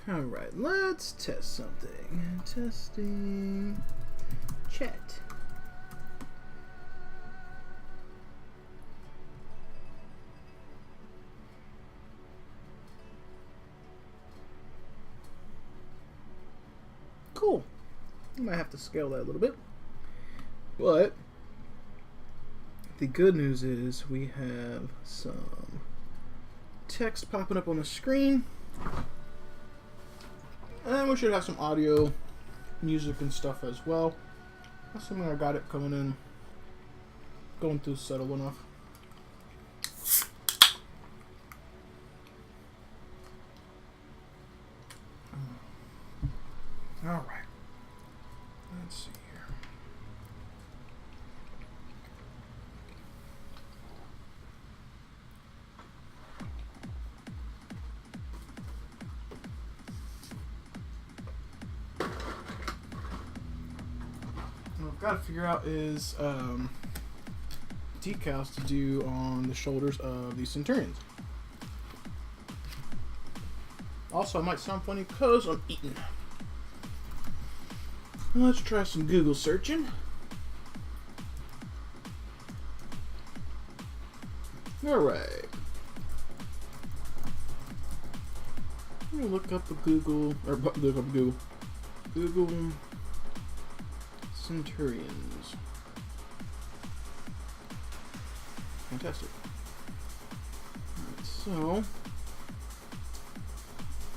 Alright, let's test something. Testing chat. Cool. I might have to scale that a little bit. But the good news is we have some text popping up on the screen. And we should have some audio, music, and stuff as well. Assuming I got it coming in. Going through subtle enough. Alright. Let's see here. What I've got to figure out is decals to do on the shoulders of the Centurions. Also, it might sound funny because I'm eating. Let's try some Google searching. Alright. Let me look up a Google, or look up Google. Google Centurions. Fantastic. Alright, so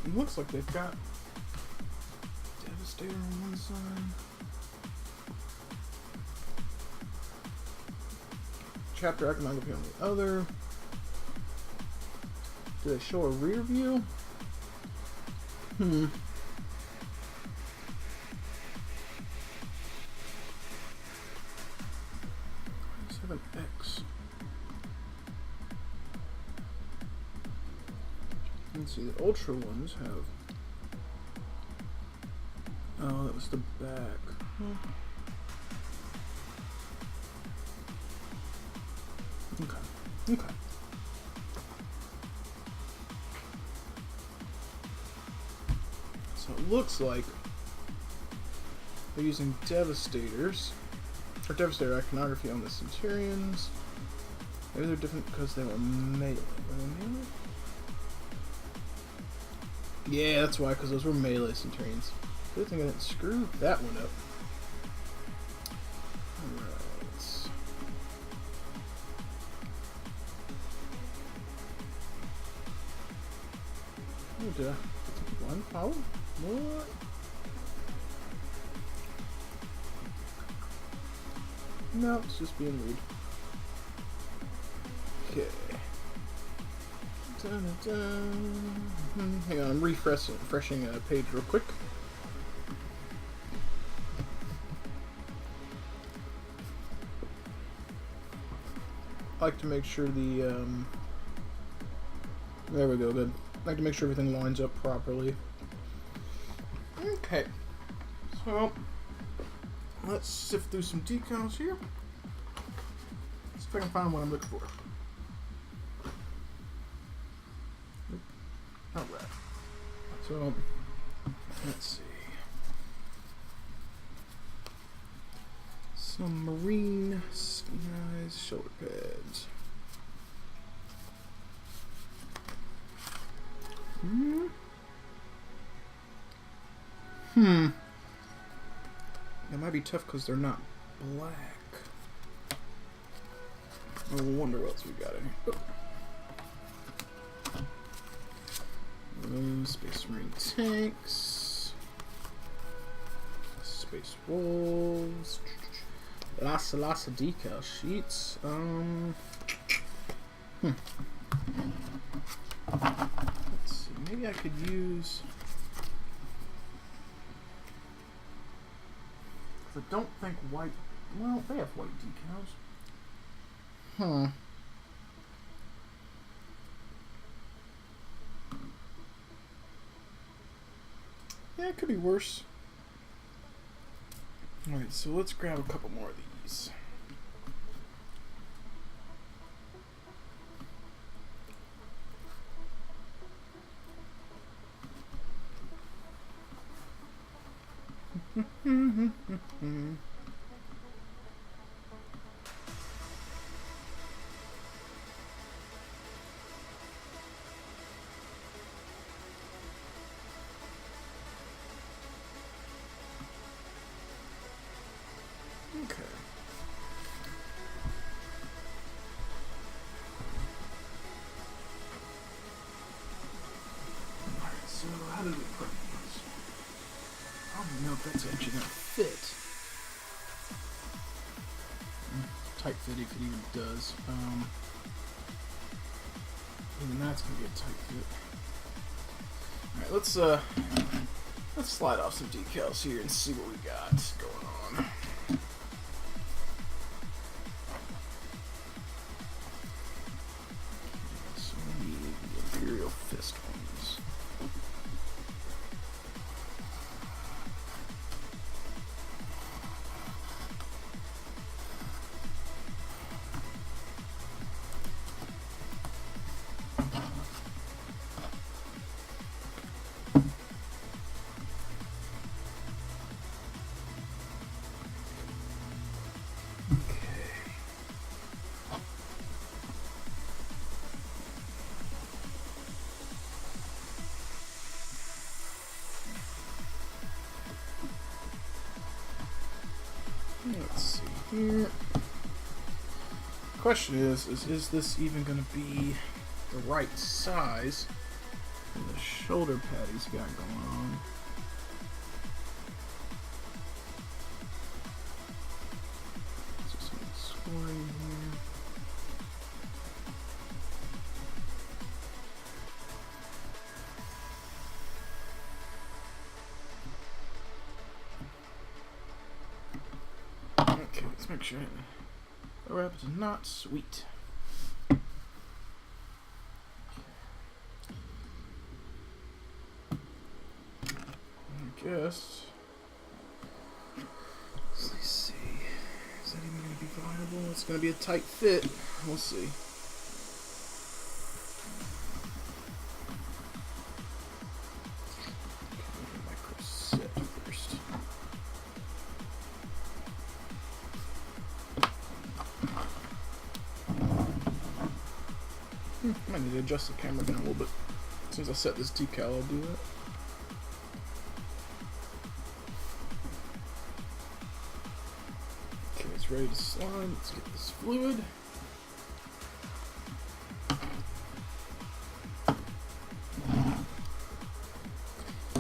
it looks like they've got Devastator on one side, Chapter Iconography on the other. Do they show a rear view? Let's have an X. Let's see, the Ultra ones have. Oh, that was the back. Okay. So it looks like they're using Devastators, or Devastator iconography on the Centurions. Maybe they're different because they were melee. Were they melee? Yeah, that's why, because those were melee Centurions. Good thing I didn't screw that one up. Alright. Oh, did I? One power? What? No, it's just being rude. Okay. Hang on, I'm refreshing a page real quick. I like to make sure the there we go, good. I like to make sure everything lines up properly. Okay, so let's sift through some decals here. See if I can find what I'm looking for. Alright, so let's see. Some marine, nice shoulder pads. That might be tough because they're not black. I wonder what else we got in here. Space Marine tanks. Space Wolves. Lots of decal sheets. Let's see. Maybe I could use. I don't think white. Well, they have white decals. Yeah, it could be worse. Alright, so let's grab a couple more of these. Okay. Alright, so how do we put these? I don't know if that's actually gonna fit. Tight fit if it even does. Even that's gonna be a tight fit. Alright, let's slide off some decals here and see what we got going on. So we need the Imperial fist ones. Let's see here. Question is this even going to be the right size for the shoulder pad he's got going on? Just some scoring here. Okay, let's make sure the wrap is not sweet. I guess. Let's see. Is that even going to be viable? It's going to be a tight fit. We'll see. Micro set first. Might need to adjust the camera down a little bit. As soon as I set this decal, I'll do that. Okay, it's ready to slide. Let's get this fluid.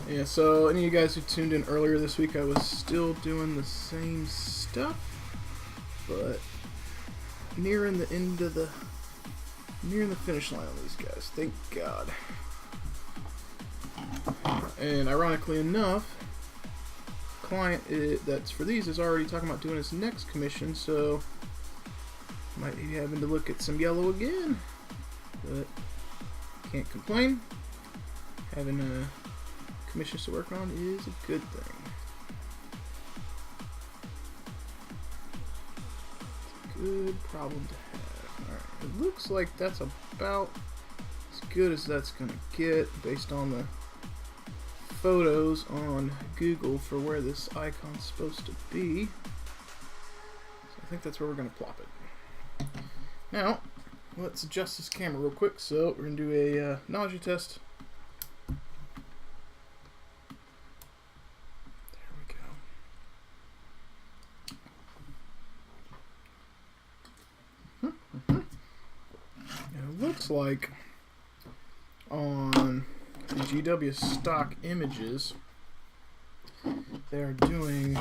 Yeah, so any of you guys who tuned in earlier this week, I was still doing the same stuff, but nearing the end of the finish line on these guys, thank God. And ironically enough, client that's for these is already talking about doing his next commission, so might be having to look at some yellow again, but can't complain. Having commissions to work on is a good thing. It's a good problem to have. Alright, it looks like that's about as good as that's gonna get based on the photos on Google for where this icon's supposed to be. So I think that's where we're gonna plop it. Now, let's adjust this camera real quick. So we're gonna do a nausea test. Looks like on the GW stock images they're doing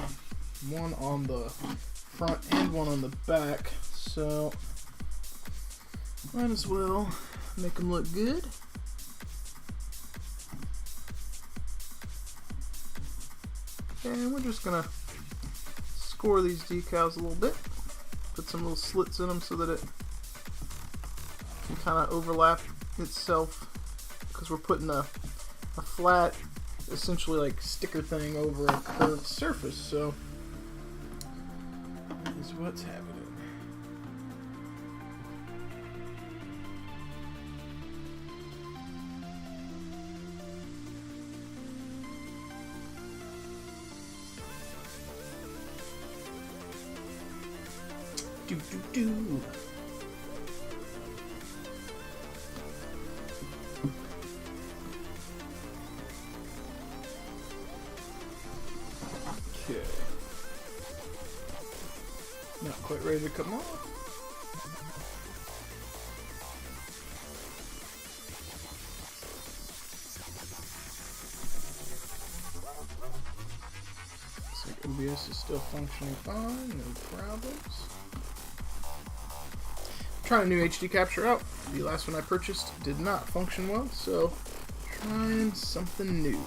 one on the front and one on the back, so might as well make them look good. And we're just gonna score these decals a little bit, put some little slits in them so that it can kind of overlap itself, because we're putting a flat, essentially like sticker thing over a curved surface, so that is what's happening. do. Okay. Not quite ready to come off. Looks like OBS is still functioning fine, no problems. Trying a new HD capture out. The last one I purchased did not function well, so trying something new.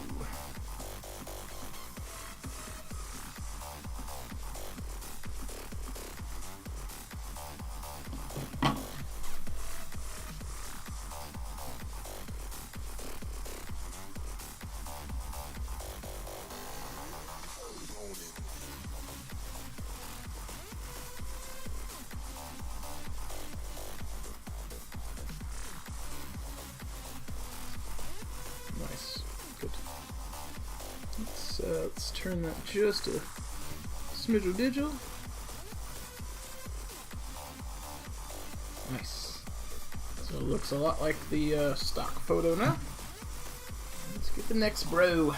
Nice. Good. Let's turn that just a smidge digital. Nice. So it looks a lot like the stock photo now. Let's get the next bro.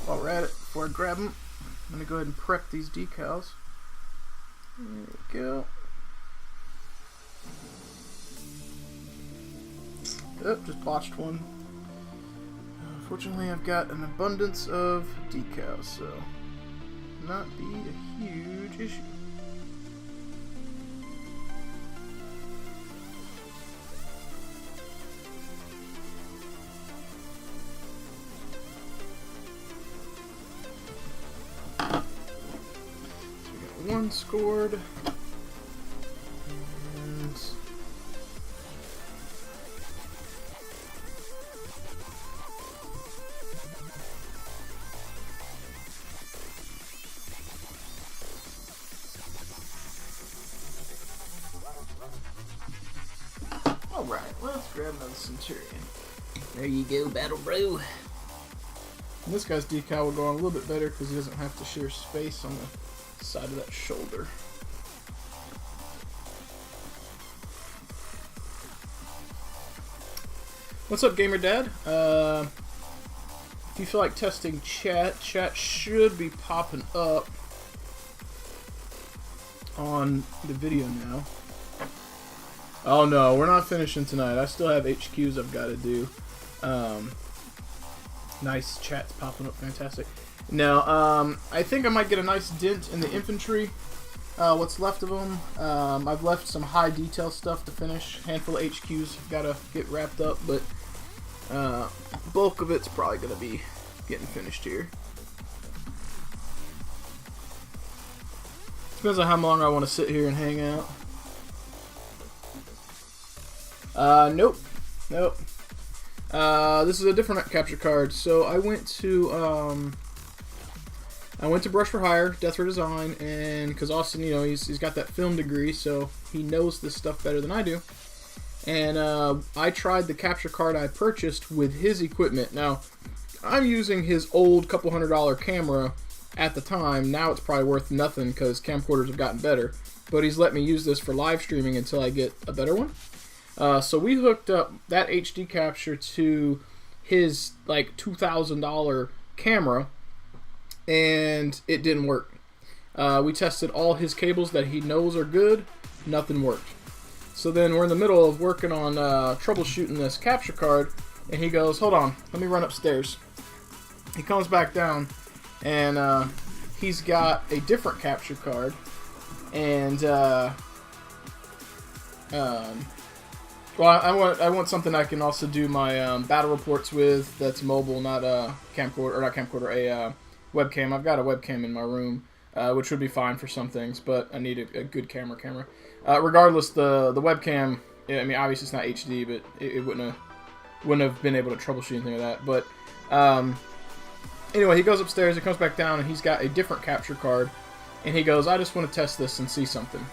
While we're at it, before I grab them, I'm going to go ahead and prep these decals. There we go. Oh, just botched one. Fortunately, I've got an abundance of decals, so not be a huge issue. So we got one scored. Alright, let's grab another Centurion. There you go, Battle Bro. And this guy's decal will go on a little bit better because he doesn't have to share space on the side of that shoulder. What's up, Gamer Dad? If you feel like testing chat should be popping up on the video now. Oh no, we're not finishing tonight. I still have HQs I've got to do. Nice, chat's popping up, fantastic. Now, I think I might get a nice dent in the infantry. What's left of them. I've left some high detail stuff to finish. Handful of HQs got to get wrapped up, but bulk of it's probably going to be getting finished here. Depends on how long I want to sit here and hang out. Nope. This is a different capture card. So I went to Brush for Hire, Death for Design, and because Austin, you know, he's got that film degree, so he knows this stuff better than I do. And I tried the capture card I purchased with his equipment. Now, I'm using his old couple $100 camera at the time. Now it's probably worth nothing because camcorders have gotten better. But he's let me use this for live streaming until I get a better one. So we hooked up that HD capture to his like $2,000 camera, and it didn't work. We tested all his cables that he knows are good. Nothing worked. So then we're in the middle of working on troubleshooting this capture card, and he goes, "Hold on, let me run upstairs." He comes back down, and he's got a different capture card, and well, I want something I can also do my battle reports with. That's mobile, not a camcorder, or not camcorder, a webcam. I've got a webcam in my room, which would be fine for some things, but I need a good camera. Regardless, the webcam, I mean, obviously it's not HD, but it wouldn't have been able to troubleshoot anything like that. But anyway, he goes upstairs, he comes back down, and he's got a different capture card, and he goes, "I just want to test this and see something."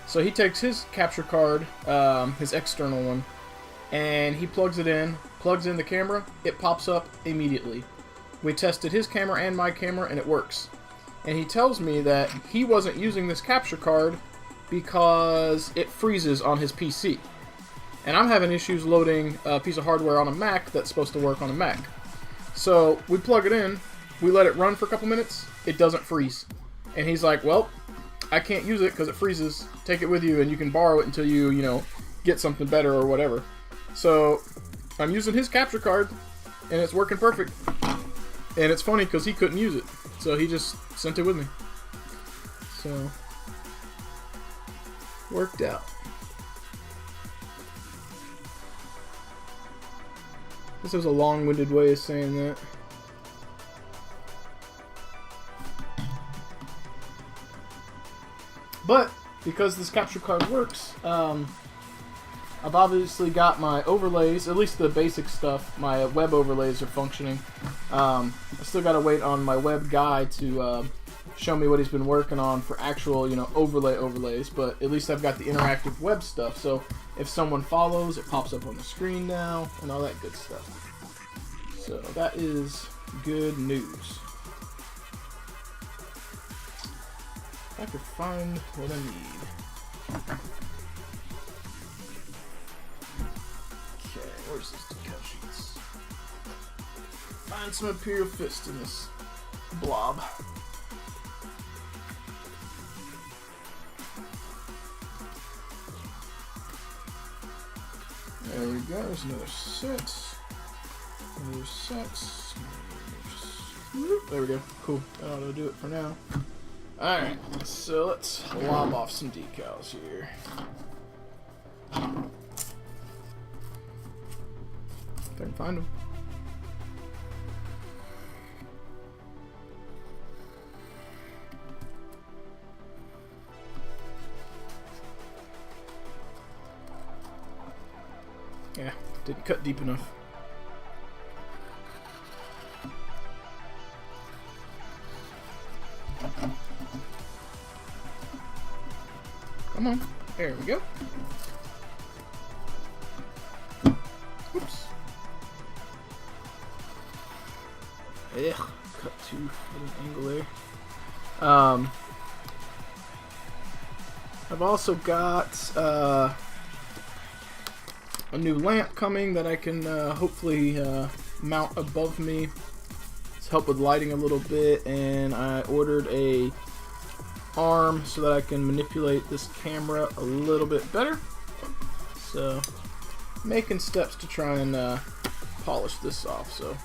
So he takes his capture card, his external one, and he plugs in the camera. It pops up immediately. We tested his camera and my camera, and it works. And he tells me that he wasn't using this capture card because it freezes on his PC. And I'm having issues loading a piece of hardware on a Mac that's supposed to work on a Mac. So we plug it in, we let it run for a couple minutes, it doesn't freeze. And he's like, well, I can't use it because it freezes. Take it with you and you can borrow it until you, get something better or whatever. So I'm using his capture card and it's working perfect. And it's funny because he couldn't use it. So he just sent it with me. So, worked out. This was a long-winded way of saying that. But, because this capture card works, I've obviously got my overlays, at least the basic stuff, my web overlays are functioning. I still gotta wait on my web guy to show me what he's been working on for actual, overlays, but at least I've got the interactive web stuff, so if someone follows, it pops up on the screen now, and all that good stuff. So that is good news. If I could find what I need. Okay, where's this decal sheets? Find some Imperial Fist in this blob. There we go, there's another set. Another set. There we go, cool. That ought to do it for now. Alright, so let's lob off some decals here. If I can find them. Yeah, didn't cut deep enough. Come on, there we go. Oops. Ugh, cut too at an angle there. I've also got a new lamp coming that I can hopefully mount above me to help with lighting a little bit, and I ordered a arm so that I can manipulate this camera a little bit better. So making steps to try and polish this off, so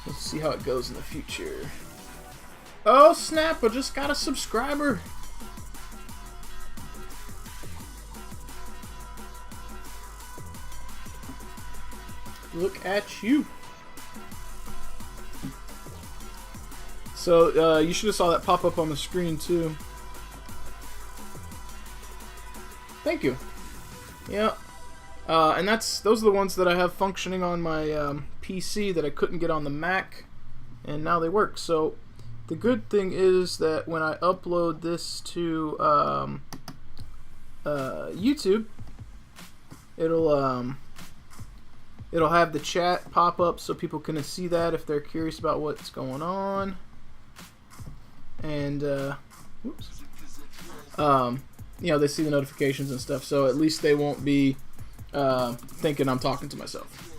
let's see how it goes in the future. Oh snap, I just got a subscriber. Look at you. So you should have saw that pop up on the screen too. Thank you. Yeah. And those are the ones that I have functioning on my PC that I couldn't get on the Mac, and now they work. So the good thing is that when I upload this to YouTube, it'll have the chat pop up so people can see that if they're curious about what's going on. And whoops. They see the notifications and stuff, so at least they won't be thinking I'm talking to myself.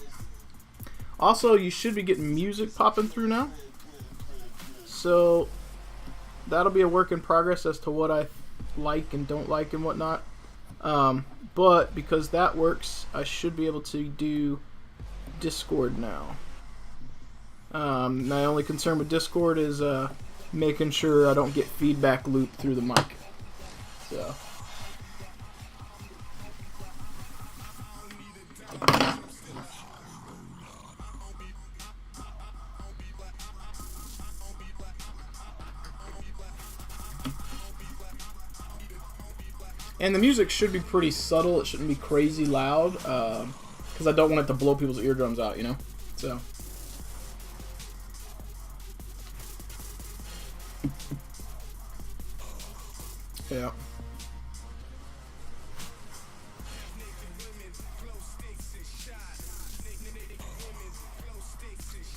Also, you should be getting music popping through now, so that'll be a work in progress as to what I like and don't like and whatnot. But because that works, I should be able to do Discord now. My only concern with Discord is making sure I don't get feedback loop through the mic. So. And the music should be pretty subtle. It shouldn't be crazy loud, because I don't want it to blow people's eardrums out, So. Yeah.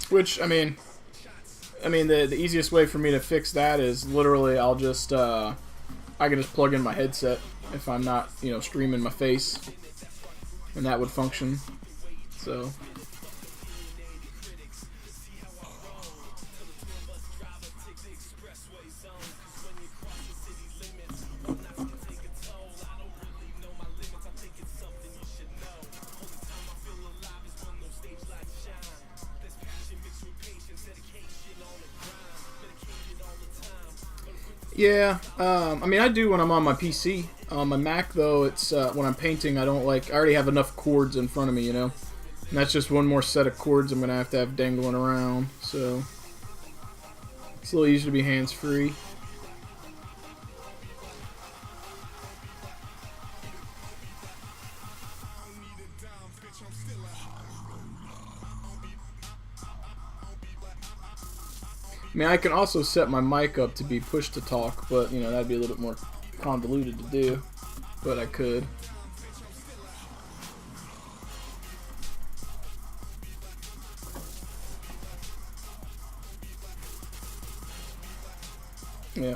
Which, I mean, the easiest way for me to fix that is literally I'll just I can just plug in my headset if I'm not, you know, streaming my face, and that would function. So. Yeah, I mean, I do when I'm on my PC. On my Mac, though, it's when I'm painting, I already have enough cords in front of me, you know? And that's just one more set of cords I'm going to have dangling around, so it's a little easier to be hands-free. I mean, I can also set my mic up to be push to talk, but, you know, that'd be a little bit more convoluted to do, but I could. Yeah.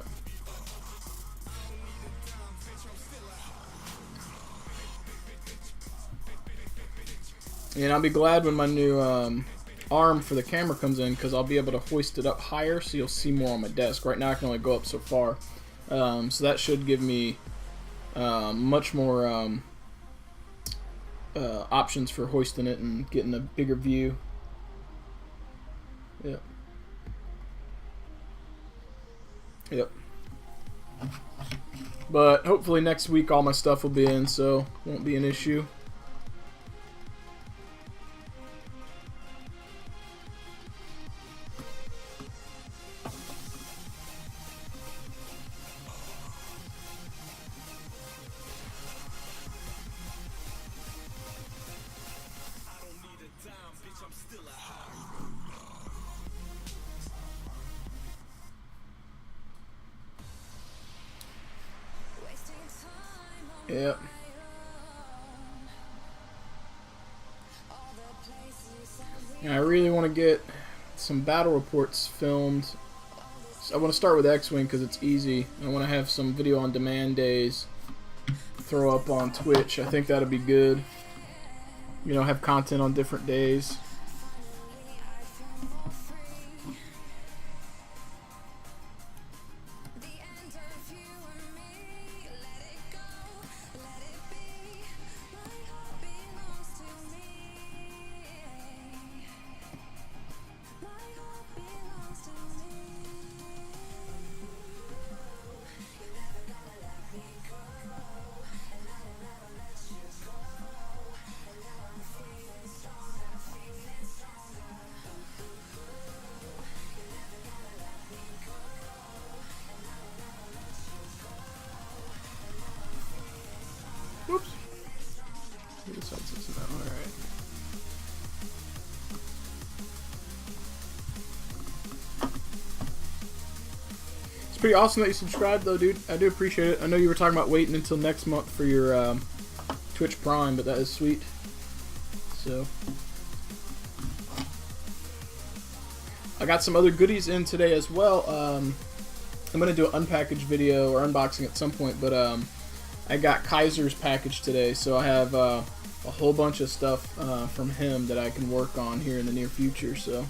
And I'll be glad when my new arm for the camera comes in, because I'll be able to hoist it up higher so you'll see more on my desk. Right now I can only go up so far. So that should give me much more options for hoisting it and getting a bigger view. Yep. Yep. But hopefully next week all my stuff will be in, so won't be an issue. Yep. And I really want to get some battle reports filmed. So I want to start with X-Wing because it's easy. I want to have some video on demand days throw up on Twitch. I think that'll be good. You know, have content on different days. Whoops. Alright. It's pretty awesome that you subscribed, though, dude. I do appreciate it. I know you were talking about waiting until next month for your Twitch Prime, but that is sweet. So, I got some other goodies in today as well. I'm going to do an unpackaged video or unboxing at some point, but I got Kaiser's package today, so I have a whole bunch of stuff from him that I can work on here in the near future. So.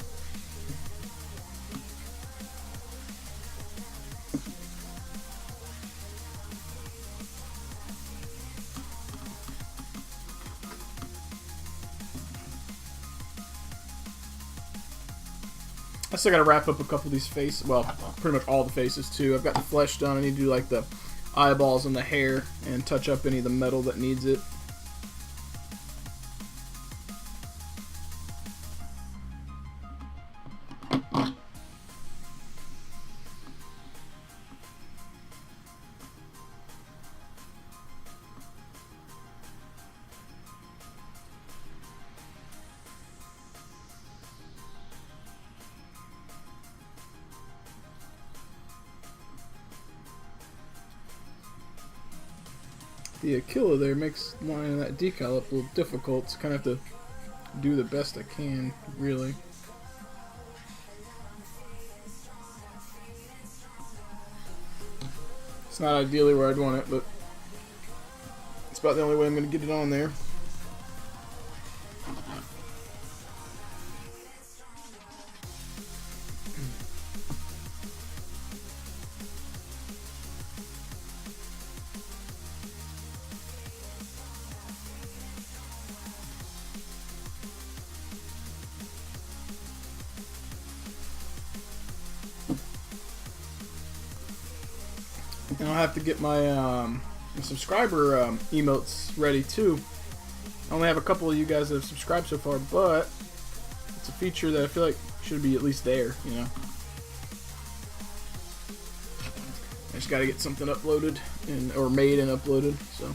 I still got to wrap up a couple of these faces. Well, pretty much all the faces, too. I've got the flesh done. I need to do, like, the eyeballs and the hair and touch up any of the metal that needs it. The Aquila there makes lining that decal up a little difficult. So kind of have to do the best I can, really. It's not ideally where I'd want it, but it's about the only way I'm going to get it on there. And I'll have to get my subscriber emotes ready too. I only have a couple of you guys that have subscribed so far, but it's a feature that I feel like should be at least there, you know. I just gotta get something uploaded or made and uploaded, so.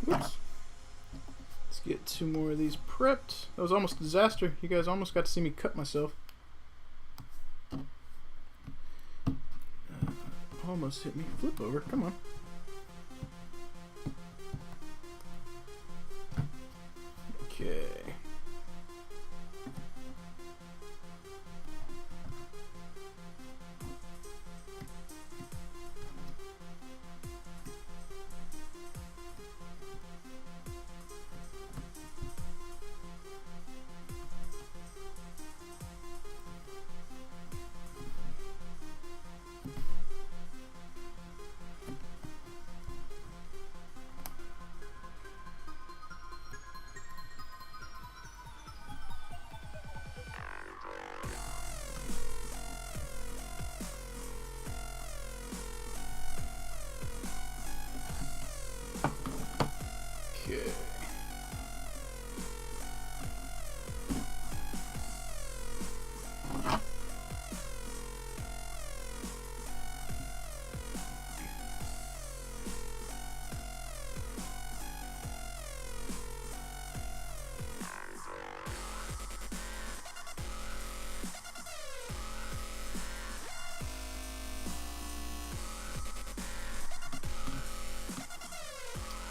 Whoops. Let's get 2 more of these prepped. That was almost a disaster. You guys almost got to see me cut myself. Almost hit me. Flip over. Come on. Okay.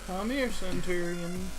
Come here, Centurion.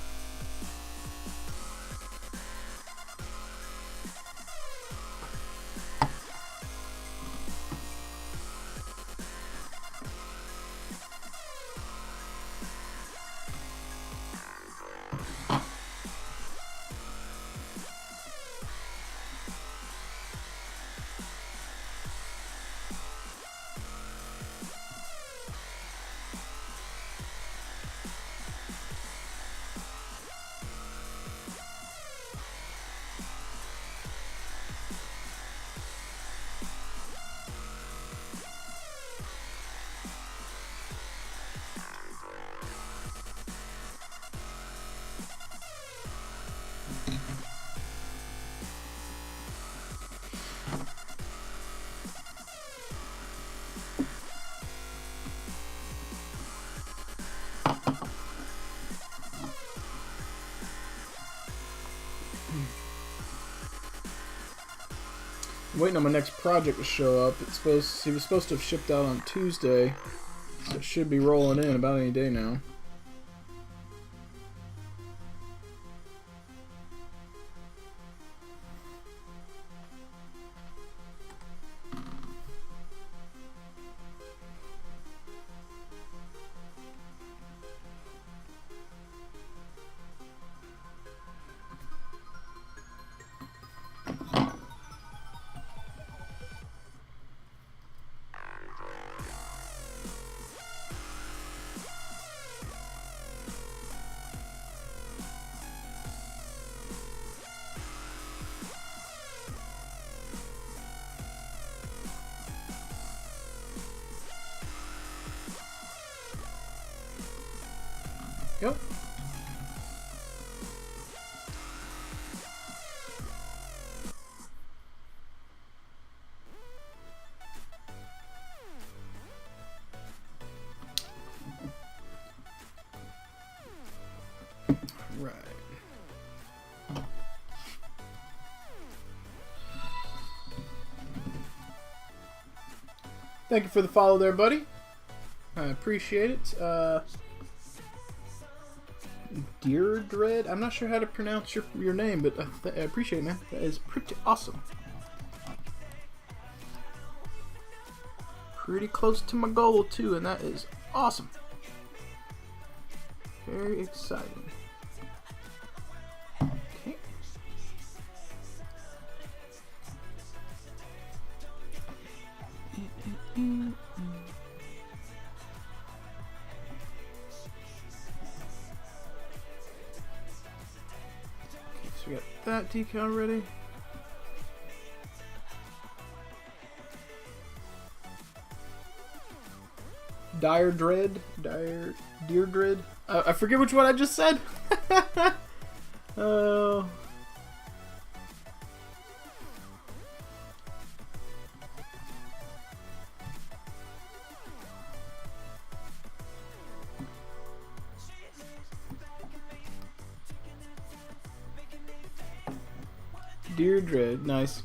I'm waiting on my next project to show up. He was supposed to have shipped out on Tuesday, so it should be rolling in about any day now. Right. Thank you for the follow there, buddy. I appreciate it. Deirdre, I'm not sure how to pronounce your name, but I appreciate it, man. That is pretty awesome. Pretty close to my goal, too, and that is awesome. Very exciting. Okay. So we got that decal ready. Deirdre. I forget which one I just said. Oh. Deirdre, nice.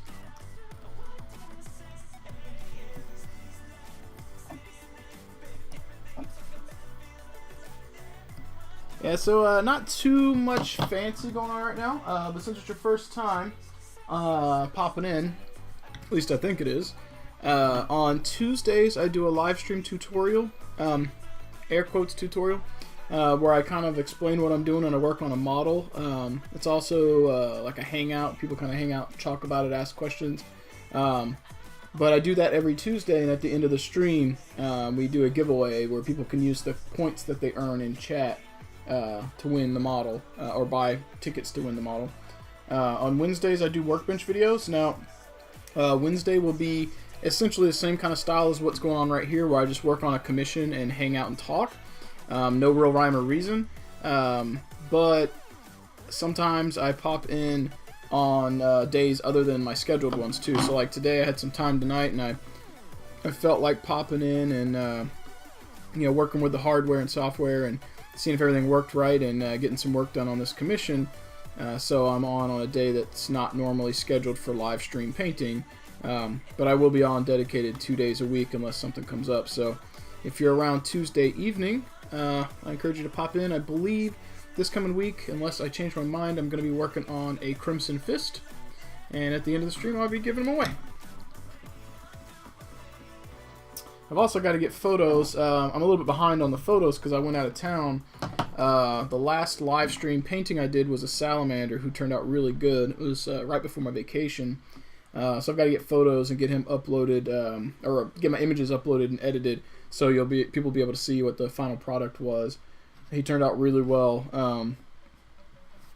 Yeah, so not too much fancy going on right now, but since it's your first time popping in, at least I think it is, on Tuesdays I do a live stream tutorial, air quotes tutorial, where I kind of explain what I'm doing and I work on a model. It's also like a hangout. People kind of hang out, talk about it, ask questions. But I do that every Tuesday, and at the end of the stream, we do a giveaway where people can use the points that they earn in chat to win the model, or buy tickets to win the model. On Wednesdays, I do Workbench videos. Now, Wednesday will be essentially the same kind of style as what's going on right here, where I just work on a commission and hang out and talk. No real rhyme or reason, but sometimes I pop in on days other than my scheduled ones too. So like today I had some time tonight and I felt like popping in and working with the hardware and software and seeing if everything worked right and getting some work done on this commission. So I'm on a day that's not normally scheduled for live stream painting, but I will be on dedicated 2 days a week unless something comes up. So if you're around Tuesday evening, I encourage you to pop in. I believe this coming week, unless I change my mind, I'm going to be working on a Crimson Fist, and at the end of the stream I'll be giving them away. I've also got to get photos. I'm a little bit behind on the photos because I went out of town. The last live stream painting I did was a salamander who turned out really good. It was right before my vacation. So I've got to get photos and get him uploaded, or get my images uploaded and edited, so people will be able to see what the final product was. He turned out really well.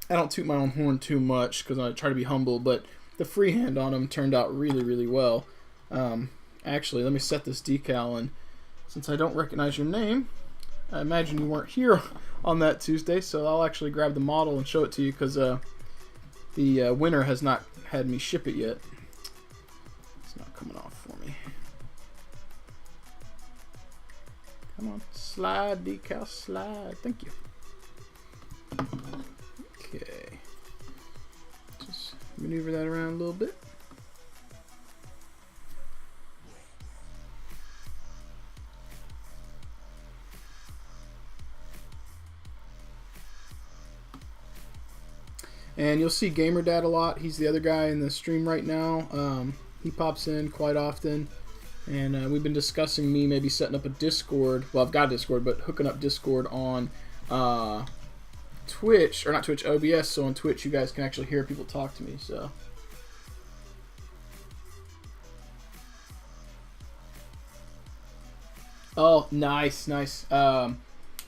I don't toot my own horn too much because I try to be humble, but the freehand on him turned out really, really well. Actually, let me set this decal, and since I don't recognize your name, I imagine you weren't here on that Tuesday, so I'll actually grab the model and show it to you because the winner has not had me ship it yet. It's not coming off for me. Come on, slide, decal, slide. Thank you. Okay. Just maneuver that around a little bit. And you'll see GamerDad a lot. He's the other guy in the stream right now. He pops in quite often. And we've been discussing me maybe setting up a Discord. Well, I've got a Discord, but hooking up Discord on Twitch, or not Twitch, OBS. So on Twitch, you guys can actually hear people talk to me. So. Oh, nice, nice.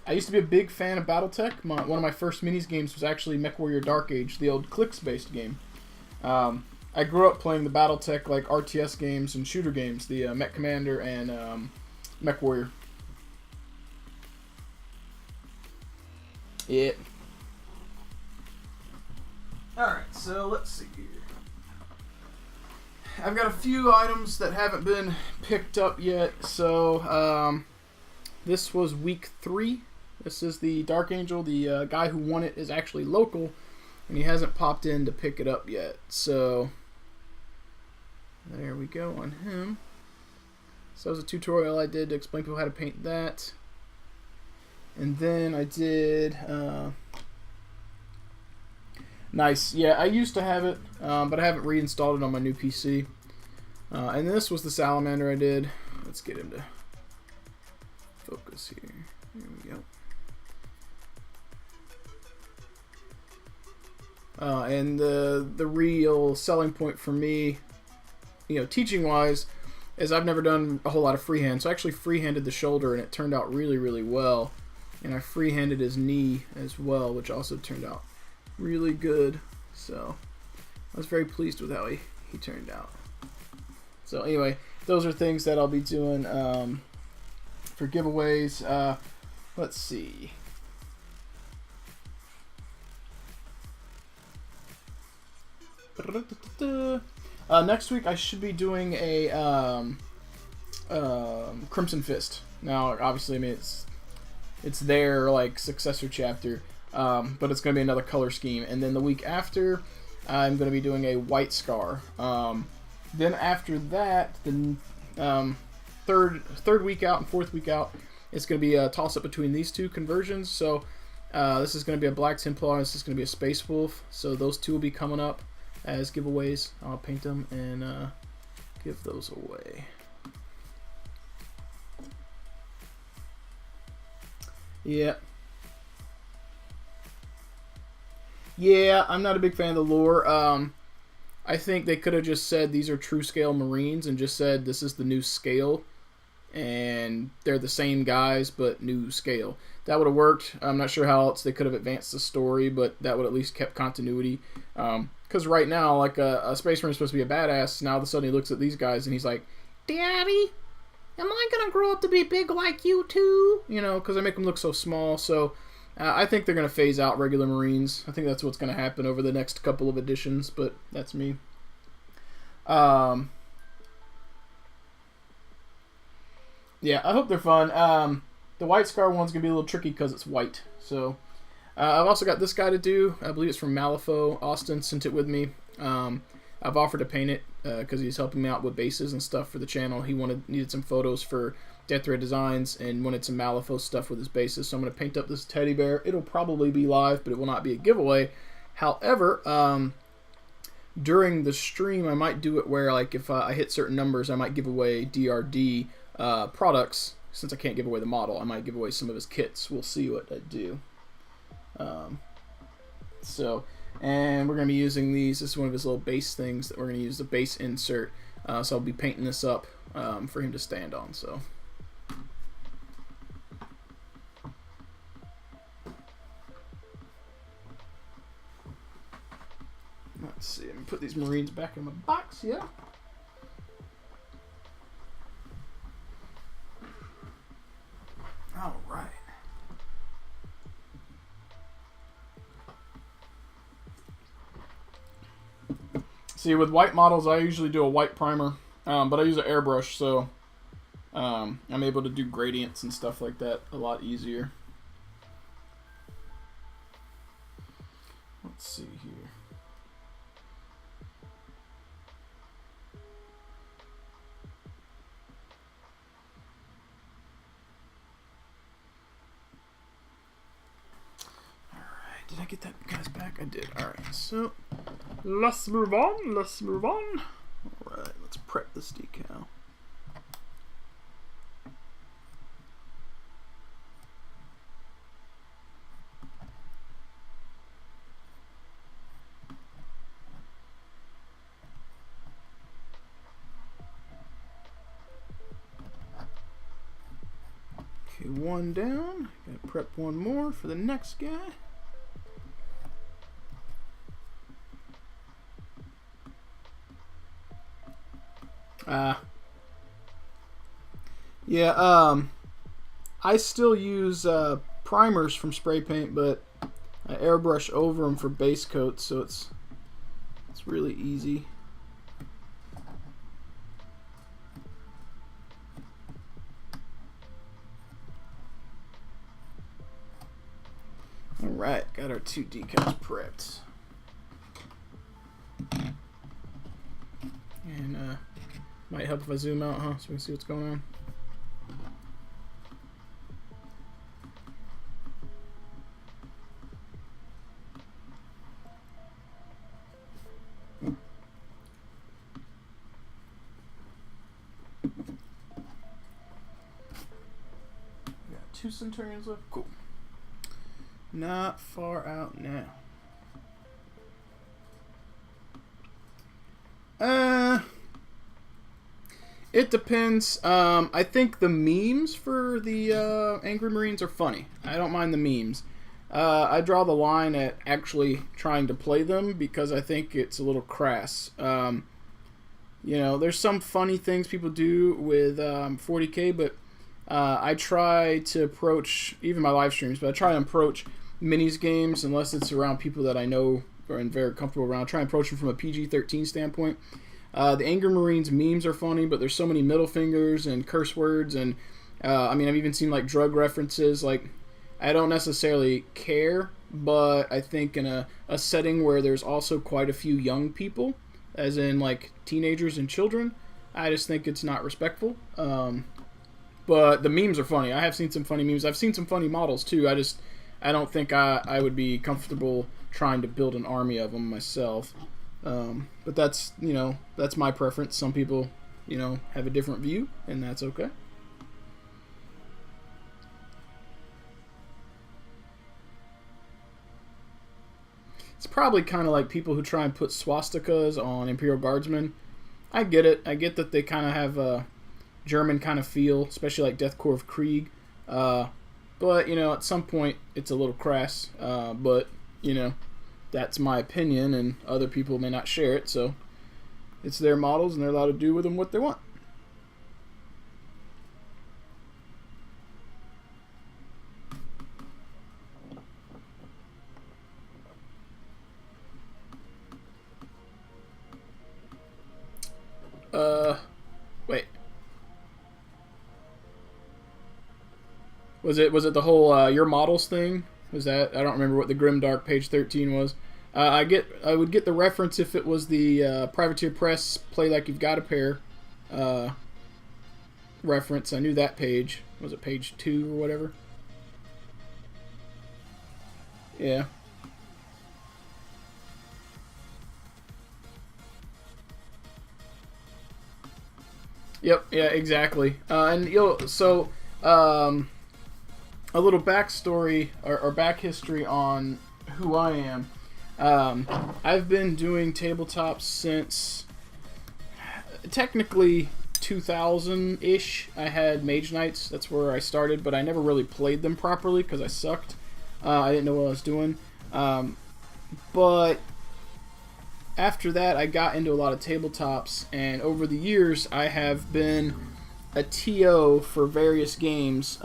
I used to be a big fan of BattleTech. One of my first minis games was actually MechWarrior Dark Age, the old clicks-based game. I grew up playing the BattleTech like RTS games and shooter games, the Mech Commander and MechWarrior. Yeah. Alright, so let's see here. I've got a few items that haven't been picked up yet. So this was week 3 This is the Dark Angel. The guy who won it is actually local, and he hasn't popped in to pick it up yet. So there we go on him. So that was a tutorial I did to explain people how to paint that. And then I did... nice. Yeah, I used to have it, but I haven't reinstalled it on my new PC. And this was the salamander I did. Let's get him to focus here. There we go. And the real selling point for me, you know, teaching-wise, is I've never done a whole lot of freehand. So I actually freehanded the shoulder, and it turned out really, really well. And I freehanded his knee as well, which also turned out really good. So I was very pleased with how he turned out. So anyway, those are things that I'll be doing for giveaways. Let's see. Next week I should be doing a Crimson Fist. Now, obviously, I mean it's their like successor chapter, but it's going to be another color scheme. And then the week after, I'm going to be doing a White Scar. Then after that, the third week out and fourth week out, it's going to be a toss up between these two conversions. So this is going to be a Black Templar. This is going to be a Space Wolf. So those two will be coming up as giveaways. I'll paint them and give those away. Yeah. Yeah, I'm not a big fan of the lore. I think they could have just said these are true scale Marines and just said this is the new scale. And they're the same guys, but new scale. That would have worked. I'm not sure how else they could have advanced the story, but that would at least kept continuity. Because right now, like a Space Marine is supposed to be a badass. Now all of a sudden he looks at these guys and he's like, Daddy, am I going to grow up to be big like you too? You know, because I make them look so small. So I think they're going to phase out regular Marines. I think that's what's going to happen over the next couple of editions, but that's me. Yeah, I hope they're fun. The White Scar one's going to be a little tricky because it's white. So I've also got this guy to do. I believe it's from Malifaux. Austin sent it with me. I've offered to paint it because he's helping me out with bases and stuff for the channel. He needed some photos for Death Ray Designs and wanted some Malifaux stuff with his bases. So I'm going to paint up this teddy bear. It'll probably be live, but it will not be a giveaway. However, during the stream, I might do it where, like, if I hit certain numbers, I might give away DRD products. Since I can't give away the model, I might give away some of his kits. We'll see what I do. And we're going to be using these. This is one of his little base things that we're going to use, the base insert. So I'll be painting this up for him to stand on. So let's see. Let me put these Marines back in my box here. All right. See, with white models, I usually do a white primer, but I use an airbrush, so I'm able to do gradients and stuff like that a lot easier. Let's see here. Did I get that guy's back? I did. Alright, so let's move on. Let's move on. Alright, let's prep this decal. Okay, one down. Gotta prep one more for the next guy. I still use primers from spray paint, but I airbrush over them for base coats, so it's really easy. Alright, got our 2 decals prepped. And might help if I zoom out, huh? So we can see what's going on. Got 2 Centurions left. Cool. Not far out now. It depends. I think the memes for the Angry Marines are funny. I don't mind the memes. I draw the line at actually trying to play them because I think it's a little crass. You know, there's some funny things people do with 40K, but I try to approach, even my live streams, but I try to approach minis games unless it's around people that I know or am very comfortable around. I try and approach them from a PG-13 standpoint. The Angry Marines memes are funny, but there's so many middle fingers and curse words, and I mean, I've even seen like drug references. Like, I don't necessarily care, but I think in a setting where there's also quite a few young people, as in like teenagers and children, I just think it's not respectful. But the memes are funny. I have seen some funny memes. I've seen some funny models too. I don't think I would be comfortable trying to build an army of them myself. But that's, you know, that's my preference. Some people, you know, have a different view, and that's okay. It's probably kind of like people who try and put swastikas on Imperial Guardsmen. I get it. I get that they kind of have a German kind of feel, especially like Death Corps of Krieg. But, you know, at some point, it's a little crass. But, you know, that's my opinion, and other people may not share it, so it's their models, and they're allowed to do with them what they want. Wait. Was it the whole your models thing? Was that, I don't remember what the Grimdark page 13 was. I would get the reference if it was the Privateer Press Play Like You've Got a Pair reference. I knew that page. Was it page 2 or whatever? Yeah. Yep, yeah, exactly. And so a little backstory or back history on who I am. I've been doing tabletops since technically 2000-ish. I had Mage Knights, that's where I started, but I never really played them properly because I sucked. I didn't know what I was doing. But after that, I got into a lot of tabletops, and over the years, I have been a TO for various games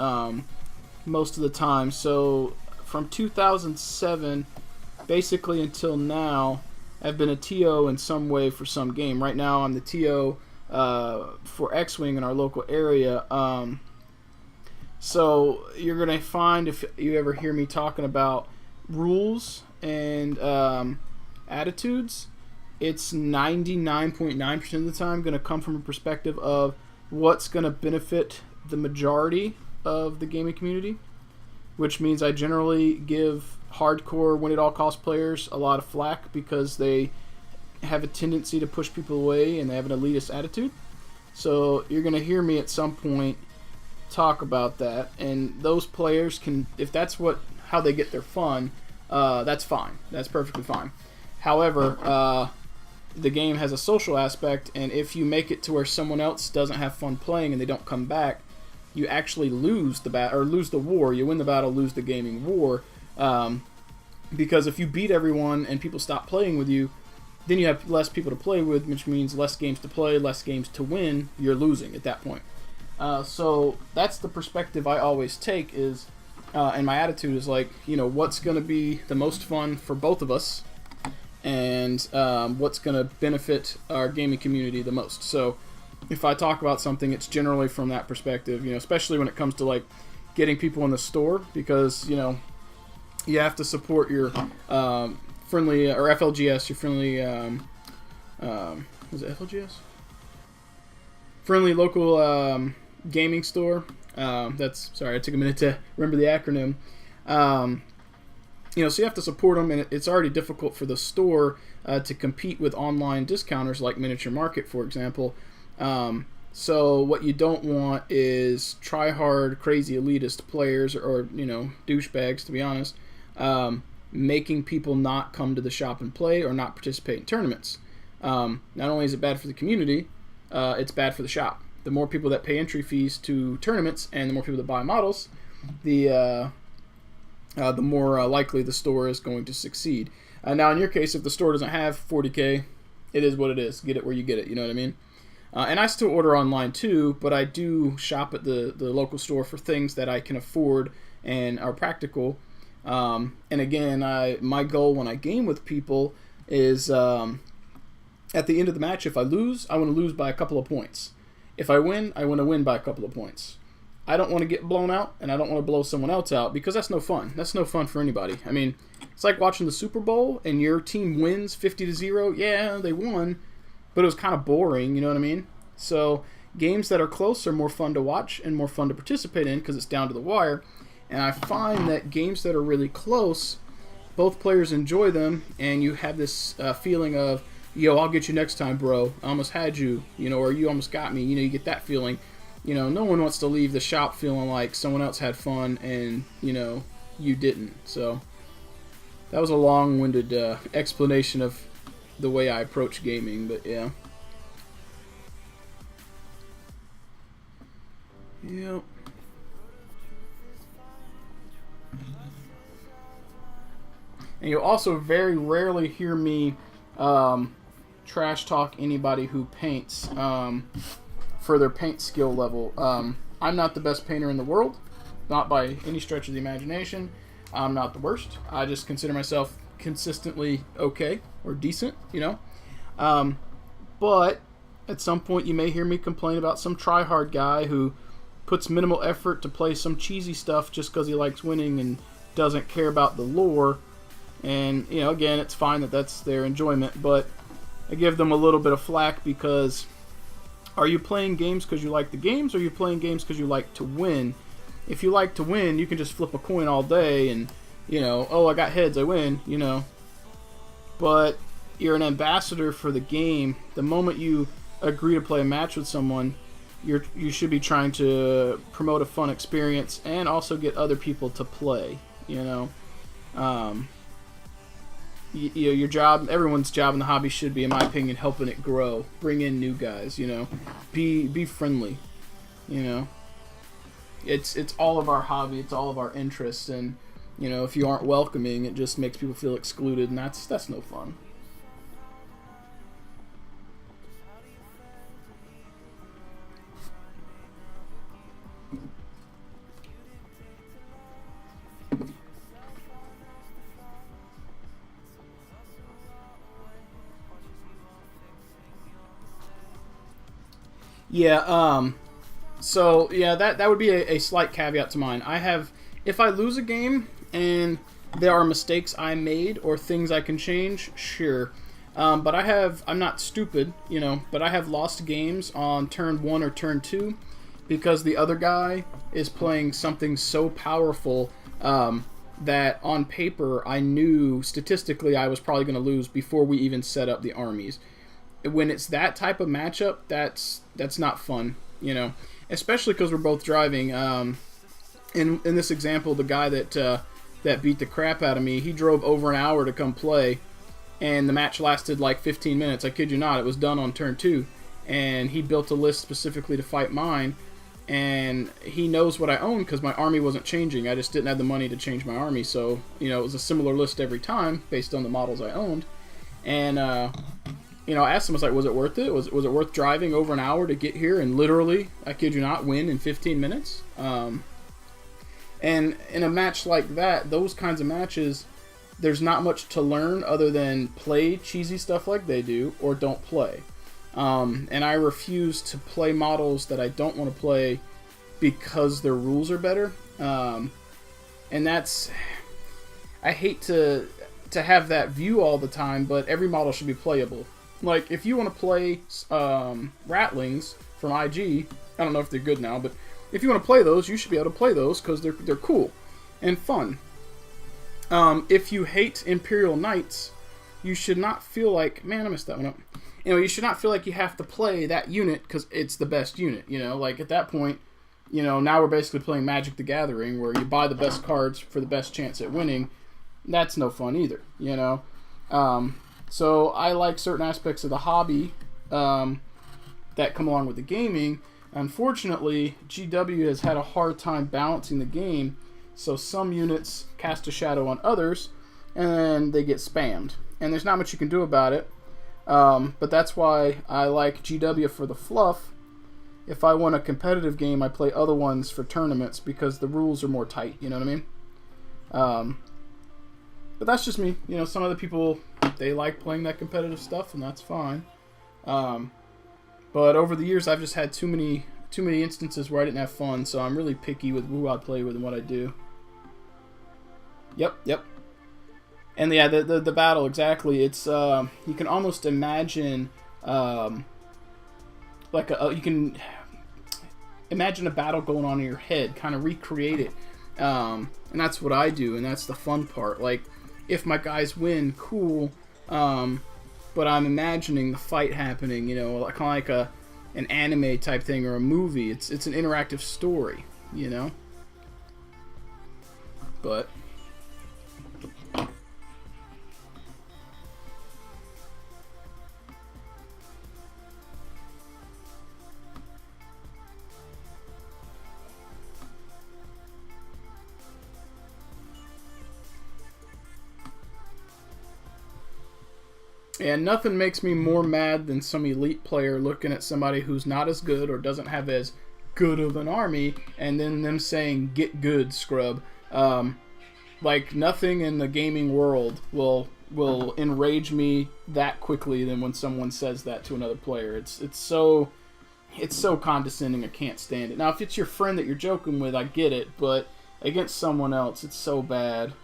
most of the time. So from 2007 basically until now, I've been a TO in some way for some game. Right now, I'm the TO for X-Wing in our local area. So you're going to find, if you ever hear me talking about rules and attitudes, it's 99.9% of the time going to come from a perspective of what's going to benefit the majority of the gaming community, which means I generally give hardcore win-at-all-cost players a lot of flack because they have a tendency to push people away and they have an elitist attitude. So you're going to hear me at some point talk about that, and those players can, if that's how they get their fun, that's fine. That's perfectly fine. However, the game has a social aspect, and if you make it to where someone else doesn't have fun playing and they don't come back, you actually lose the battle or lose the war. You win the battle, lose the gaming war, because if you beat everyone and people stop playing with you, then you have less people to play with, which means less games to play, less games to win. You're losing at that point. So that's the perspective I always take is, and my attitude is like, what's going to be the most fun for both of us, and what's going to benefit our gaming community the most. So if I talk about something, it's generally from that perspective, especially when it comes to like getting people in the store, because, you have to support your friendly or FLGS, your friendly was it FLGS? Friendly local gaming store. That's sorry, I took a minute to remember the acronym. So you have to support them, and it's already difficult for the store to compete with online discounters like Miniature Market, for example. So what you don't want is try-hard, crazy elitist players or douchebags, to be honest, making people not come to the shop and play or not participate in tournaments. Not only is it bad for the community, it's bad for the shop. The more people that pay entry fees to tournaments and the more people that buy models, the more likely the store is going to succeed. Now, in your case, if the store doesn't have 40K, it is what it is. Get it where you get it, you know what I mean? And I still order online too, but I do shop at the local store for things that I can afford and are practical. And again, my goal when I game with people is at the end of the match, if I lose, I want to lose by a couple of points. If I win, I want to win by a couple of points. I don't want to get blown out, and I don't want to blow someone else out, because that's no fun. That's no fun for anybody. I mean, it's like watching the Super Bowl, and your team wins 50-0. Yeah, they won, but it was kind of boring, you know what I mean? So games that are close are more fun to watch and more fun to participate in because it's down to the wire. And I find that games that are really close, both players enjoy them, and you have this feeling of, yo, I'll get you next time, bro. I almost had you, or you almost got me. You get that feeling. No one wants to leave the shop feeling like someone else had fun and, you didn't. So that was a long-winded explanation of the way I approach gaming, but yeah. Yep. And you'll also very rarely hear me trash talk anybody who paints for their paint skill level. I'm not the best painter in the world, not by any stretch of the imagination. I'm not the worst. I just consider myself consistently okay or decent, But at some point you may hear me complain about some try-hard guy who puts minimal effort to play some cheesy stuff just because he likes winning and doesn't care about the lore. And, again, it's fine that that's their enjoyment, but I give them a little bit of flack because are you playing games because you like the games, or are you playing games because you like to win? If you like to win, you can just flip a coin all day and, oh, I got heads, I win, But you're an ambassador for the game. The moment you agree to play a match with someone, you should be trying to promote a fun experience and also get other people to play, your job, everyone's job in the hobby should be, in my opinion, helping it grow. Bring in new guys, Be friendly, It's all of our hobby. It's all of our interests, and if you aren't welcoming, it just makes people feel excluded, and that's no fun. Yeah, so yeah, that would be a slight caveat to mine. If I lose a game and there are mistakes I made or things I can change, sure. But I'm not stupid, but I have lost games on turn 1 or turn 2 because the other guy is playing something so powerful that on paper I knew statistically I was probably going to lose before we even set up the armies. When it's that type of matchup, that's not fun, especially because we're both driving. In this example, the guy that beat the crap out of me, he drove over an hour to come play, and the match lasted like 15 minutes. I kid you not, it was done on turn 2, and he built a list specifically to fight mine, and he knows what I own because my army wasn't changing. I just didn't have the money to change my army, so it was a similar list every time based on the models I owned, and I asked him, I was like, was it worth it? Was it worth driving over an hour to get here and literally, I kid you not, win in 15 minutes? And in a match like that, those kinds of matches, there's not much to learn other than play cheesy stuff like they do or don't play. And I refuse to play models that I don't want to play because their rules are better. And that's... I hate to have that view all the time, but every model should be playable. Like, if you want to play Ratlings from IG, I don't know if they're good now, but if you want to play those, you should be able to play those because they're cool and fun. If you hate Imperial Knights, you should not feel like, man, I messed that one up. You know, you should not feel like you have to play that unit because it's the best unit. You know, like at that point, you know, now we're basically playing Magic the Gathering where you buy the best cards for the best chance at winning. That's no fun either, you know. So I like certain aspects of the hobby that come along with the gaming. Unfortunately, GW has had a hard time balancing the game, so some units cast a shadow on others, and they get spammed. And there's not much you can do about it, but that's why I like GW for the fluff. If I want a competitive game, I play other ones for tournaments because the rules are more tight, you know what I mean? But that's just me. You know, some other people, they like playing that competitive stuff, and that's fine. But over the years, I've just had too many instances where I didn't have fun, so I'm really picky with who I play with and what I do. Yep. And yeah, the battle, exactly. It's you can almost imagine you can imagine a battle going on in your head, kind of recreate it. And that's what I do, and that's the fun part. Like, if my guys win, cool. But I'm imagining the fight happening, you know, kind of like an anime type thing or a movie. It's an interactive story, you know. But and nothing makes me more mad than some elite player looking at somebody who's not as good or doesn't have as good of an army, and then them saying, "Get good, scrub." Like, nothing in the gaming world will enrage me that quickly than when someone says that to another player. It's so condescending. I can't stand it. Now, if it's your friend that you're joking with, I get it, but against someone else, it's so bad.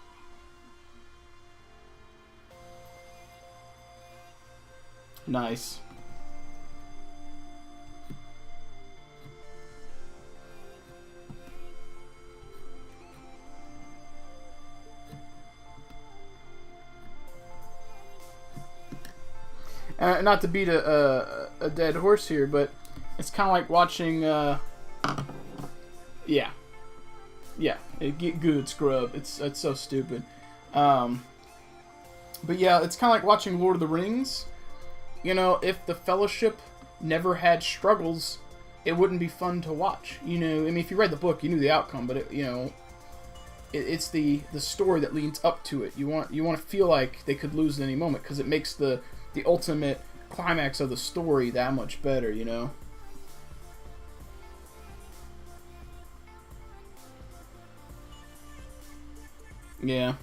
Nice. Not to beat a dead horse here, but it's kind of like watching, yeah, get good, scrub. It's so stupid. But yeah, it's kind of like watching Lord of the Rings. You know, if the Fellowship never had struggles, it wouldn't be fun to watch. You know, I mean, if you read the book, you knew the outcome, but it's the story that leads up to it. You want to feel like they could lose at any moment because it makes the ultimate climax of the story that much better, you know? Yeah.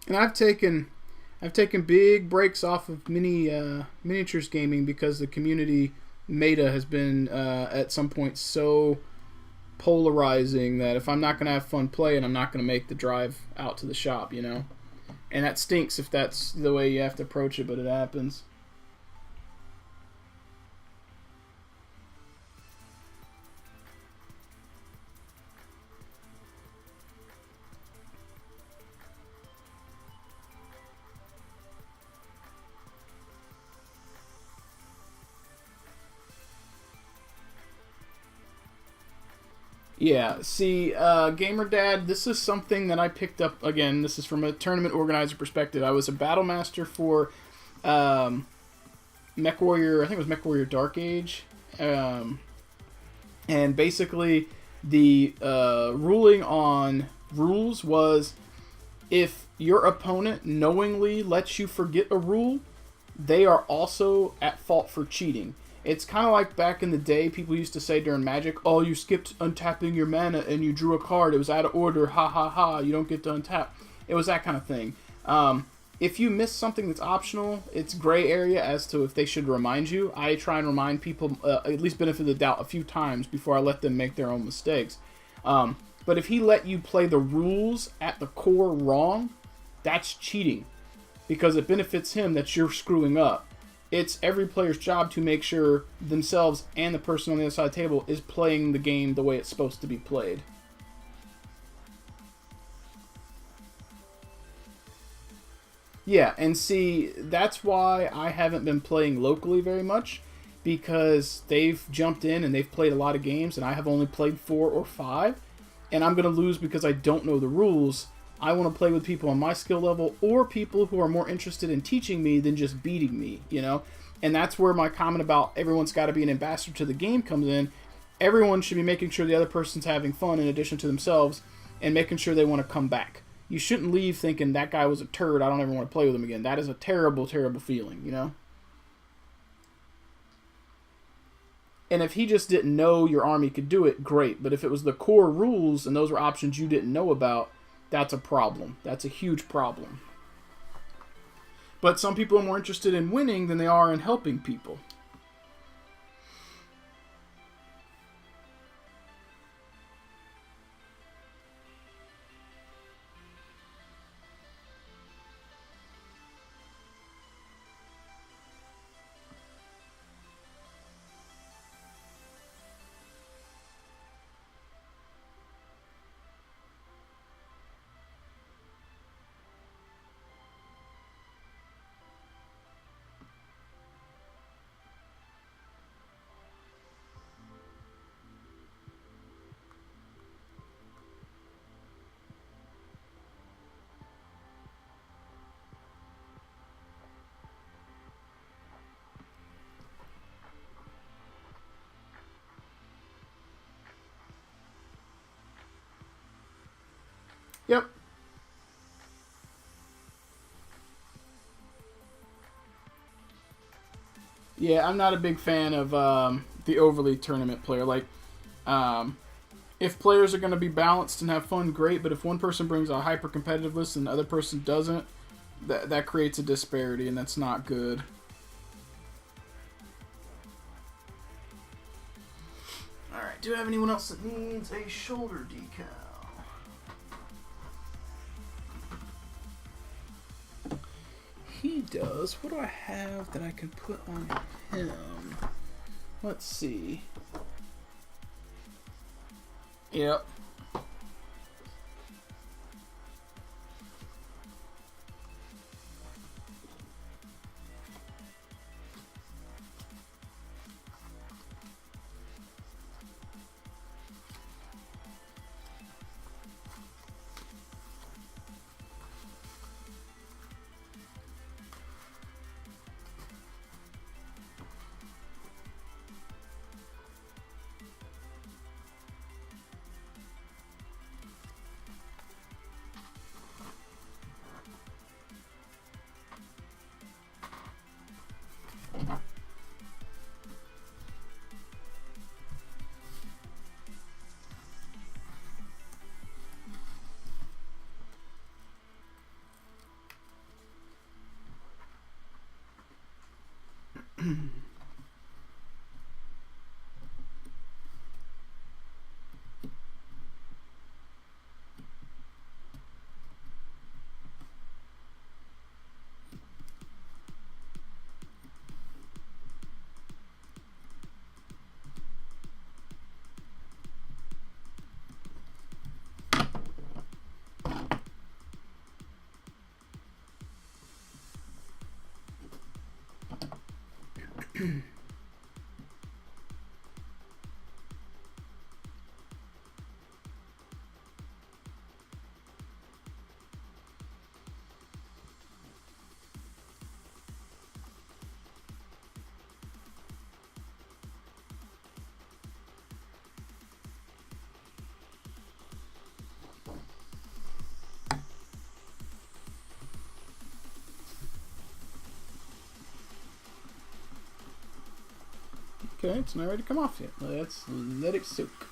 And I've taken big breaks off of miniatures gaming because the community meta has been at some point so polarizing that if I'm not going to have fun playing, I'm not going to make the drive out to the shop, you know? And that stinks if that's the way you have to approach it, but it happens. Yeah, see, Gamer Dad, this is something that I picked up, again, this is from a tournament organizer perspective. I was a battle master for MechWarrior, I think it was MechWarrior Dark Age, And basically, the ruling on rules was if your opponent knowingly lets you forget a rule, they are also at fault for cheating. It's kind of like back in the day, people used to say during Magic, oh, you skipped untapping your mana and you drew a card. It was out of order. Ha ha ha. You don't get to untap. It was that kind of thing. If you miss something that's optional, it's gray area as to if they should remind you. I try and remind people, at least benefit of the doubt, a few times before I let them make their own mistakes. But if he let you play the rules at the core wrong, that's cheating. Because it benefits him that you're screwing up. It's every player's job to make sure themselves and the person on the other side of the table is playing the game the way it's supposed to be played. Yeah, and see, that's why I haven't been playing locally very much, because they've jumped in and they've played a lot of games, and I have only played 4 or 5, and I'm going to lose because I don't know the rules. I want to play with people on my skill level or people who are more interested in teaching me than just beating me, you know? And that's where my comment about everyone's got to be an ambassador to the game comes in. Everyone should be making sure the other person's having fun in addition to themselves and making sure they want to come back. You shouldn't leave thinking that guy was a turd, I don't ever want to play with him again. That is a terrible, terrible feeling, you know? And if he just didn't know your army could do it, great. But if it was the core rules and those were options you didn't know about, that's a problem. That's a huge problem. But some people are more interested in winning than they are in helping people. Yep. Yeah, I'm not a big fan of the overly tournament player. Like, if players are going to be balanced and have fun, great. But if one person brings a hyper competitive list and the other person doesn't, that creates a disparity, and that's not good. All right. Do I have anyone else that needs a shoulder decal? He does. What do I have that I can put on him? Let's see. Yep. Okay, it's not ready to come off yet. Let's let it soak.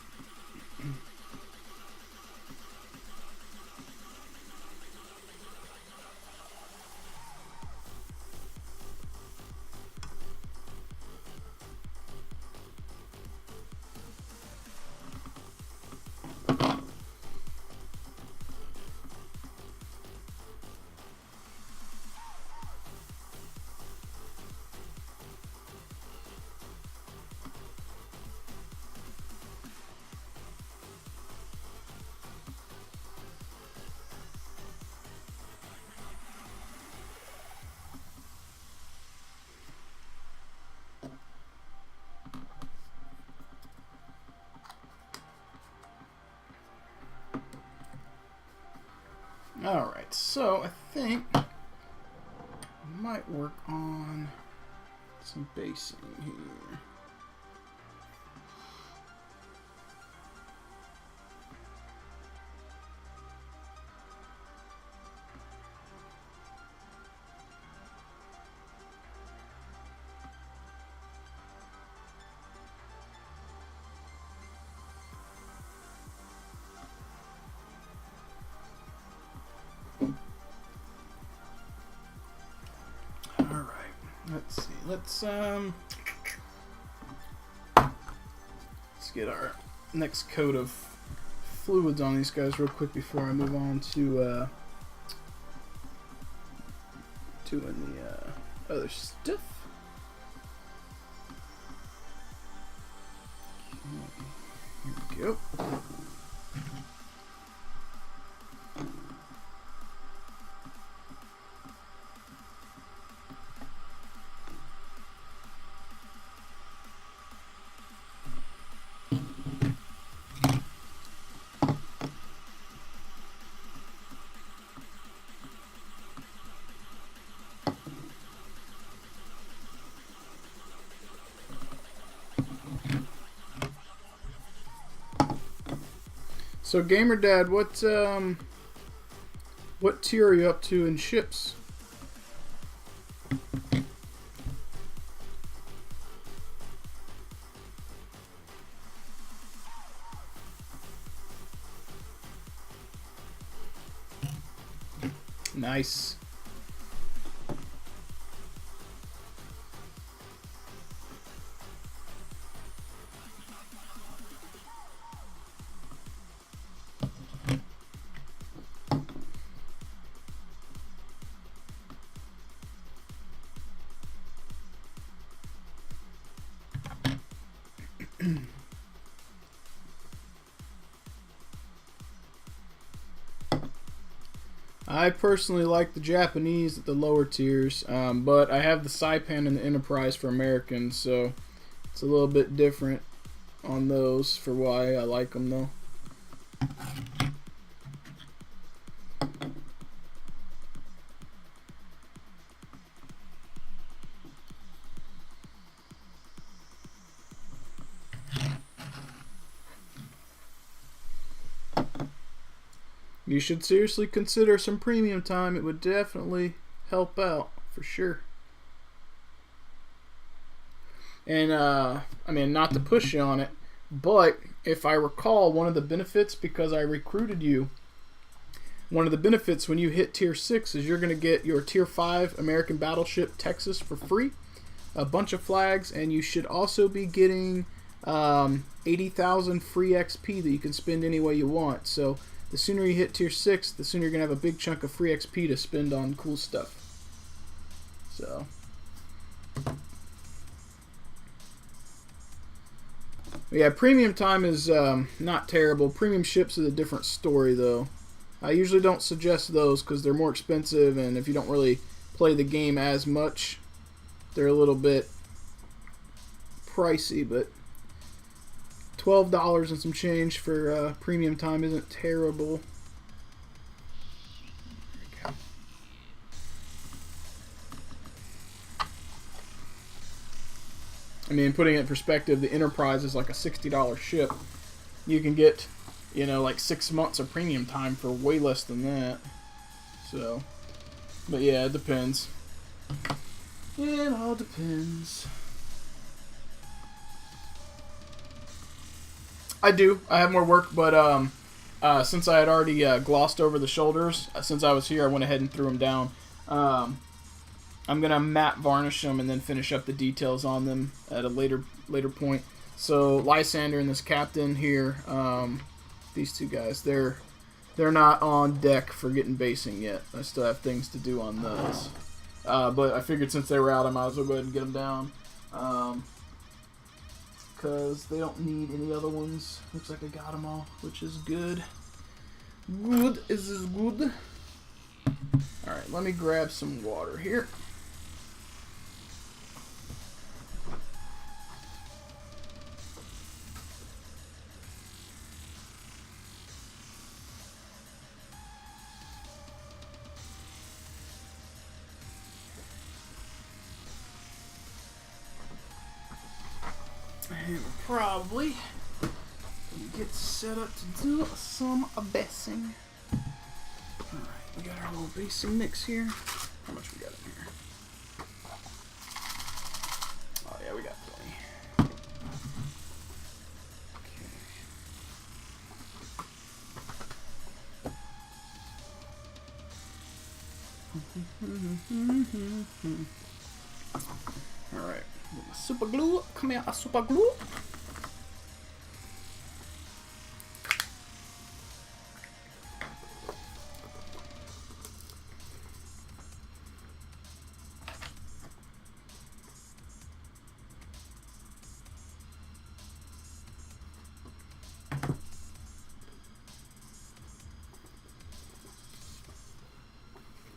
Alright, so I think I might work on some basing here. Let's see. Let's get our next coat of fluids on these guys real quick before I move on to doing the other stuff. Okay, here we go. So, Gamer Dad, what tier are you up to in ships? Nice. I personally like the Japanese at the lower tiers, but I have the Saipan and the Enterprise for Americans, so it's a little bit different on those for why I like them though. You should seriously consider some premium time. It would definitely help out, for sure. And, I mean, not to push you on it, but if I recall, one of the benefits, because I recruited you, one of the benefits when you hit Tier 6 is you're going to get your Tier 5 American Battleship Texas for free, a bunch of flags, and you should also be getting 80,000 free XP that you can spend any way you want. So the sooner you hit Tier 6, the sooner you're going to have a big chunk of free XP to spend on cool stuff. So, yeah, premium time is not terrible. Premium ships is a different story, though. I usually don't suggest those because they're more expensive, and if you don't really play the game as much, they're a little bit pricey, but $12 and some change for premium time isn't terrible. There we go. I mean, putting it in perspective, the Enterprise is like a $60 ship. You can get, you know, like 6 months of premium time for way less than that. So, but yeah, it depends. It all depends. I do. I have more work, but since I had already glossed over the shoulders, since I was here, I went ahead and threw them down. I'm gonna matte varnish them and then finish up the details on them at a later point. So Lysander and this captain here, these two guys, they're not on deck for getting basing yet. I still have things to do on those. But I figured since they were out, I might as well go ahead and get them down. Because they don't need any other ones. Looks like I got them all, which is good. Good is good. Alright, let me grab some water here. And probably get set up to do some basing. Alright, we got our little basing mix here. How much we got in here? Oh yeah, we got plenty. Okay. Alright. Super glue, come here, a super glue.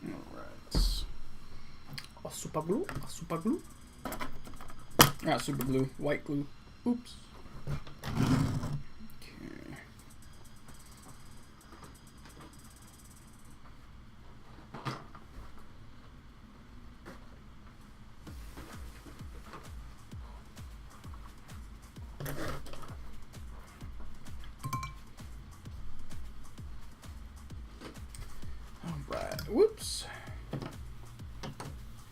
Alright. A super glue, a super glue. Not super glue, white glue. Oops. Okay. Alright, whoops.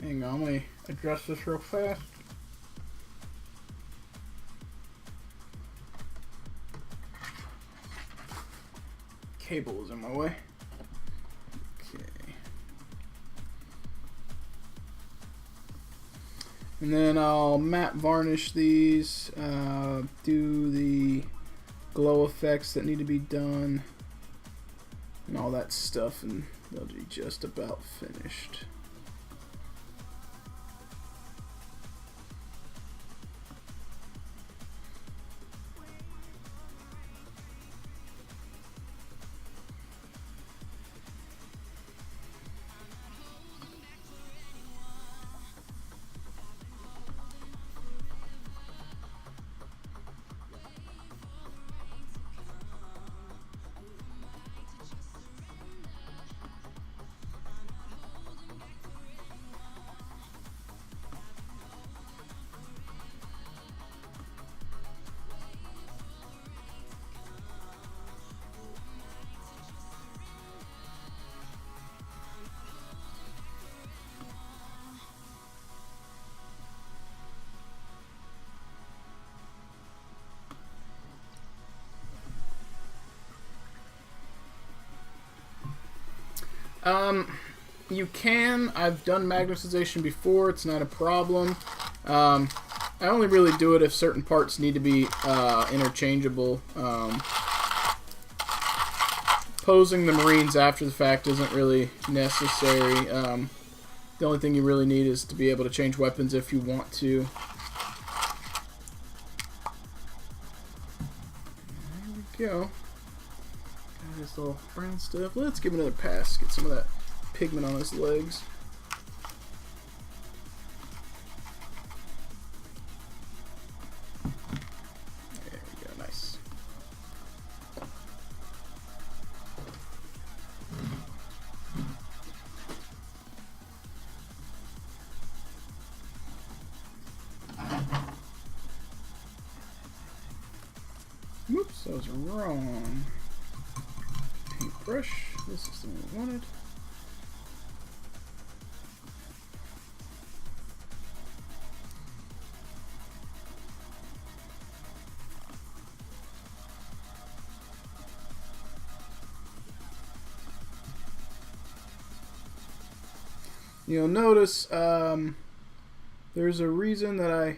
Hang on, let me adjust this real fast. Cable is in my way. Okay. And then I'll matte varnish these, do the glow effects that need to be done, and all that stuff, and they'll be just about finished. You can. I've done magnetization before. It's not a problem. I only really do it if certain parts need to be interchangeable. Posing the Marines after the fact isn't really necessary. The only thing you really need is to be able to change weapons if you want to. There we go. Got his little brown stuff. Let's give him another pass. Get some of that pigment on his legs. There we go, nice. Whoops, that was wrong. Paintbrush. This is the one we wanted. You'll notice there's a reason that I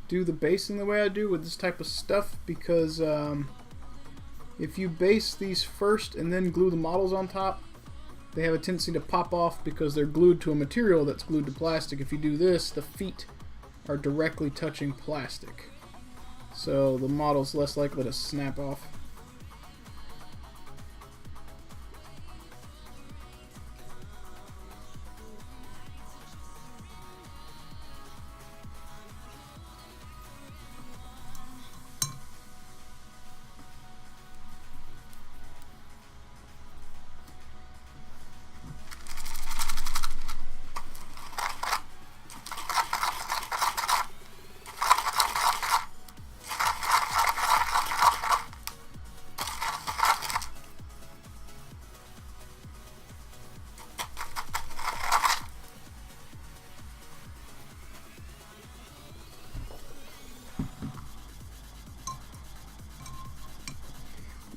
do the basing the way I do with this type of stuff, because if you base these first and then glue the models on top, they have a tendency to pop off because they're glued to a material that's glued to plastic. If you do this, the feet are directly touching plastic, so the model's less likely to snap off.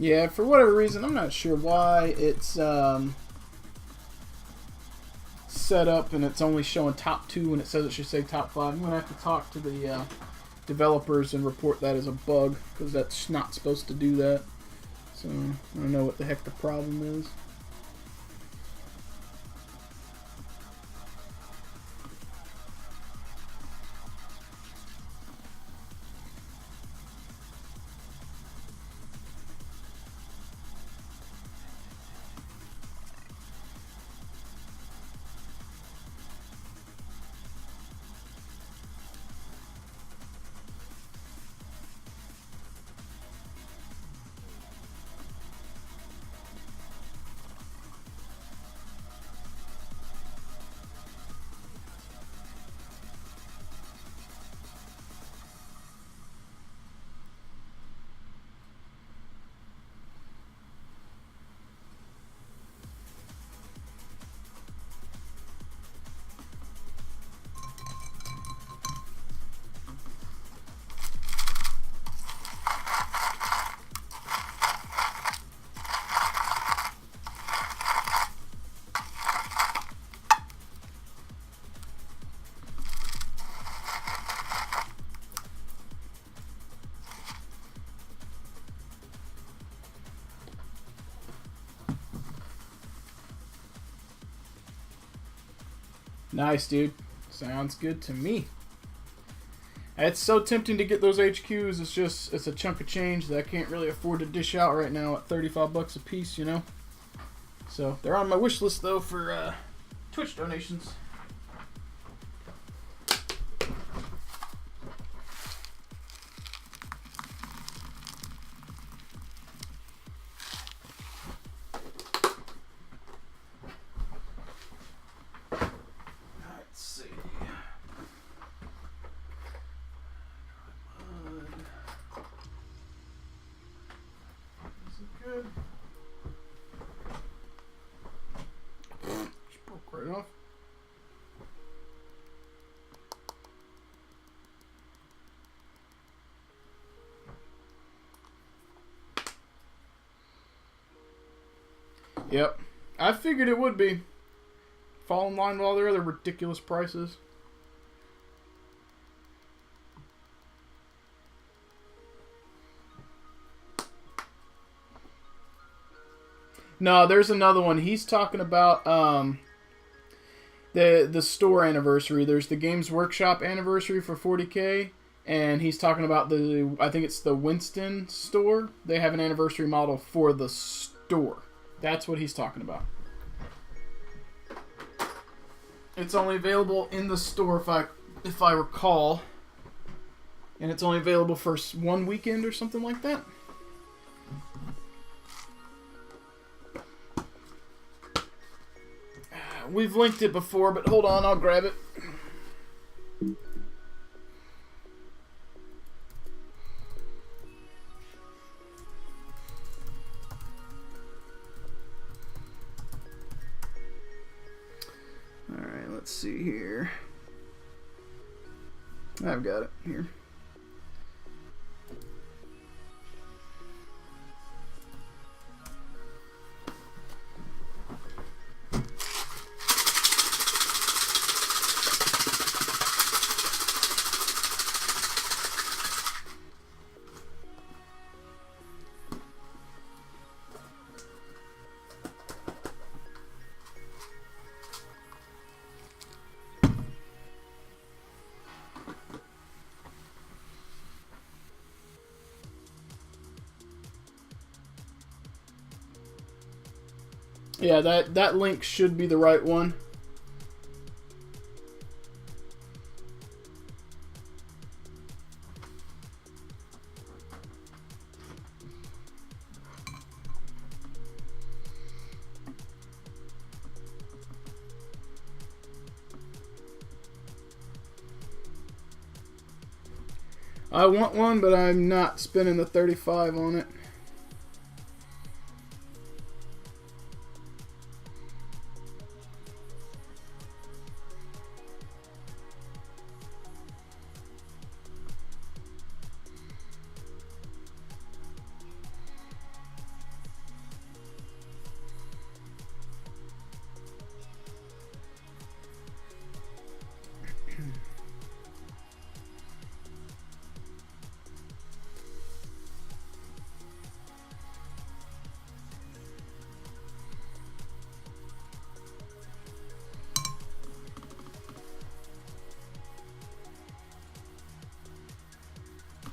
Yeah, for whatever reason, I'm not sure why it's set up and it's only showing top 2 when it says it should say top 5. I'm going to have to talk to the developers and report that as a bug, because that's not supposed to do that. So, I don't know what the heck the problem is. Nice, dude. Sounds good to me. It's so tempting to get those HQs. It's a chunk of change that I can't really afford to dish out right now at 35 bucks a piece, you know? So they're on my wish list though for Twitch donations. Right off. Yep. I figured it would be. Fall in line with all their other ridiculous prices. No, there's another one. He's talking about the store anniversary. There's the Games Workshop anniversary for 40K, and he's talking about I think it's the Winston store. They have an anniversary model for the store. That's what he's talking about. It's only available in the store if I recall, and it's only available for one weekend or something like that. We've linked it before, but hold on, I'll grab it. Alright, let's see here. I've got it here. Yeah, that link should be the right one. I want one, but I'm not spending the 35 on it.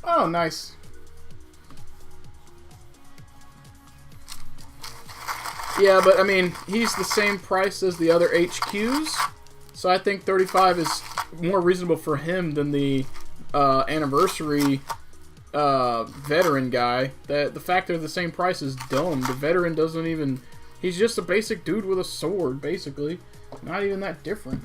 Oh, nice. Yeah, but I mean, he's the same price as the other HQs, so I think 35 is more reasonable for him than the anniversary veteran guy. The fact they're the same price is dumb. The veteran doesn't even... He's just a basic dude with a sword, basically. Not even that different.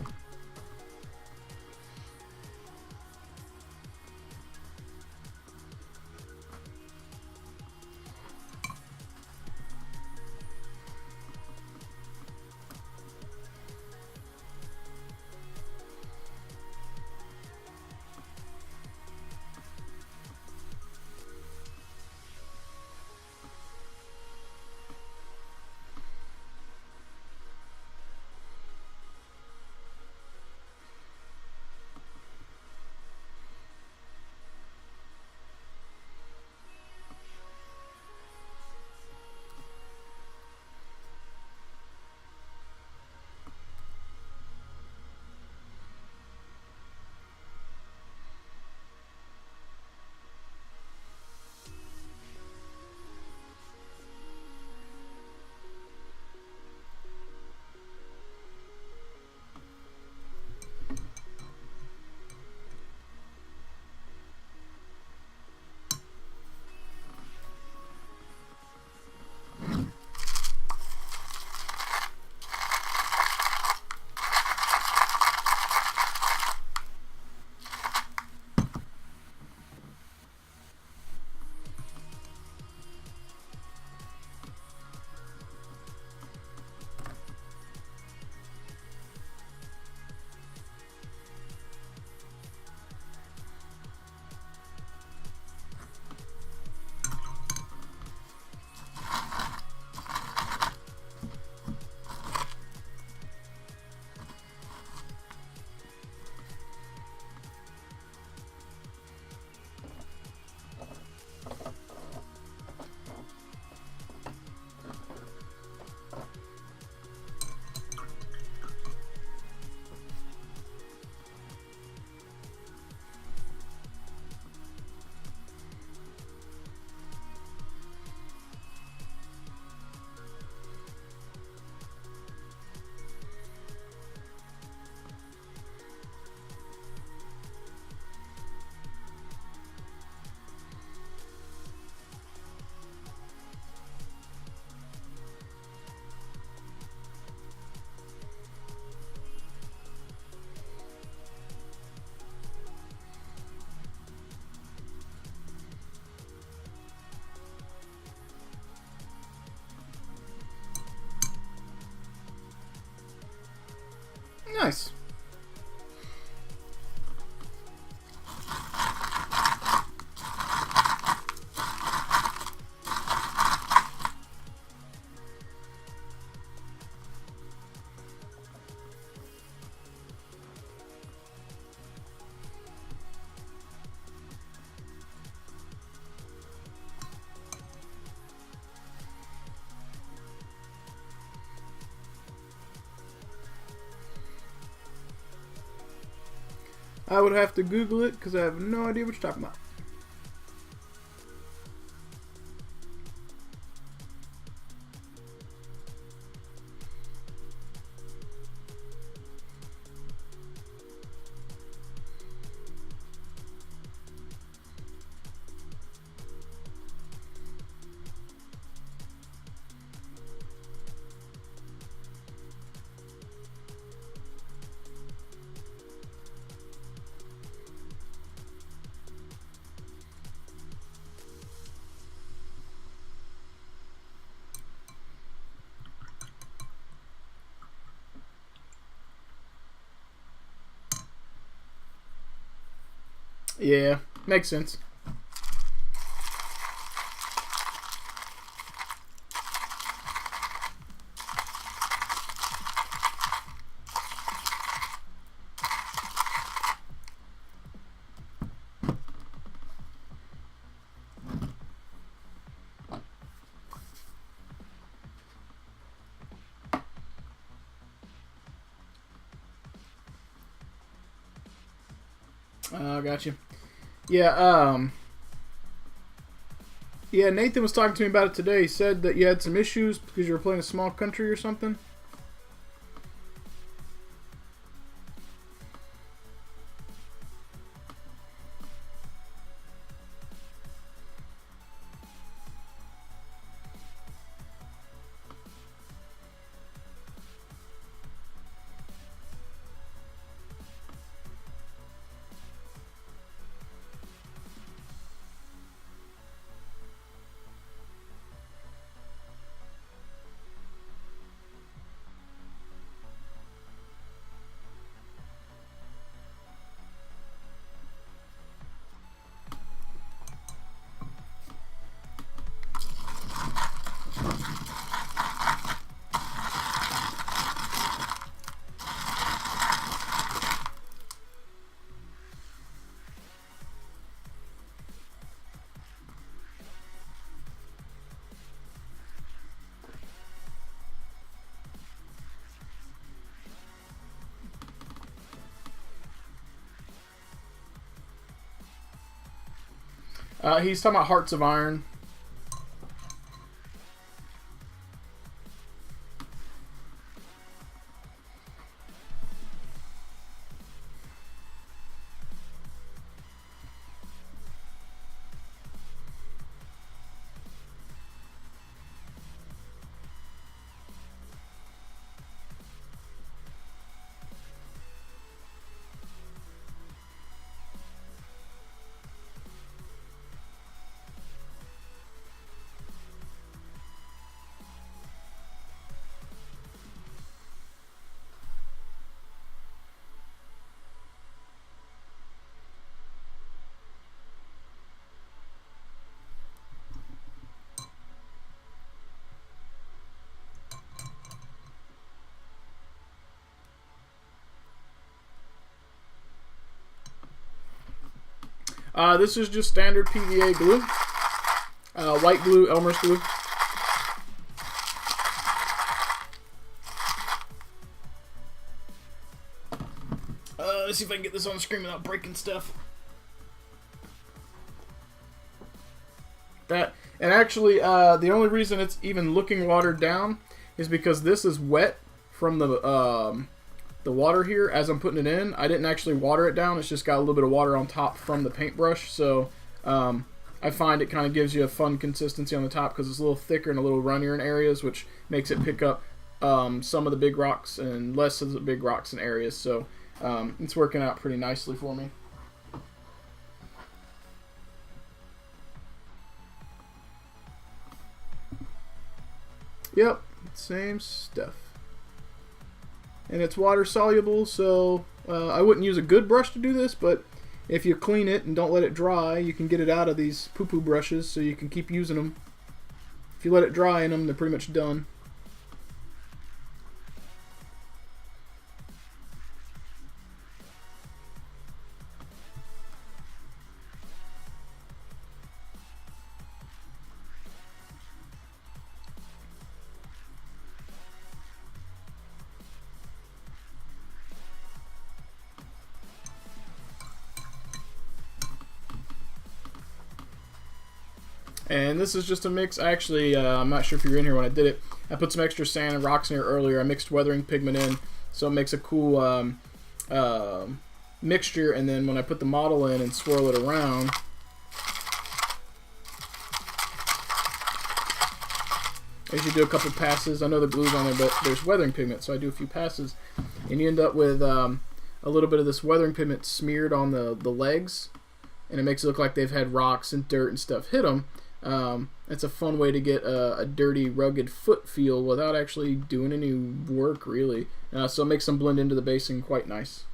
Nice. I would have to Google it because I have no idea what you're talking about. Yeah, makes sense. Got you. Yeah, yeah, Nathan was talking to me about it today. He said that you had some issues because you were playing a small country or something. He's talking about Hearts of Iron. This is just standard PVA glue. White glue, Elmer's glue. Let's see if I can get this on the screen without breaking stuff. And actually, the only reason it's even looking watered down is because this is wet from the water here as I'm putting it in. I didn't actually water it down. It's just got a little bit of water on top from the paintbrush. So I find it kind of gives you a fun consistency on the top because it's a little thicker and a little runnier in areas, which makes it pick up some of the big rocks and less of the big rocks in areas. So it's working out pretty nicely for me. Yep, same stuff. And it's water soluble, so I wouldn't use a good brush to do this, but if you clean it and don't let it dry, you can get it out of these poo-poo brushes so you can keep using them. If you let it dry in them, they're pretty much done. And this is just a mix. Actually, I'm not sure if you were in here when I did it. I put some extra sand and rocks in here earlier. I mixed weathering pigment in, so it makes a cool mixture. And then when I put the model in and swirl it around, I usually do a couple passes. I know the glue's on there, but there's weathering pigment, so I do a few passes. And you end up with a little bit of this weathering pigment smeared on the legs, and it makes it look like they've had rocks and dirt and stuff hit them. It's a fun way to get a dirty, rugged foot feel without actually doing any work, really. So it makes them blend into the basing quite nice.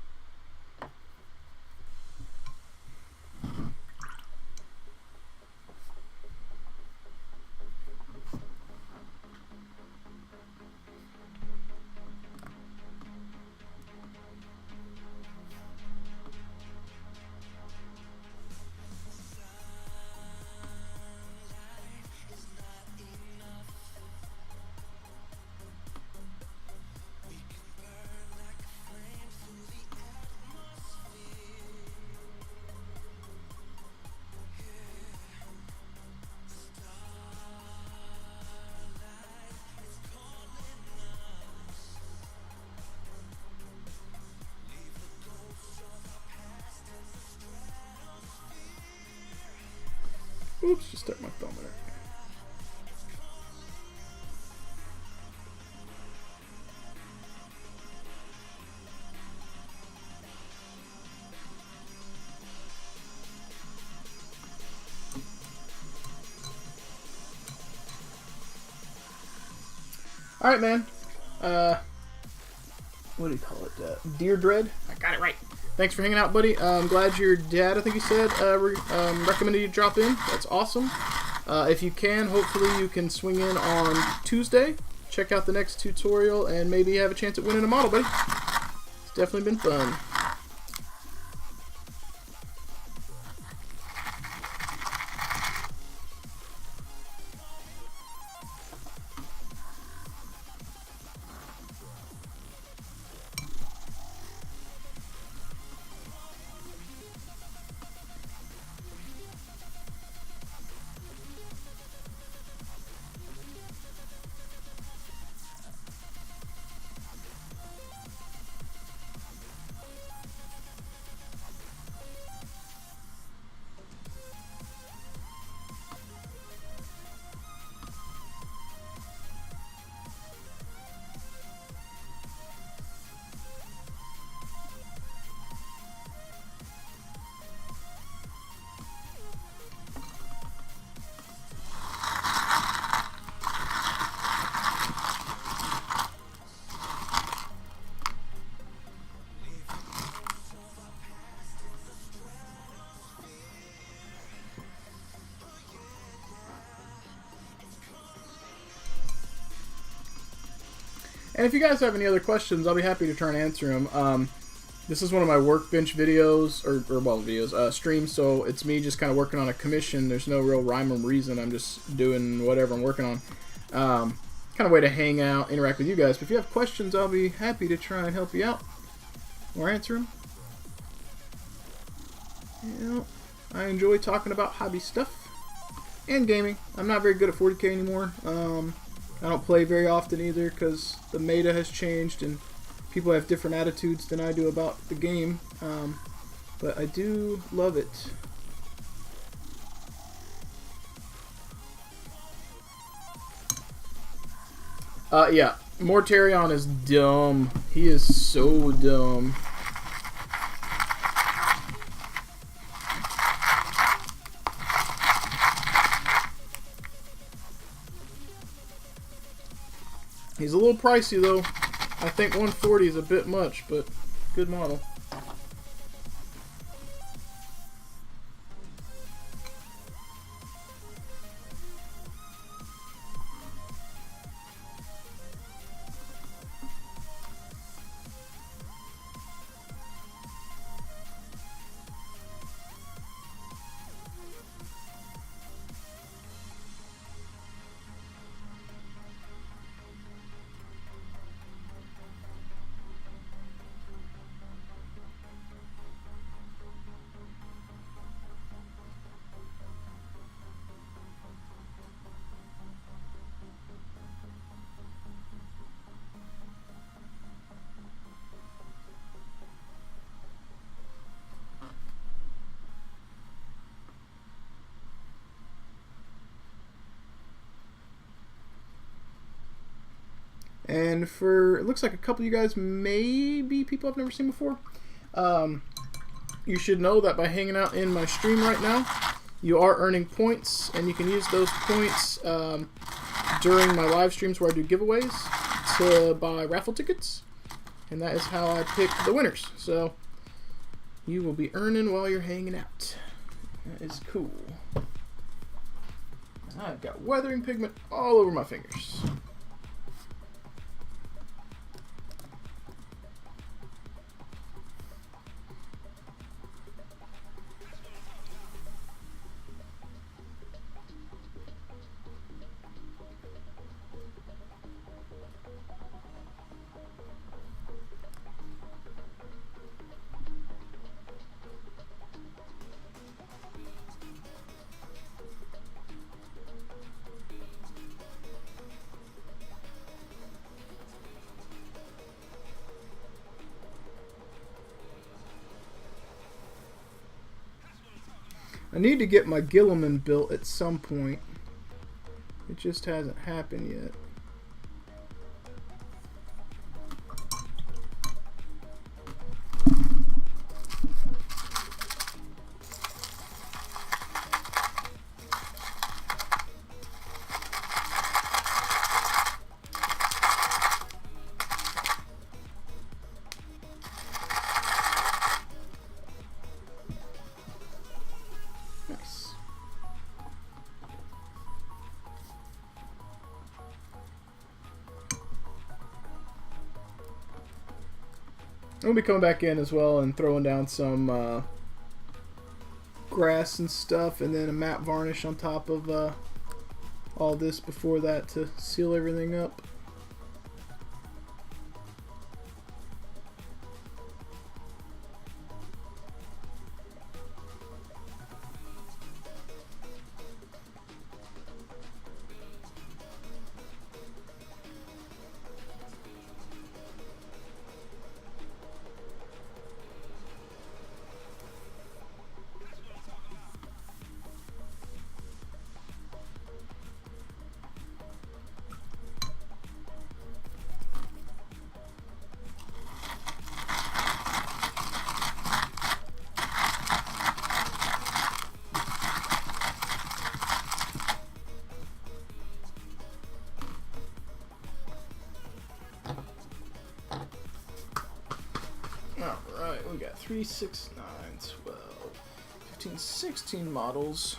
Oops, just stuck my thumb in it. Alright, man. What do you call it? Deer Dread? I got it right. Thanks for hanging out, buddy. I'm glad your dad, I think you said, recommended you drop in. That's awesome. If you can, hopefully you can swing in on Tuesday. Check out the next tutorial and maybe have a chance at winning a model, buddy. It's definitely been fun. And if you guys have any other questions, I'll be happy to try and answer them. This is one of my Workbench videos, streams, so it's me just kind of working on a commission. There's no real rhyme or reason. I'm just doing whatever I'm working on. Kind of way to hang out, interact with you guys. But if you have questions, I'll be happy to try and help you out or answer them. You know, I enjoy talking about hobby stuff and gaming. I'm not very good at 40K anymore. I don't play very often either because the meta has changed and people have different attitudes than I do about the game. But I do love it. Yeah, Mortarion is dumb. He is so dumb. He's a little pricey though. I think 140 is a bit much, but good model. And for, it looks like a couple of you guys may be people I've never seen before. You should know that by hanging out in my stream right now, you are earning points, and you can use those points during my live streams where I do giveaways to buy raffle tickets. And that is how I pick the winners. So you will be earning while you're hanging out. That is cool. I've got weathering pigment all over my fingers. I need to get my Gilliman built at some point. It just hasn't happened yet. I'm going to be coming back in as well and throwing down some grass and stuff, and then a matte varnish on top of all this before that to seal everything up. Alright, we got 3, 6, 9, 12, 15, 16 models.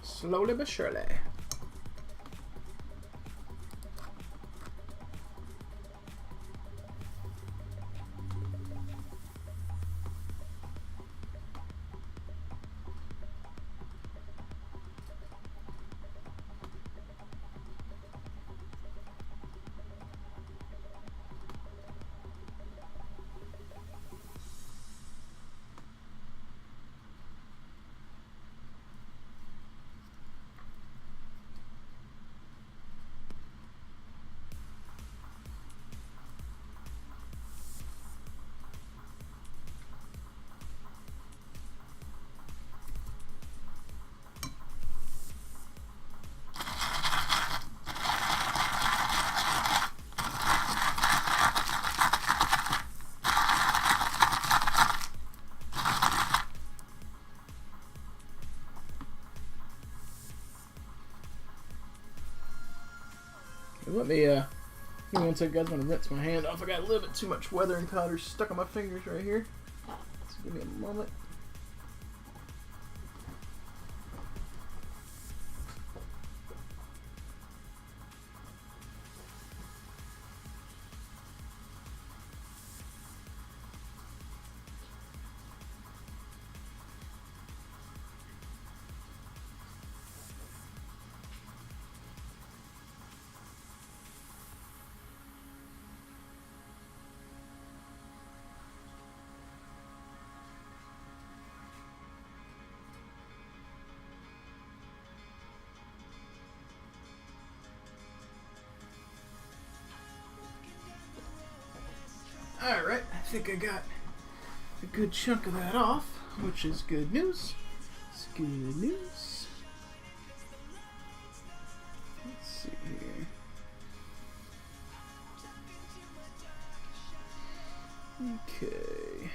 Slowly but surely. Let me, give me one second, guys. I'm going to rinse my hand off. I got a little bit too much weathering powder stuck on my fingers right here. So give me a moment. Alright, I think I got a good chunk of that off, which is good news. It's good news. Let's see here. Okay.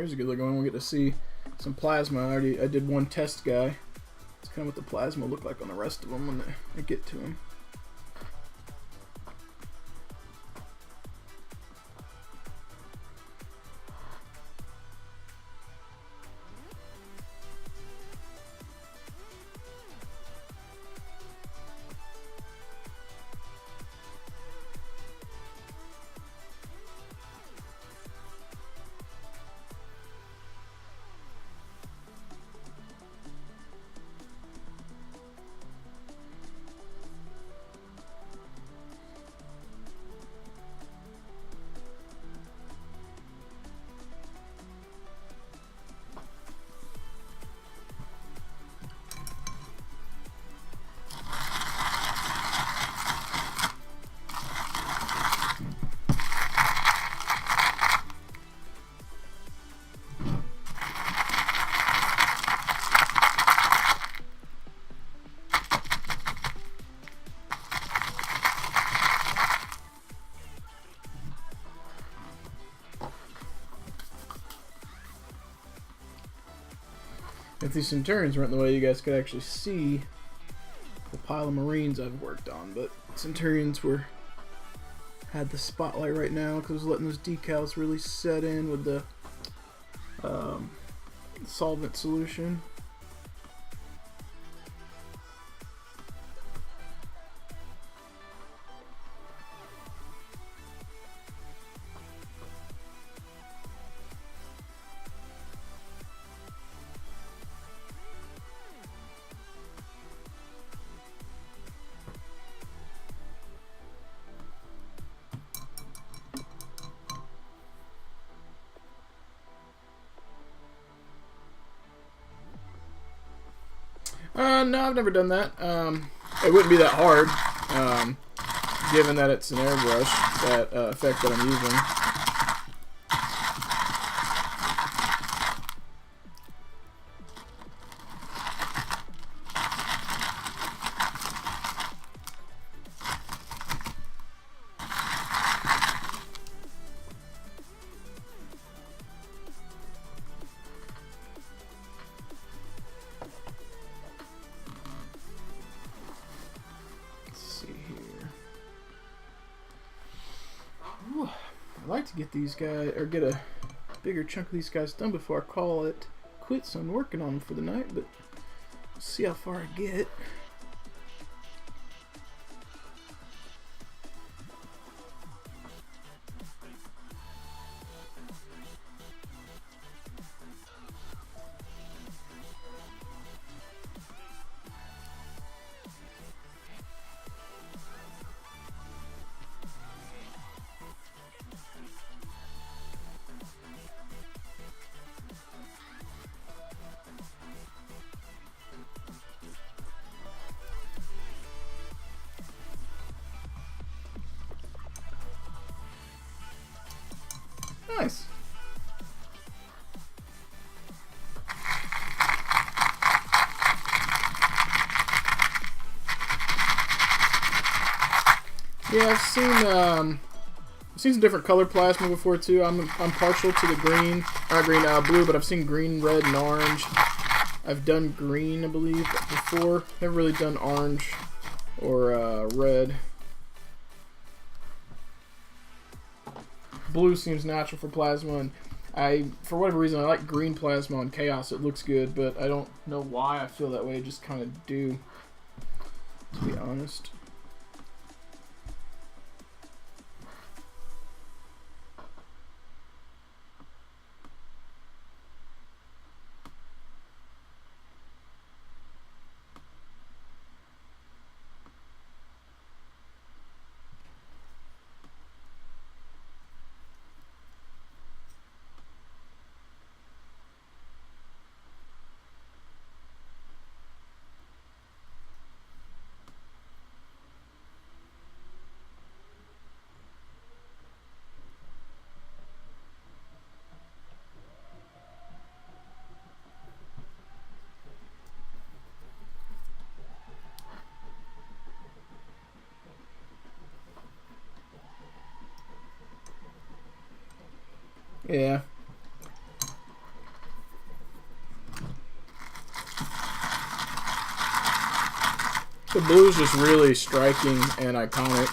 Here's a good looking one. We'll get to see some plasma. I did one test guy. It's kind of what the plasma look like on the rest of them when I get to them. If these Centurions weren't in the way, you guys could actually see the pile of Marines I've worked on. But Centurions had the spotlight right now because I was letting those decals really set in with the solvent solution. No, I've never done that. It wouldn't be that hard, given that it's an airbrush, that effect that I'm using. I'd like to get these guys, or get a bigger chunk of these guys done before I call it quits on working on them for the night, but we'll see how far I get. Nice. Yeah, I've seen some different color plasma before too. I'm partial to the green, not green, blue, but I've seen green, red, and orange. I've done green, I believe, before. Never really done orange or red. Blue seems natural for plasma, and for whatever reason, I like green plasma on Chaos. It looks good, but I don't know why I feel that way. I just kind of do, to be honest. Yeah. The blue is just really striking and iconic.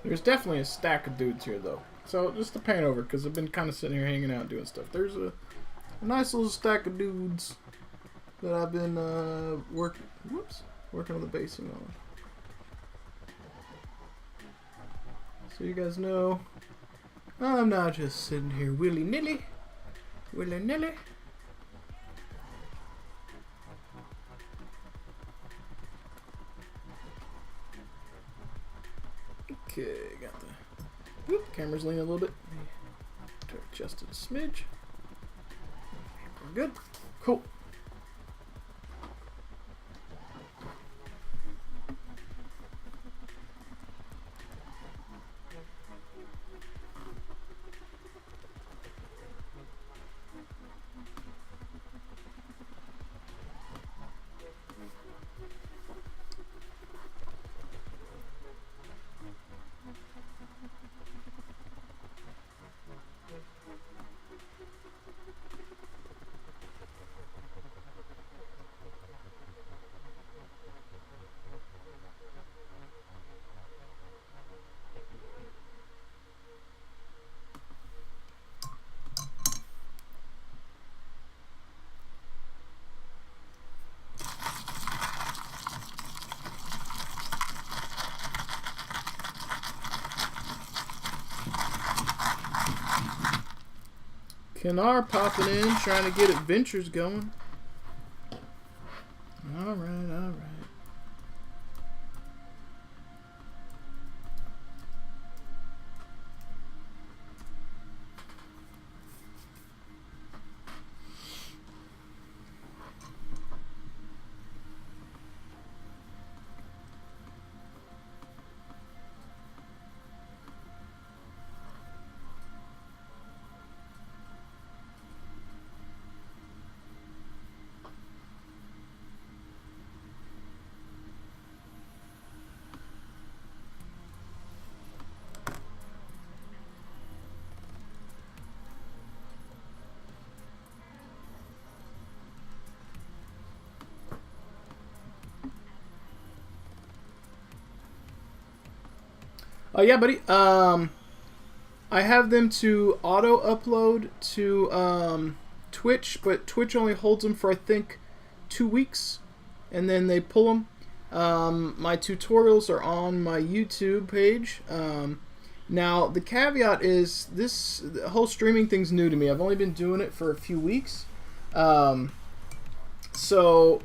There's definitely a stack of dudes here, though. So, just to pan over, because I've been kind of sitting here hanging out doing stuff. There's a nice little stack of dudes that I've been working on the basing on. So you guys know, I'm not just sitting here willy-nilly. Willy-nilly. Okay, got the camera's leaning a little bit. To adjust it a smidge. We're good. Cool. Kenar popping in, trying to get adventures going. Alright, alright. Yeah, buddy. I have them to auto upload to Twitch, but Twitch only holds them for I think 2 weeks, and then they pull them. My tutorials are on my YouTube page. Now the caveat is the whole streaming thing's new to me. I've only been doing it for a few weeks, so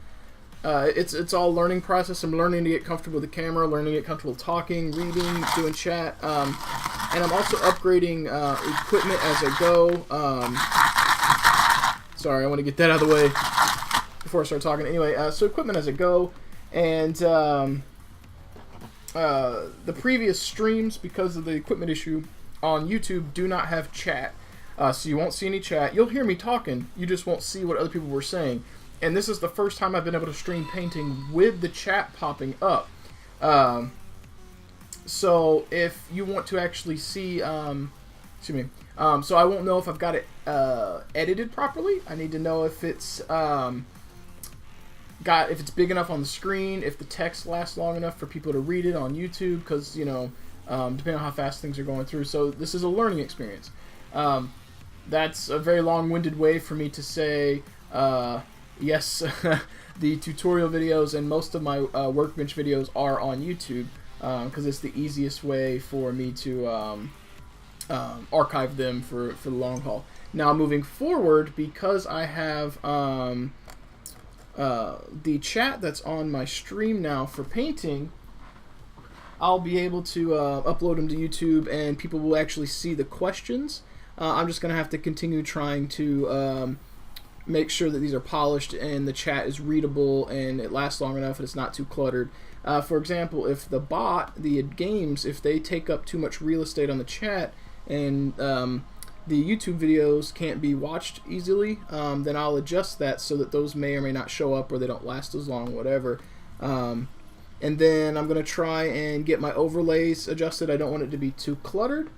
it's all learning process. I'm learning to get comfortable with the camera, learning to get comfortable talking, reading, doing chat, and I'm also upgrading equipment as I go. Sorry, I want to get that out of the way before I start talking. Anyway, so equipment as I go, and the previous streams, because of the equipment issue on YouTube, do not have chat. So you won't see any chat. You'll hear me talking. You just won't see what other people were saying. And this is the first time I've been able to stream painting with the chat popping up. So if you want to actually see, excuse me, so I won't know if I've got it edited properly. I need to know if it's if it's big enough on the screen, if the text lasts long enough for people to read it on YouTube, because, you know, depending on how fast things are going through. So this is a learning experience. That's a very long-winded way for me to say, yes, the tutorial videos and most of my Workbench videos are on YouTube, because it's the easiest way for me to archive them for the long haul. Now, moving forward, because I have the chat that's on my stream now for painting, I'll be able to upload them to YouTube, and people will actually see the questions. I'm just going to have to continue trying to make sure that these are polished and the chat is readable and it lasts long enough and it's not too cluttered. For example, if the games, if they take up too much real estate on the chat and the YouTube videos can't be watched easily, then I'll adjust that so that those may or may not show up, or they don't last as long, whatever. And then I'm going to try and get my overlays adjusted. I don't want it to be too cluttered,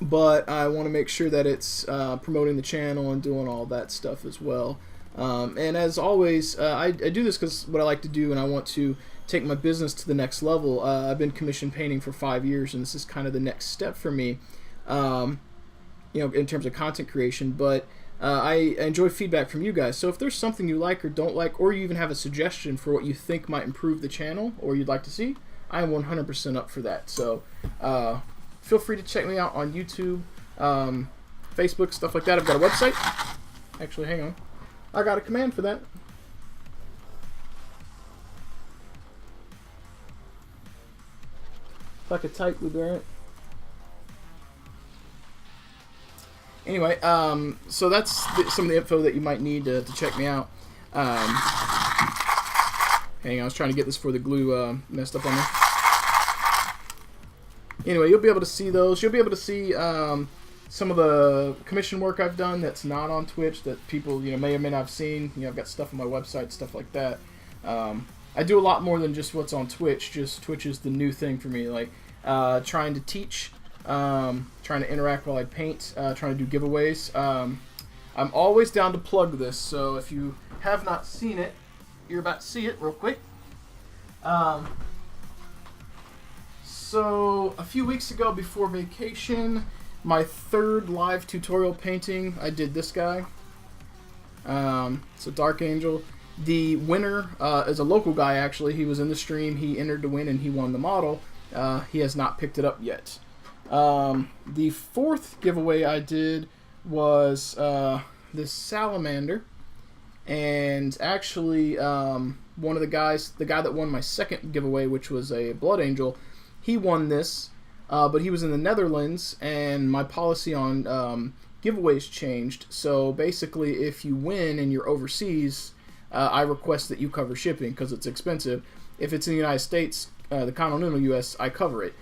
but I want to make sure that it's promoting the channel and doing all that stuff as well. And as always, I do this because what I like to do, and I want to take my business to the next level. I've been commission painting for 5 years, and this is kind of the next step for me, you know, in terms of content creation. But I enjoy feedback from you guys. So if there's something you like or don't like, or you even have a suggestion for what you think might improve the channel or you'd like to see, I am 100% up for that. So feel free to check me out on YouTube, Facebook, stuff like that. I've got a website. Actually, hang on. I got a command for that. If I could type, would be right. Anyway, so that's some of the info that you might need to check me out. Hang on, I was trying to get this before the glue messed up on me. Anyway, you'll be able to see those. You'll be able to see some of the commission work I've done that's not on Twitch that people, you know, may or may not have seen. You know, I've got stuff on my website, stuff like that. I do a lot more than just what's on Twitch. Just Twitch is the new thing for me. Like trying to teach, trying to interact while I paint, trying to do giveaways. I'm always down to plug this, so if you have not seen it, you're about to see it real quick. So a few weeks ago before vacation, my third live tutorial painting, I did this guy. It's a Dark Angel. The winner is a local guy, actually. He was in the stream. He entered to win, and he won the model. He has not picked it up yet. The fourth giveaway I did was this salamander. And actually, one of the guys, the guy that won my second giveaway, which was a Blood Angel, he won this. But he was in the Netherlands, and my policy on giveaways changed. So basically, if you win and you're overseas, I request that you cover shipping because it's expensive. If it's in the United States, the continental U.S., I cover it.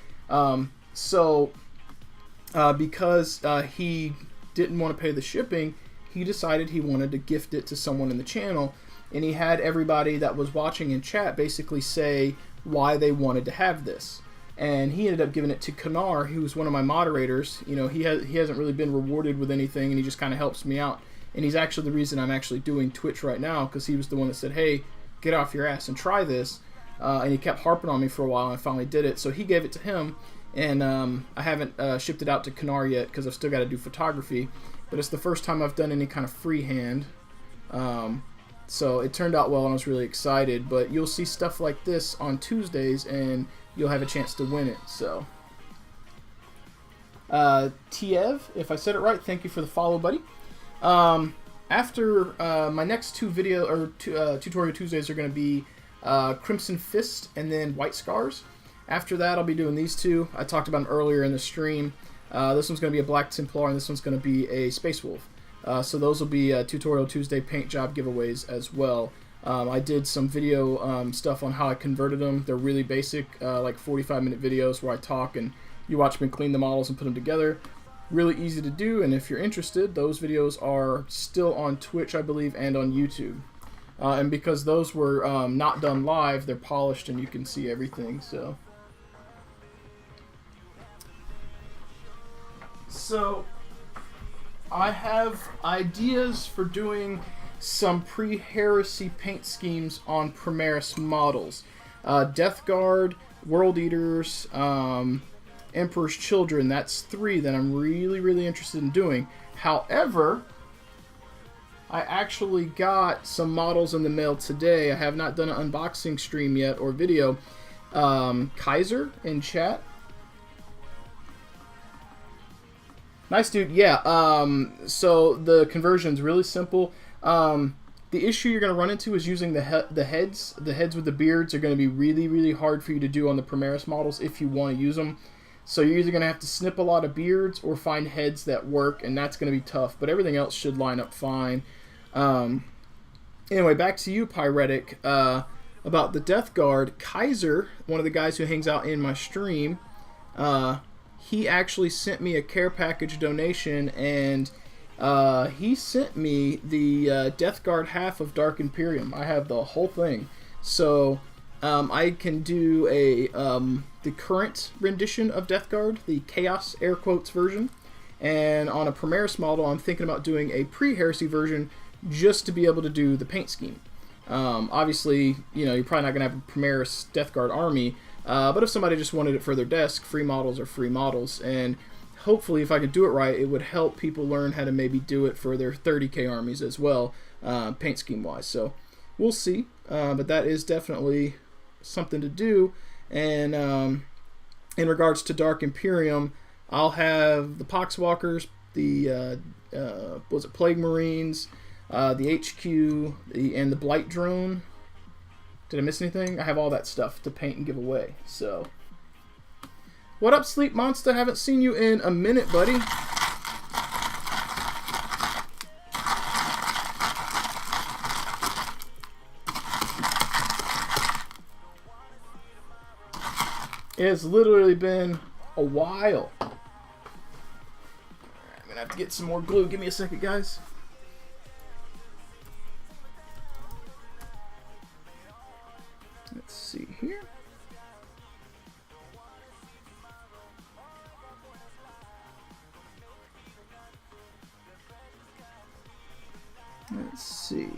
Because he didn't want to pay the shipping, he decided he wanted to gift it to someone in the channel, and he had everybody that was watching in chat basically say why they wanted to have this. And he ended up giving it to Kanar, who was one of my moderators. You know, he hasn't really been rewarded with anything, and he just kind of helps me out. And he's actually the reason I'm actually doing Twitch right now, because he was the one that said, hey, get off your ass and try this. and he kept harping on me for a while, and I finally did it. So he gave it to him, and I haven't shipped it out to Kanar yet because I've still got to do photography. But it's the first time I've done any kind of freehand. So it turned out well, and I was really excited. But you'll see stuff like this on Tuesdays, and you'll have a chance to win it. So, Tiev, if I said it right, thank you for the follow, buddy. After my next two tutorial Tuesdays are going to be Crimson Fist and then White Scars. After that, I'll be doing these two. I talked about them earlier in the stream. This one's going to be a Black Templar, and this one's going to be a Space Wolf. So those will be Tutorial Tuesday paint job giveaways as well. I did some video stuff on how I converted them. They're really basic, like 45-minute videos where I talk and you watch me clean the models and put them together. Really easy to do, and if you're interested, those videos are still on Twitch, I believe, and on YouTube. And because those were not done live, they're polished and you can see everything. So I have ideas for doing some pre-heresy paint schemes on Primaris models. Death Guard, World Eaters, Emperor's Children. That's 3 that I'm really interested in doing. However, I actually got some models in the mail today. I have not done an unboxing stream yet or video. Kaiser in chat. Nice, dude. Yeah, so the conversion's really simple. The issue you're going to run into is using the heads. The heads with the beards are going to be really hard for you to do on the Primaris models if you want to use them. So you're either going to have to snip a lot of beards or find heads that work, and that's going to be tough. But everything else should line up fine. Anyway, back to you, Pyretic. About the Death Guard, Kaiser, one of the guys who hangs out in my stream, he actually sent me a care package donation, and he sent me the Death Guard half of Dark Imperium. I have the whole thing. So I can do the current rendition of Death Guard, the Chaos air quotes version, and on a Primaris model I'm thinking about doing a pre-heresy version just to be able to do the paint scheme. Obviously, you're probably not going to have a Primaris Death Guard army, but if somebody just wanted it for their desk, free models are free models, and hopefully if I could do it right, it would help people learn how to maybe do it for their 30k armies as well, paint scheme wise. So we'll see, but that is definitely something to do. And in regards to Dark Imperium, I'll have the Poxwalkers, the Plague Marines, the HQ, and the Blight Drone. Did I miss anything? I have all that stuff to paint and give away. So, what up, Sleep Monster? Haven't seen you in a minute, buddy. It has literally been a while. I'm gonna have to get some more glue. Give me a second, guys. Let's see here. Let's see.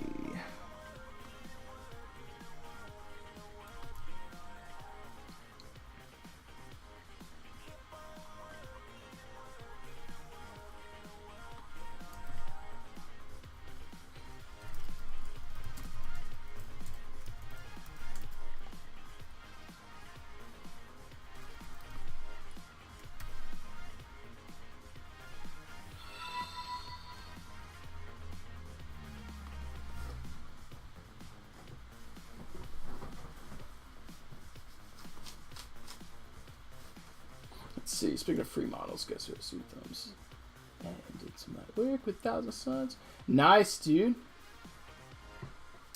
Let's see, speaking of free models, guess who has two thumbs? And it's my work with 1,000 Suns. Nice, dude.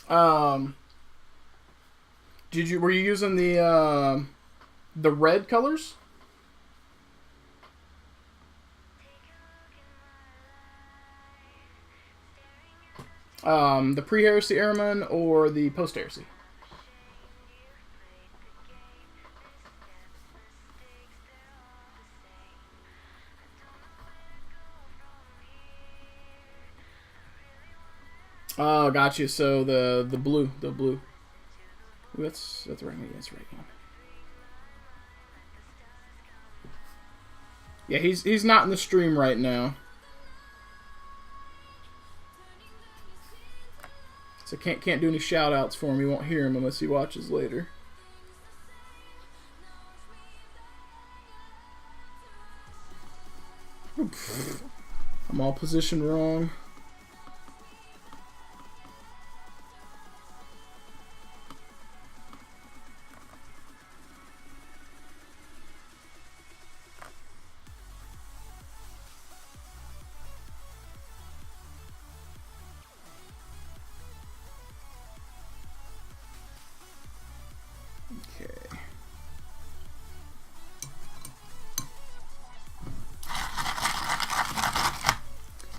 Were you using the red colors? The pre-heresy airman or the post-heresy? Oh, got you. So the blue. Ooh, that's the right one. That's the right one. Yeah, he's not in the stream right now. So can't do any shout outs for him. You won't hear him unless he watches later. Oops. I'm all positioned wrong.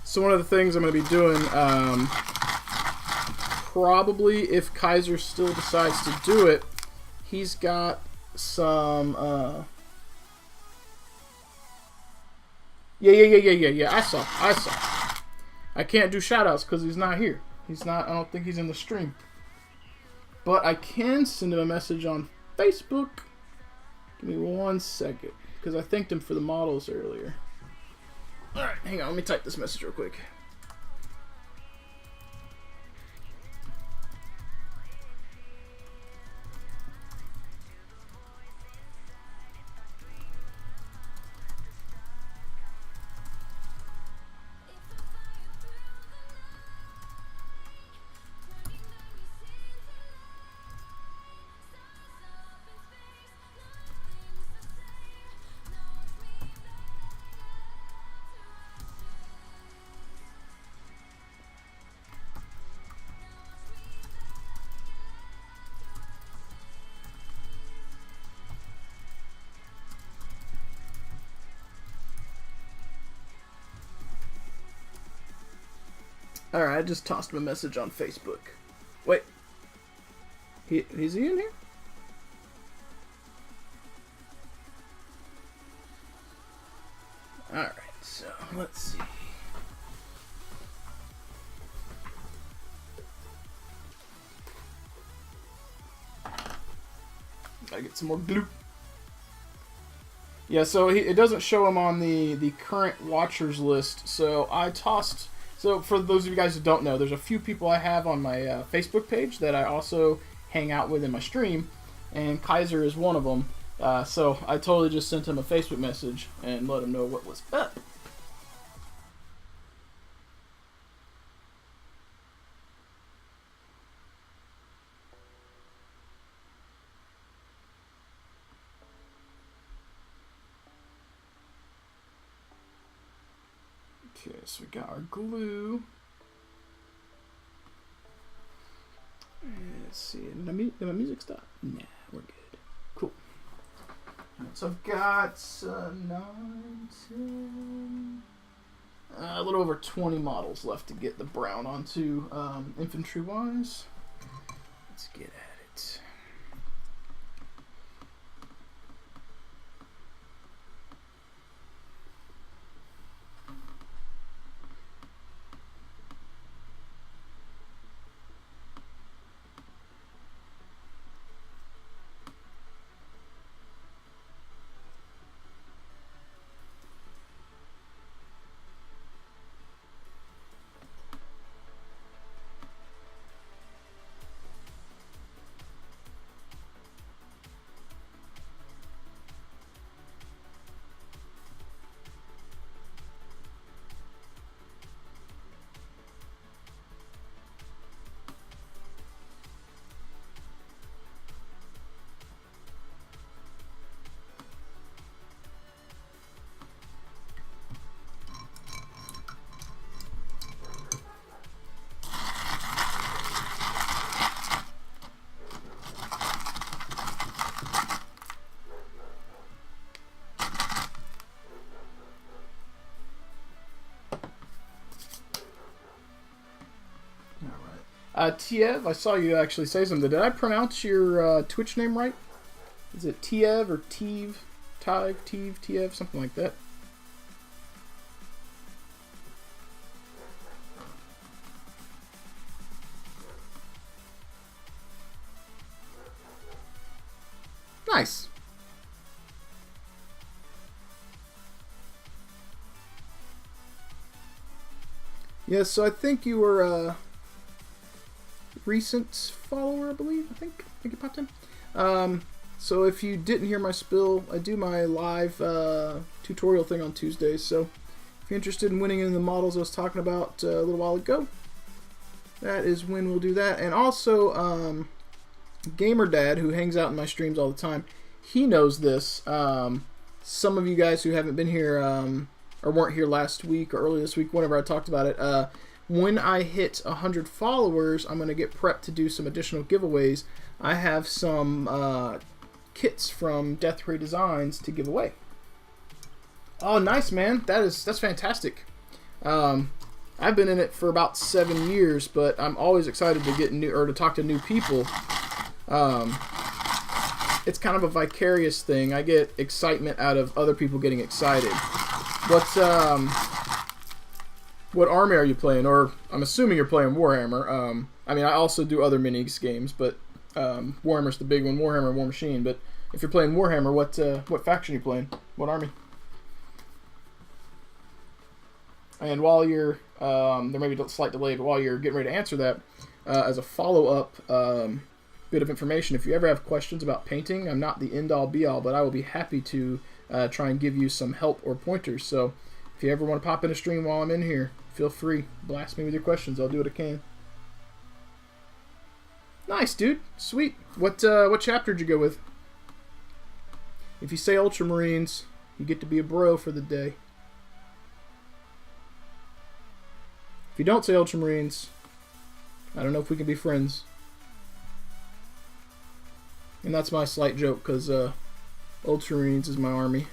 So one of the things I'm going to be doing, probably if Kaiser still decides to do it, he's got some, yeah, I saw. I can't do shoutouts because he's not here. I don't think he's in the stream. But I can send him a message on Facebook. Give me 1 second, because I thanked him for the models earlier. Alright, hang on, let me type this message real quick. Alright, I just tossed him a message on Facebook. Wait. Is he in here? Alright, so let's see. Gotta get some more glue. Yeah, so it doesn't show him on the current watchers list, so I tossed... So for those of you guys who don't know, there's a few people I have on my Facebook page that I also hang out with in my stream, and Kaiser is one of them. So I totally just sent him a Facebook message and let him know what was up. Okay, so we got our glue. Let's see, did my music stop? Nah, we're good. Cool. So I've got 9, 10, a little over 20 models left to get the brown onto infantry-wise. Let's get at it. Tiev, I saw you actually say something. Did I pronounce your Twitch name right? Is it Tiev or Tiev? Tiev, something like that. Nice. Yeah, so I think you were a recent follower, I believe. I think you popped in. So if you didn't hear my spill, I do my live tutorial thing on Tuesdays. So if you're interested in winning in the models I was talking about a little while ago, that is when we'll do that. And also, Gamer Dad, who hangs out in my streams all the time, he knows this. Some of you guys who haven't been here or weren't here last week or earlier this week, whenever I talked about it, when I hit 100 followers, I'm going to get prepped to do some additional giveaways. I have some kits from Death Ray Designs to give away. Oh, nice, man. That's fantastic. I've been in it for about 7 years, but I'm always excited to get to talk to new people. It's kind of a vicarious thing. I get excitement out of other people getting excited. What army are you playing? Or I'm assuming you're playing Warhammer. I mean, I also do other minis games, but Warhammer's the big one. Warhammer, War Machine. But if you're playing Warhammer, what faction are you playing? What army? And while you're there may be a slight delay, but while you're getting ready to answer that, as a follow-up bit of information, if you ever have questions about painting, I'm not the end-all be-all, but I will be happy to try and give you some help or pointers. So if you ever want to pop in a stream while I'm in here, feel free. Blast me with your questions. I'll do what I can. Nice, dude. Sweet. What chapter did you go with? If you say Ultramarines, you get to be a bro for the day. If you don't say Ultramarines, I don't know if we can be friends. And that's my slight joke, because Ultramarines is my army.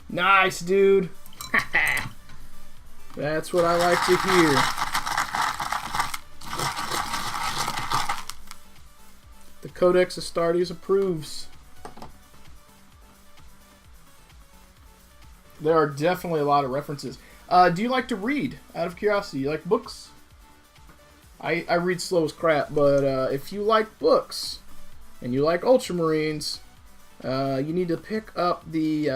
Nice, dude. That's what I like to hear. The Codex Astartes approves. There are definitely a lot of references. Do you like to read, out of curiosity? You like books? I read slow as crap, but if you like books and you like Ultramarines, you need to pick up the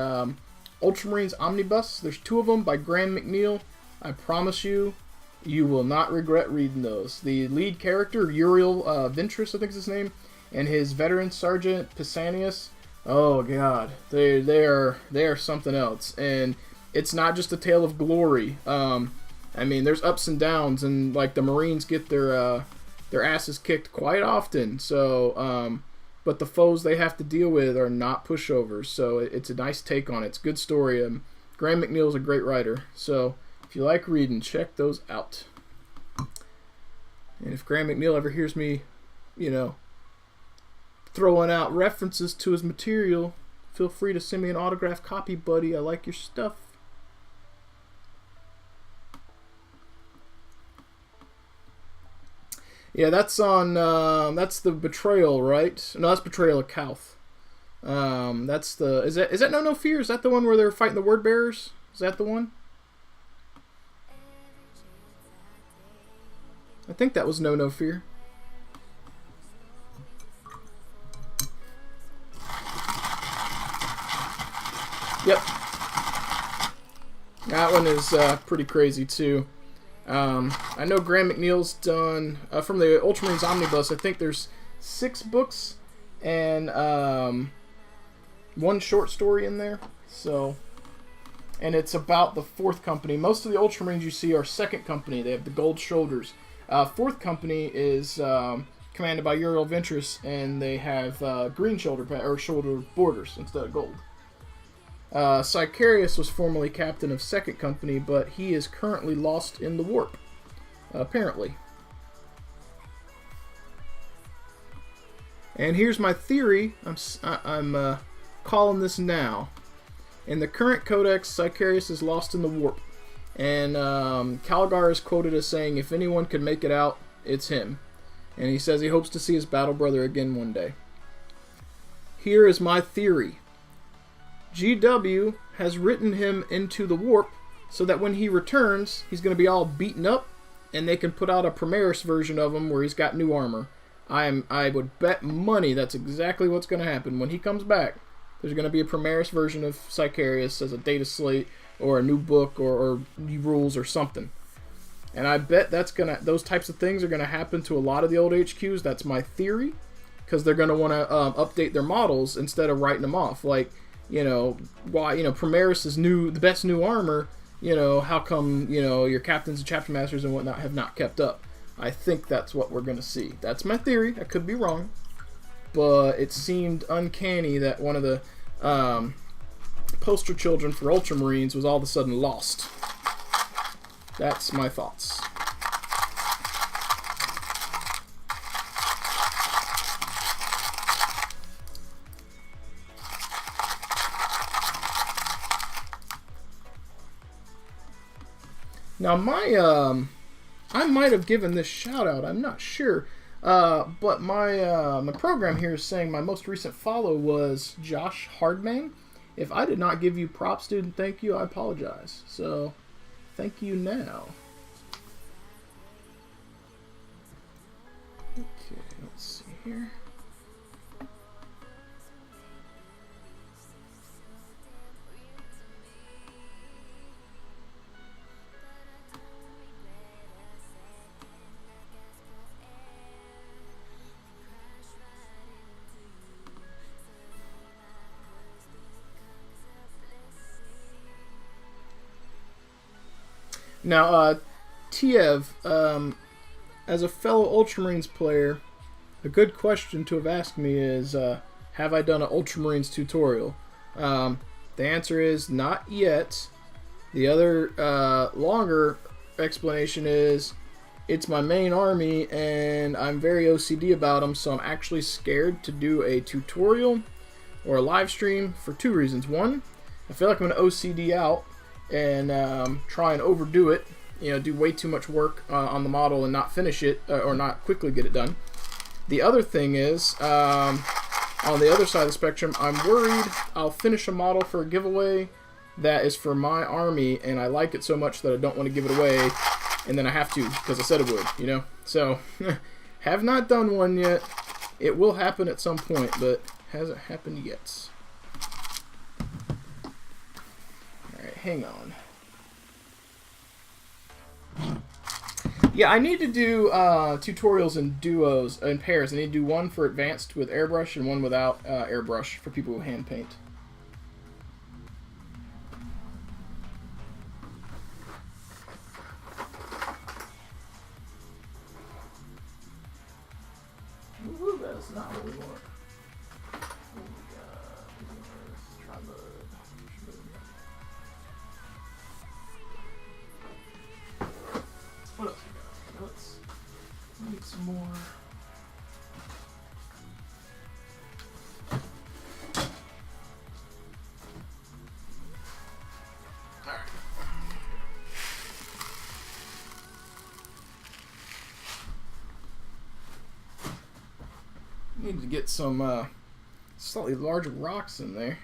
Ultramarines Omnibus. There's 2 of them by Graham McNeil. I promise you, you will not regret reading those. The lead character, Uriel Ventress, I think is his name, and his veteran sergeant, Pisanius. Oh god, they are something else, and it's not just a tale of glory. I mean, there's ups and downs, and like the Marines get their asses kicked quite often. So, but the foes they have to deal with are not pushovers. So it's a nice take on it. It's a good story. Graham McNeil's a great writer. So if you like reading, check those out. And if Graham McNeil ever hears me, throwing out references to his material, feel free to send me an autographed copy, buddy. I like your stuff. Yeah, that's on, that's the Betrayal, right? No, that's Betrayal of Kauth. That's the, is that No No Fear? Is that the one where they're fighting the Word Bearers? Is that the one? I think that was No No Fear. Yep. That one is pretty crazy too. I know Graham McNeil's done, from the Ultramarines Omnibus, I think there's 6 books and 1 short story in there. So, and it's about the 4th Company. Most of the Ultramarines you see are 2nd Company. They have the gold shoulders. 4th Company is commanded by Uriel Ventress, and they have green shoulder borders instead of gold. Sicarius was formerly captain of 2nd Company, but he is currently lost in the warp, apparently. And here's my theory. I'm calling this now. In the current codex, Sicarius is lost in the warp. And Calgar is quoted as saying, if anyone could make it out, it's him. And he says he hopes to see his battle brother again one day. Here is my theory. GW has written him into the warp so that when he returns, he's going to be all beaten up, and they can put out a Primaris version of him where he's got new armor. I would bet money that's exactly what's going to happen. When he comes back, there's going to be a Primaris version of Sicarius as a data slate or a new book or new rules or something. And I bet those types of things are going to happen to a lot of the old HQs. That's my theory, because they're going to want to update their models instead of writing them off. Like, Primaris is the best new armor. How come, your captains and chapter masters and whatnot have not kept up? I think that's what we're going to see. That's my theory. I could be wrong. But it seemed uncanny that one of the poster children for Ultramarines was all of a sudden lost. That's my thoughts. Now, I might have given this shout out. I'm not sure. But my program here is saying my most recent follow was Josh Hardman. If I did not give you props, dude, and thank you, I apologize. So, thank you now. Okay, let's see here. Now, Tiev, as a fellow Ultramarines player, a good question to have asked me is, have I done an Ultramarines tutorial? The answer is not yet. The other longer explanation is, it's my main army, and I'm very OCD about them, so I'm actually scared to do a tutorial or a live stream for two reasons. One, I feel like I'm going to OCD out and try and overdo it, do way too much work on the model and not finish it, or not quickly get it done. The other thing is, on the other side of the spectrum, I'm worried I'll finish a model for a giveaway that is for my army, and I like it so much that I don't want to give it away, and then I have to, because I said it would, So, have not done one yet. It will happen at some point, but hasn't happened yet. Hang on. Yeah, I need to do tutorials in duos, in pairs. I need to do one for advanced with airbrush and one without airbrush for people who hand paint. Ooh, that's not what we want. What else we got? Let's need some more. Alright. Need to get some slightly larger rocks in there.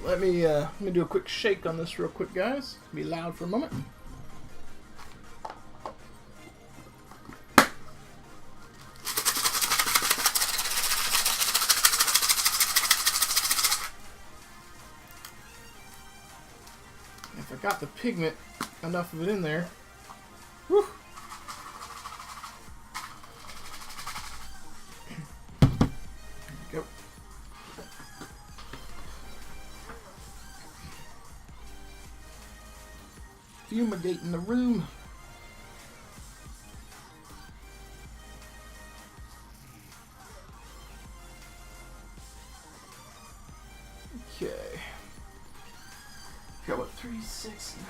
Let me do a quick shake on this real quick, guys. Be loud for a moment. If I got the pigment, enough of it in there. Whew. Go. Fumigating the room. Okay. Got what, 3, 6, 9,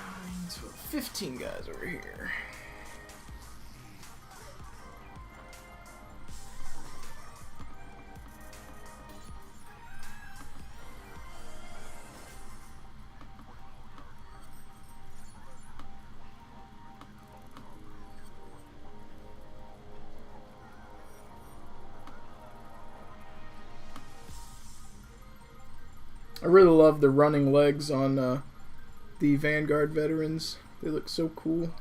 12, 15 guys over here. I really love the running legs on the Vanguard veterans. They look so cool.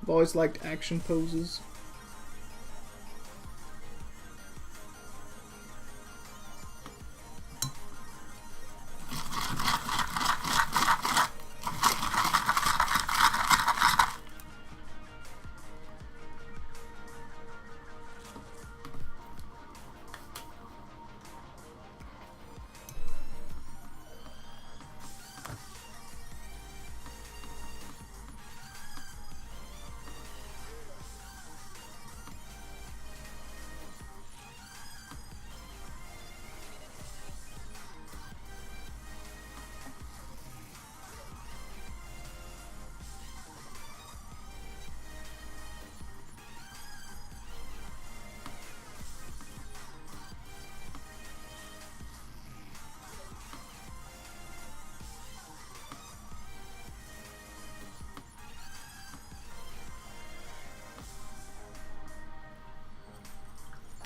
I've always liked action poses.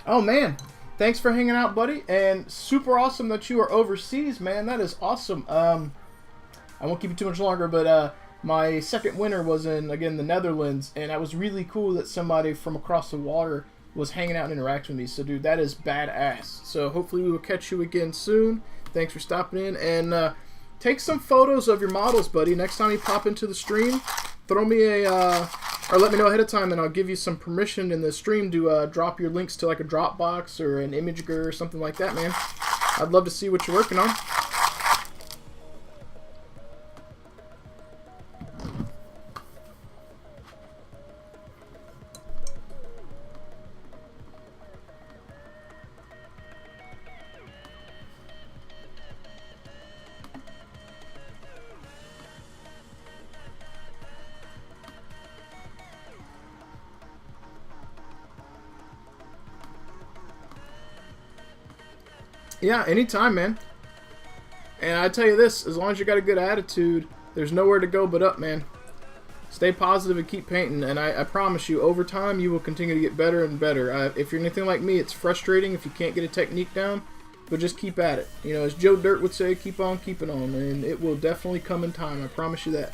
Oh man, thanks for hanging out, buddy, and super awesome that you are overseas, man. That is awesome. I won't keep you too much longer, but my second winter was in, again, the Netherlands, and that was really cool that somebody from across the water was hanging out and interacting with me. So, dude, that is badass. So, hopefully we will catch you again soon. Thanks for stopping in, and take some photos of your models, buddy. Next time you pop into the stream, throw me a... or let me know ahead of time, and I'll give you some permission in the stream to drop your links to like a Dropbox or an Imager or something like that, man. I'd love to see what you're working on. Yeah, anytime, man. And I tell you this, as long as you got a good attitude, there's nowhere to go but up, man. Stay positive and keep painting, and I promise you, over time, you will continue to get better and better. If you're anything like me, it's frustrating if you can't get a technique down, but just keep at it. You know, as Joe Dirt would say, keep on keeping on, and it will definitely come in time. I promise you that.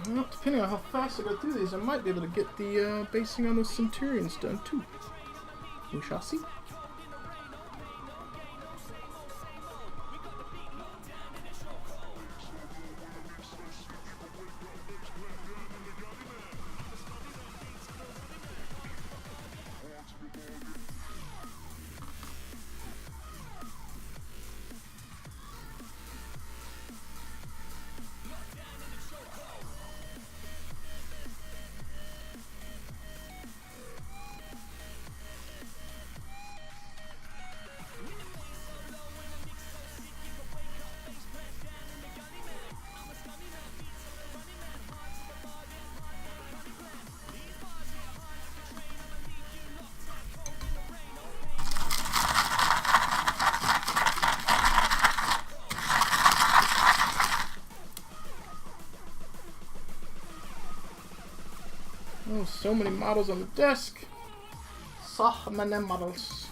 Well, depending on how fast I go through these, I might be able to get the basing on those Centurions done too. We shall see. Oh, so many models on the desk. So many models.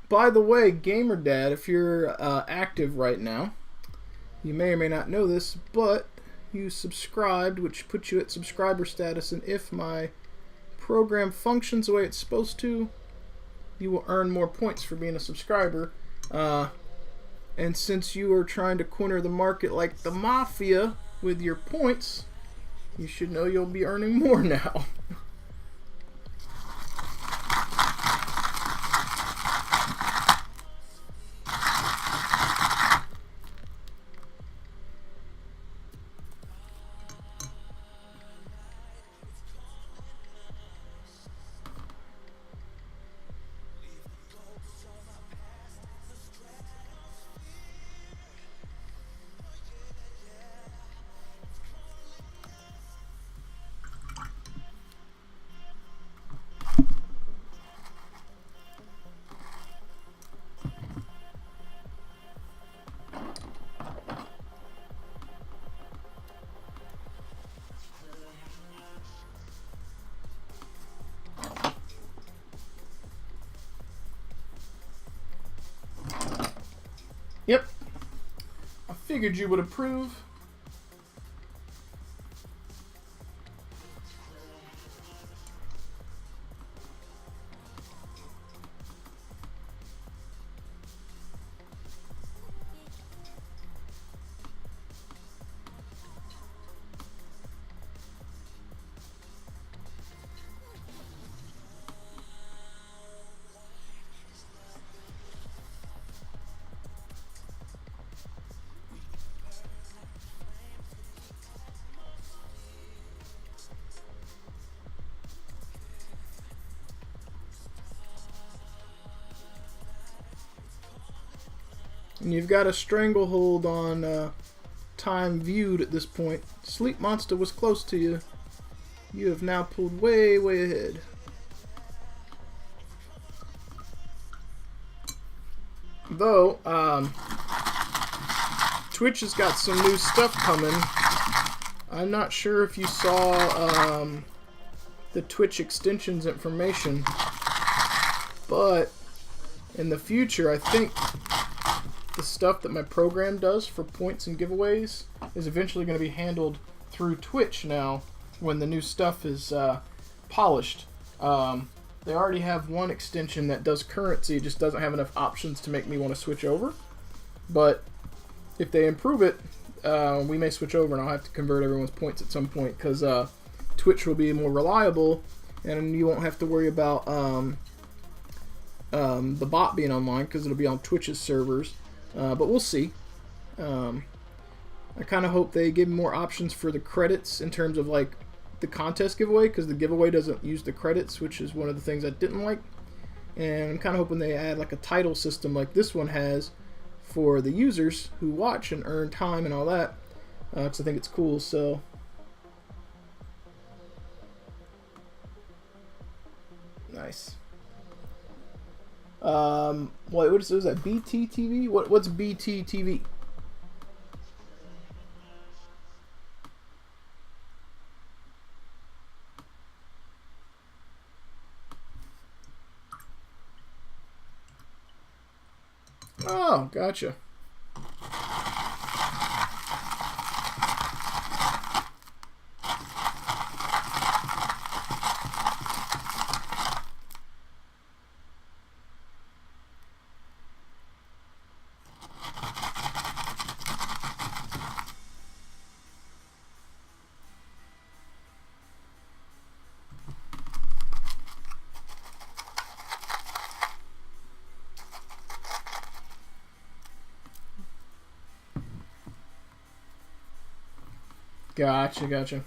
By the way, Gamer Dad, if you're active right now, you may or may not know this, but you subscribed, which puts you at subscriber status, and if my program functions the way it's supposed to, you will earn more points for being a subscriber. And since you are trying to corner the market like the mafia with your points, you should know you'll be earning more now. Yep. I figured you would approve. And you've got a stranglehold on time viewed at this point. Sleep Monster was close to you. You have now pulled way, way ahead. Though, Twitch has got some new stuff coming. I'm not sure if you saw the Twitch extensions information, but in the future, I think the stuff that my program does for points and giveaways is eventually going to be handled through Twitch now when the new stuff is polished. They already have one extension that does currency, it just doesn't have enough options to make me want to switch over. But if they improve it, we may switch over and I'll have to convert everyone's points at some point because Twitch will be more reliable and you won't have to worry about the bot being online because it'll be on Twitch's servers. But we'll see. I kind of hope they give more options for the credits in terms of like the contest giveaway, because the giveaway doesn't use the credits, which is one of the things I didn't like. And I'm kind of hoping they add like a title system like this one has for the users who watch and earn time and all that, because I think it's cool. So nice. What is that? BTTV? What's BTTV? Oh, gotcha. Gotcha, gotcha.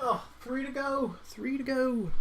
Oh, 3 to go. 3 to go.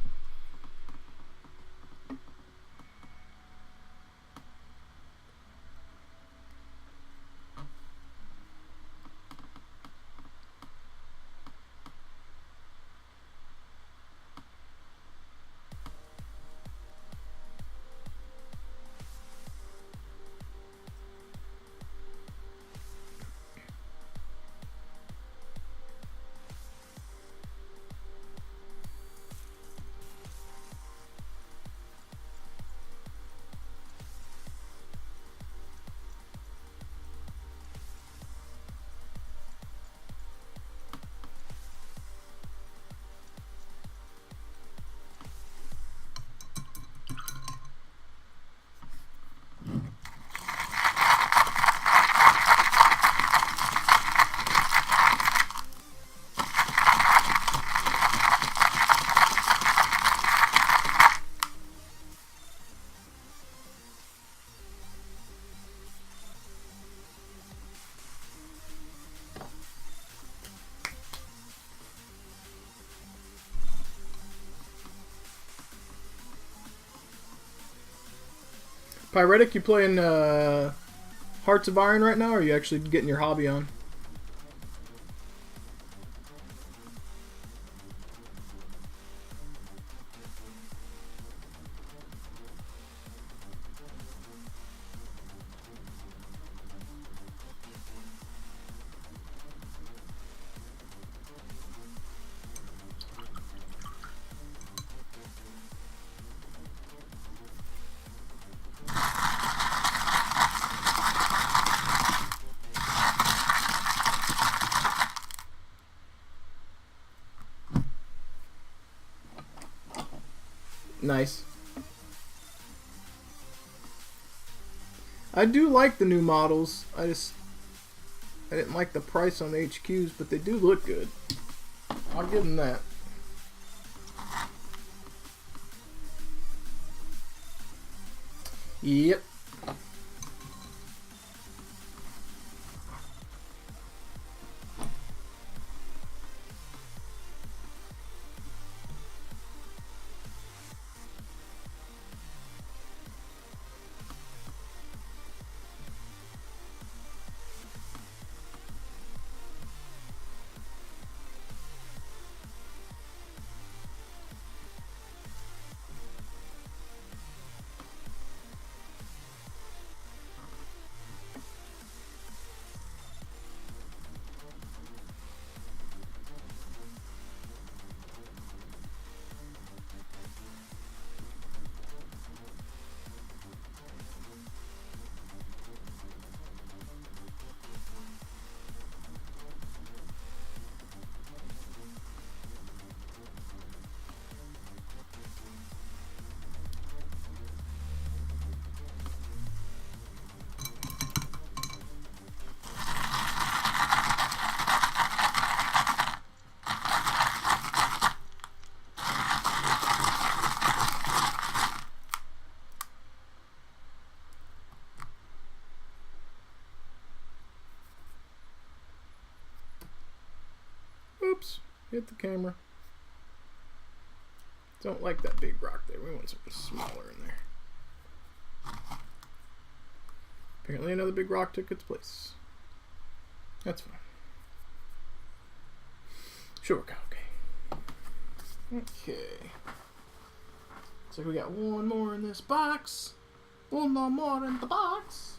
Pyretic, you playing Hearts of Iron right now, or are you actually getting your hobby on? Nice. I do like the new models. I didn't like the price on the HQs, but they do look good. I'll give them that. Yep. Oops, hit the camera. Don't like that big rock there. We want something smaller in there. Apparently another big rock took its place. That's fine. Should work out okay. Okay. So we got one more in this box. One more in the box.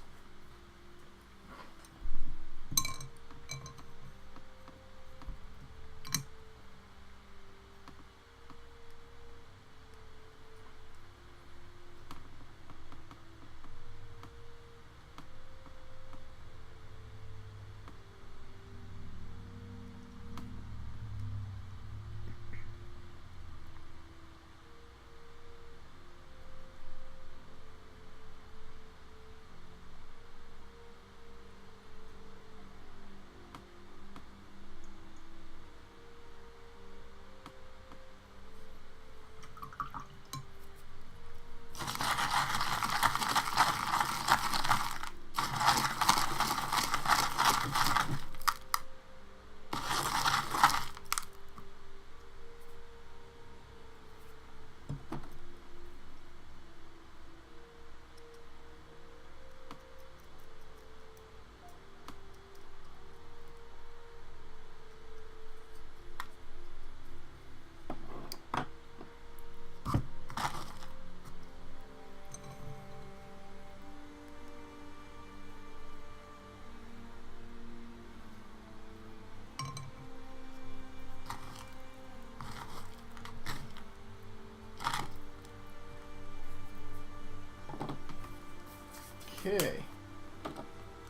Okay,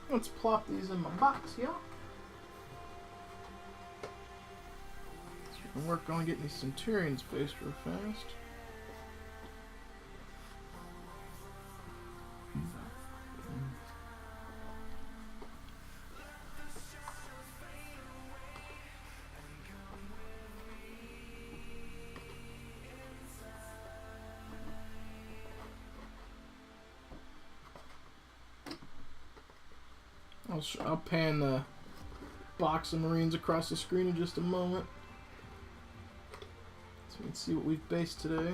let's plop these in my box here. So we can work on getting these Centurions based real fast. I'll pan the box of Marines across the screen in just a moment, so we can see what we've based today.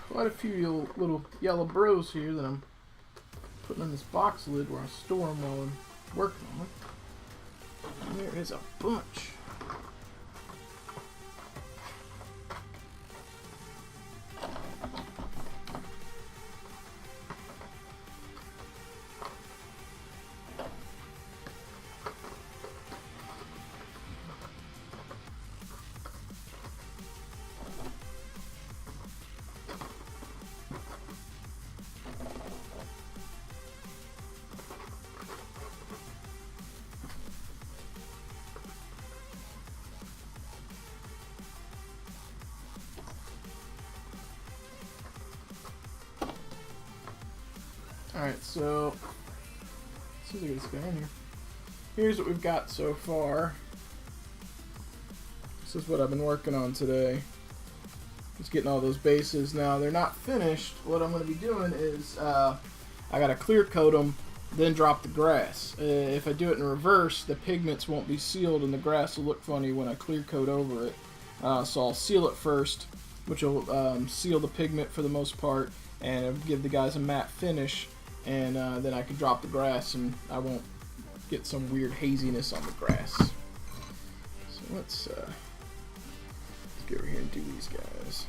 Quite a few little yellow bros here that I'm putting in this box lid where I store them while I'm working on them. There is a bunch. Alright, so as soon as I get this guy in here, here's what we've got so far. This is what I've been working on today. Just getting all those bases. Now, they're not finished. What I'm going to be doing is I got to clear coat them, then drop the grass. If I do it in reverse, the pigments won't be sealed and the grass will look funny when I clear coat over it. So I'll seal it first, which will seal the pigment for the most part, and it'll give the guys a matte finish. And then I can drop the grass and I won't get some weird haziness on the grass. So let's get over here and do these guys.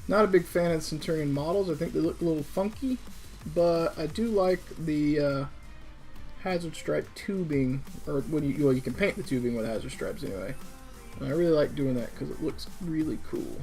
Not a big fan of Centurion models. I think they look a little funky, but I do like the hazard stripe tubing, or when you can paint the tubing with hazard stripes anyway. And I really like doing that because it looks really cool.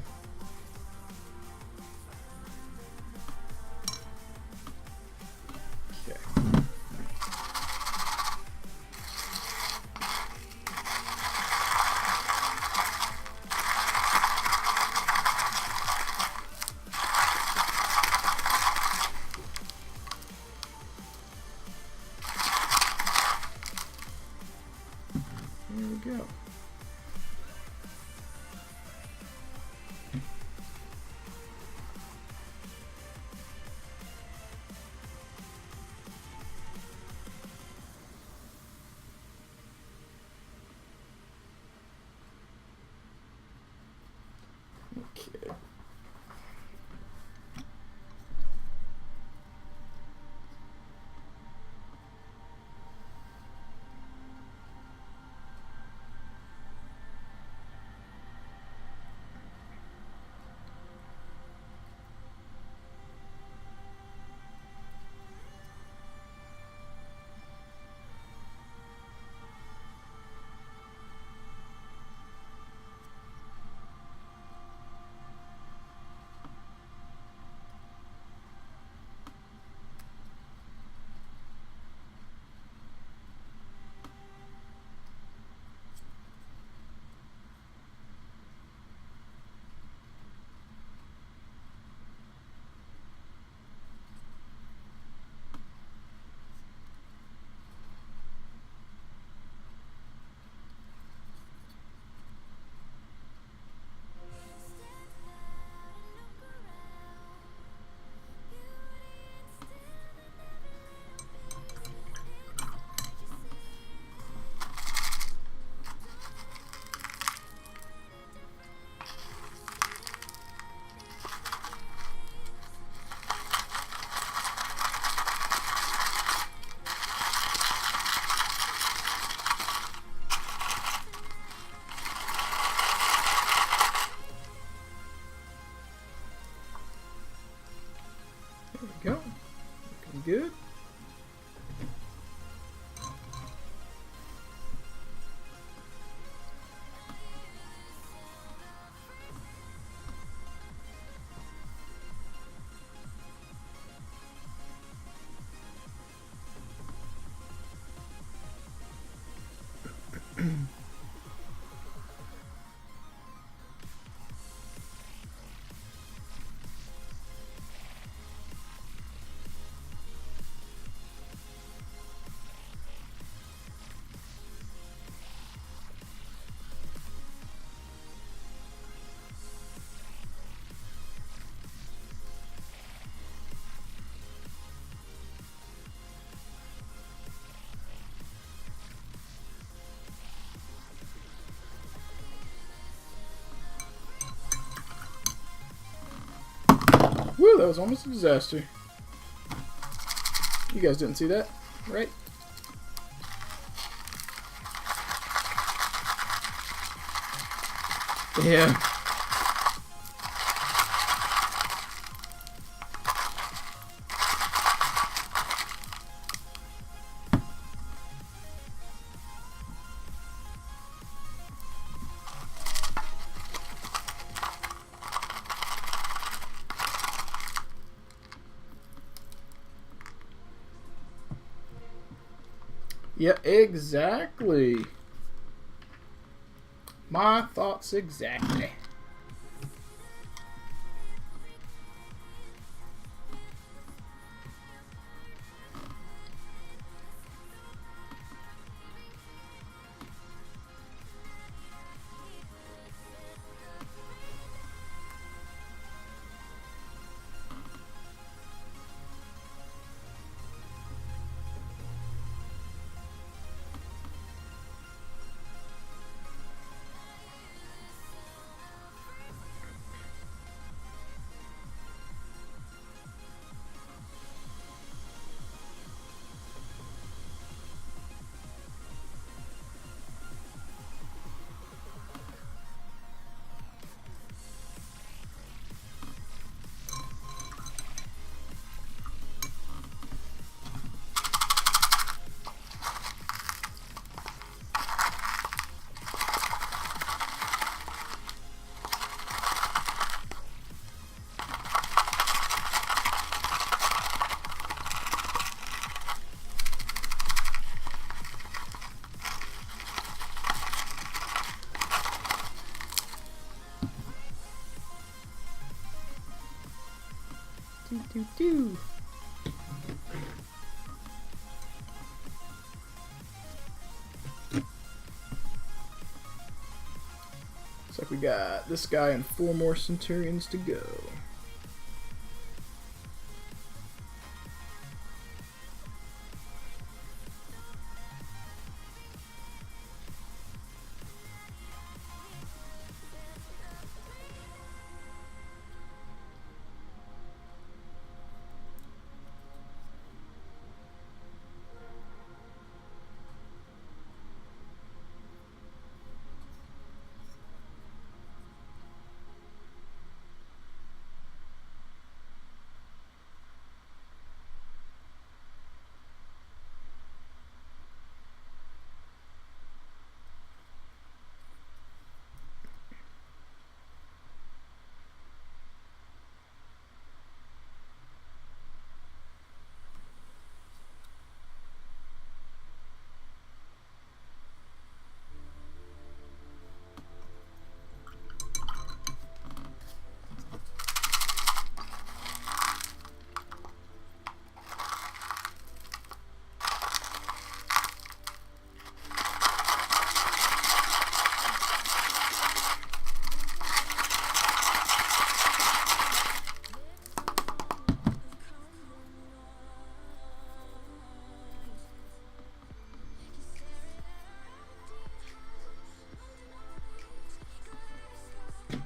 There we go. Okay. There we go. Looking good. that was almost a disaster. You guys didn't see that, right? Yeah. Yeah, exactly. My thoughts exactly. Do. Looks like we got this guy and 4 more Centurions to go.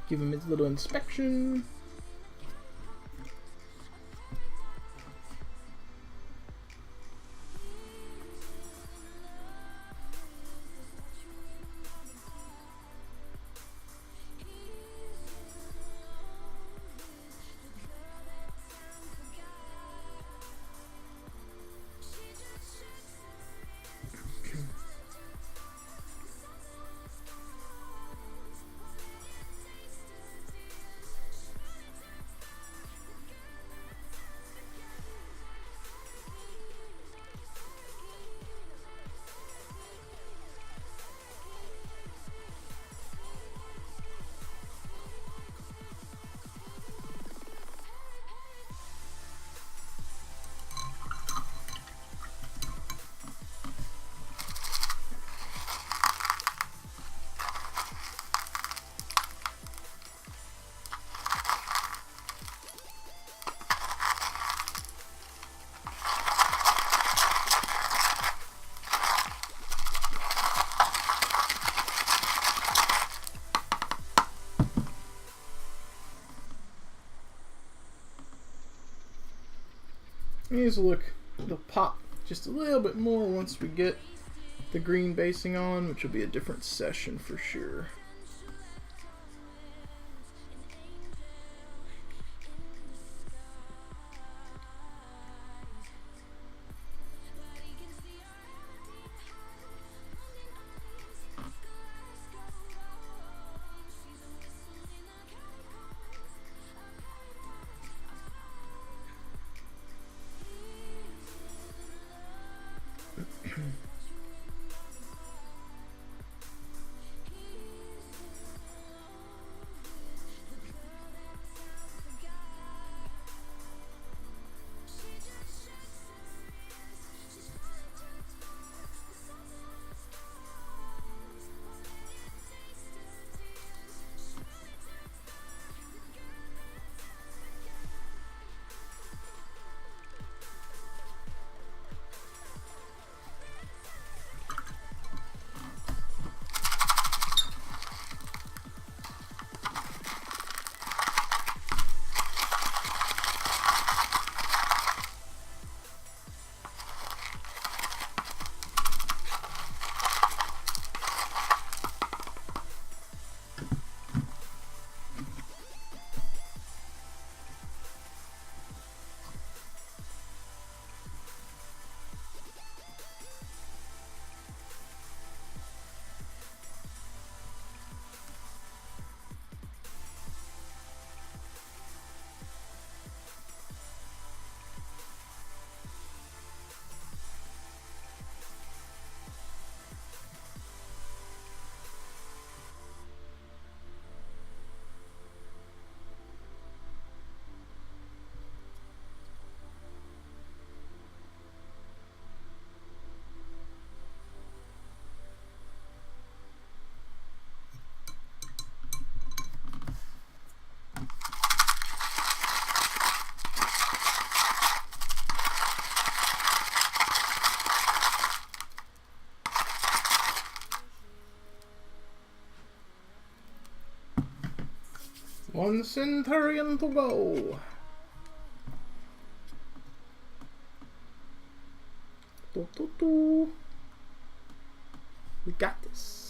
Give him his little inspection. needs to look, it'll pop just a little bit more once we get the green basing on, which will be a different session for sure. One centurion to go. We got this.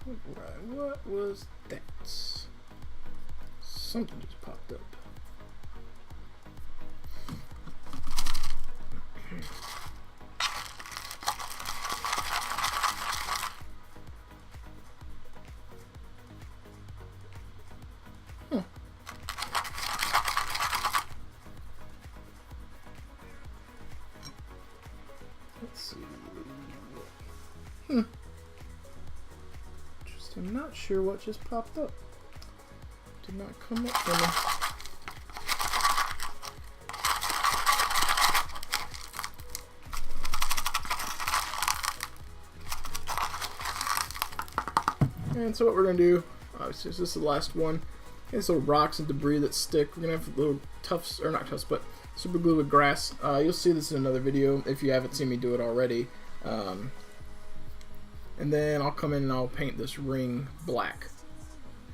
Right, what was that? Something just popped up. Huh. Let's see. I'm not sure what just popped up. Did not come up for me. And so what we're going to do, obviously this is the last one, these little rocks and debris that stick, we're going to have little tufts, or not tufts, but super glue with grass. You'll see this in another video if you haven't seen me do it already. And then I'll come in and I'll paint this ring black.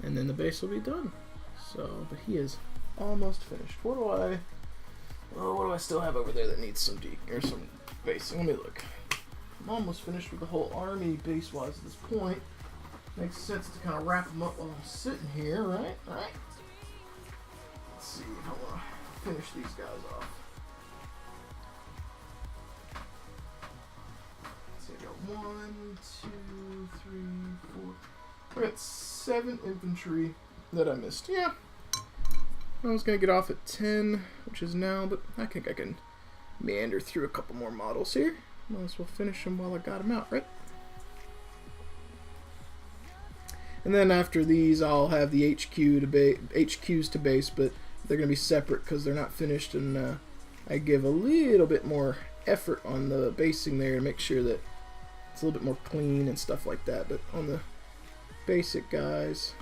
And then the base will be done. So, but he is almost finished. What do I still have over there that needs some some basing? Let me look. I'm almost finished with the whole army base-wise at this point. Makes sense to kind of wrap them up while I'm sitting here, right? Right? Let's see how I finish these guys off. I got 1, 2, 3, 4. I got 7 infantry that I missed. Yeah. I was going to get off at 10, which is now, but I think I can meander through a couple more models here. Might as well finish them while I got them out, right? And then after these, I'll have the HQs to base, but they're going to be separate because they're not finished, and I give a little bit more effort on the basing there to make sure that it's a little bit more clean and stuff like that. But on the basic guys,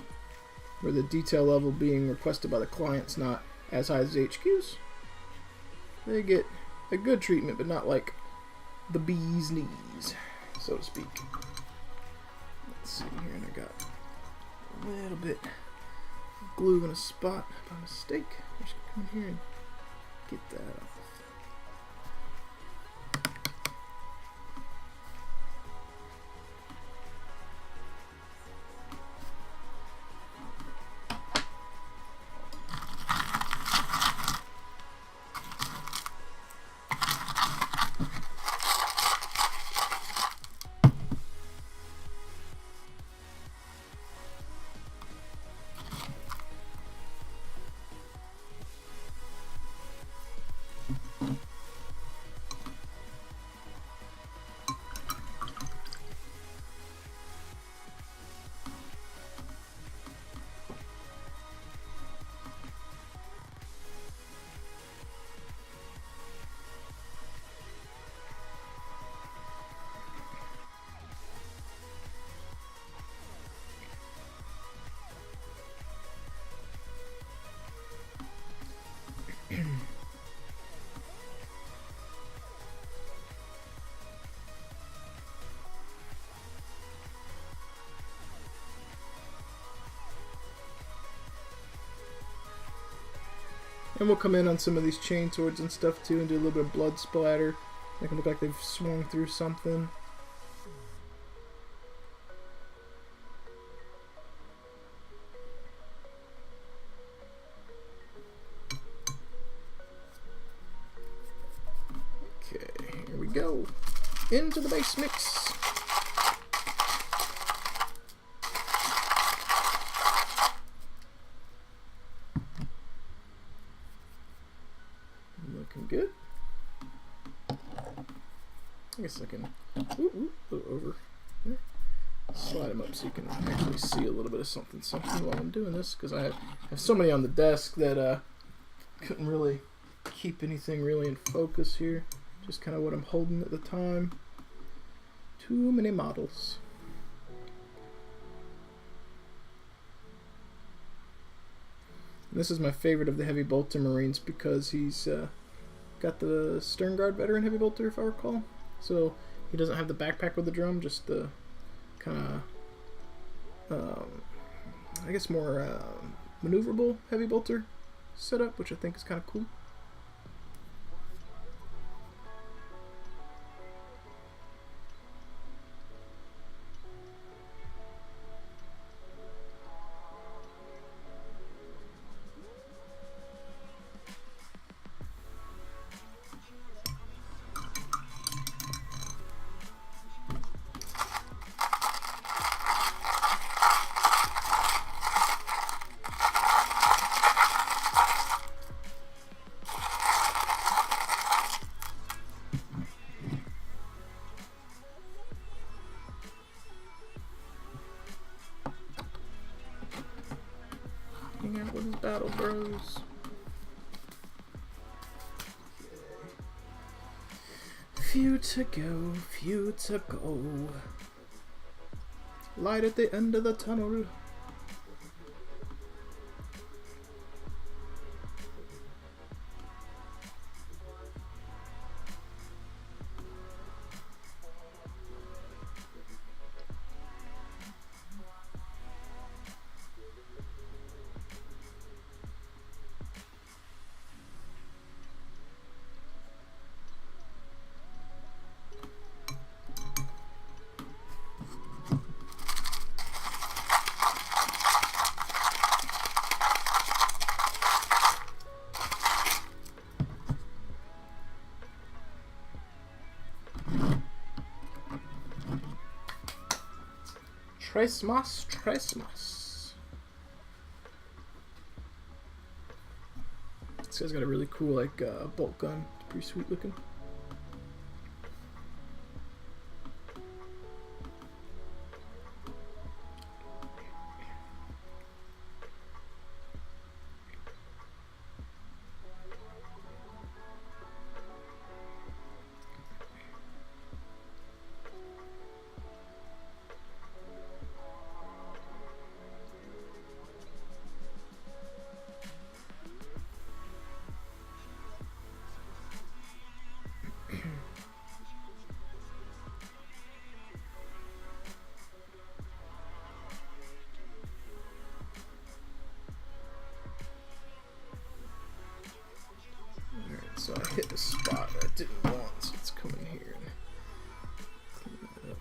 where the detail level being requested by the client's not as high as the HQs, they get a good treatment, but not like the bee's knees, so to speak. Let's see here, and I got a little bit of glue in a spot by mistake. I'm just gonna come in here and get that off. And we'll come in on some of these chain swords and stuff too and do a little bit of blood splatter. Make them look like they've swung through something. Okay, here we go. Into the base mix. Good. I guess I can over there. Slide them up so you can actually see a little bit of something while I'm doing this, because I have so many on the desk that couldn't really keep anything really in focus here. Just kind of what I'm holding at the time. Too many models. And this is my favorite of the heavy bolter Marines because he's got the stern guard veteran heavy bolter, if I recall. So he doesn't have the backpack with the drum, just the kind of, I guess more maneuverable heavy bolter setup, which I think is kind of cool. Hang out with his battle bros. Few to go, few to go. Light at the end of the tunnel. Tres más. This guy's got a really cool like bolt gun. It's pretty sweet looking. So I hit the spot that I didn't want, so let's come in here and clean that up.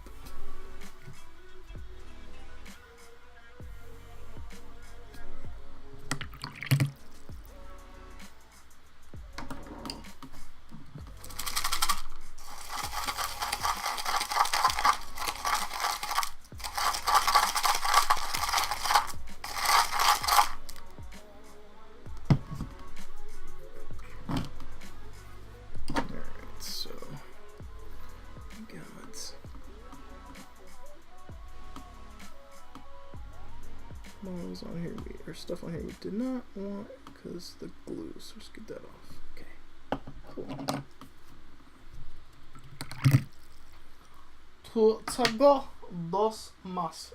Models on here, or stuff on here we did not want because the glue, so let's get that off. Okay, cool. Tengo dos más.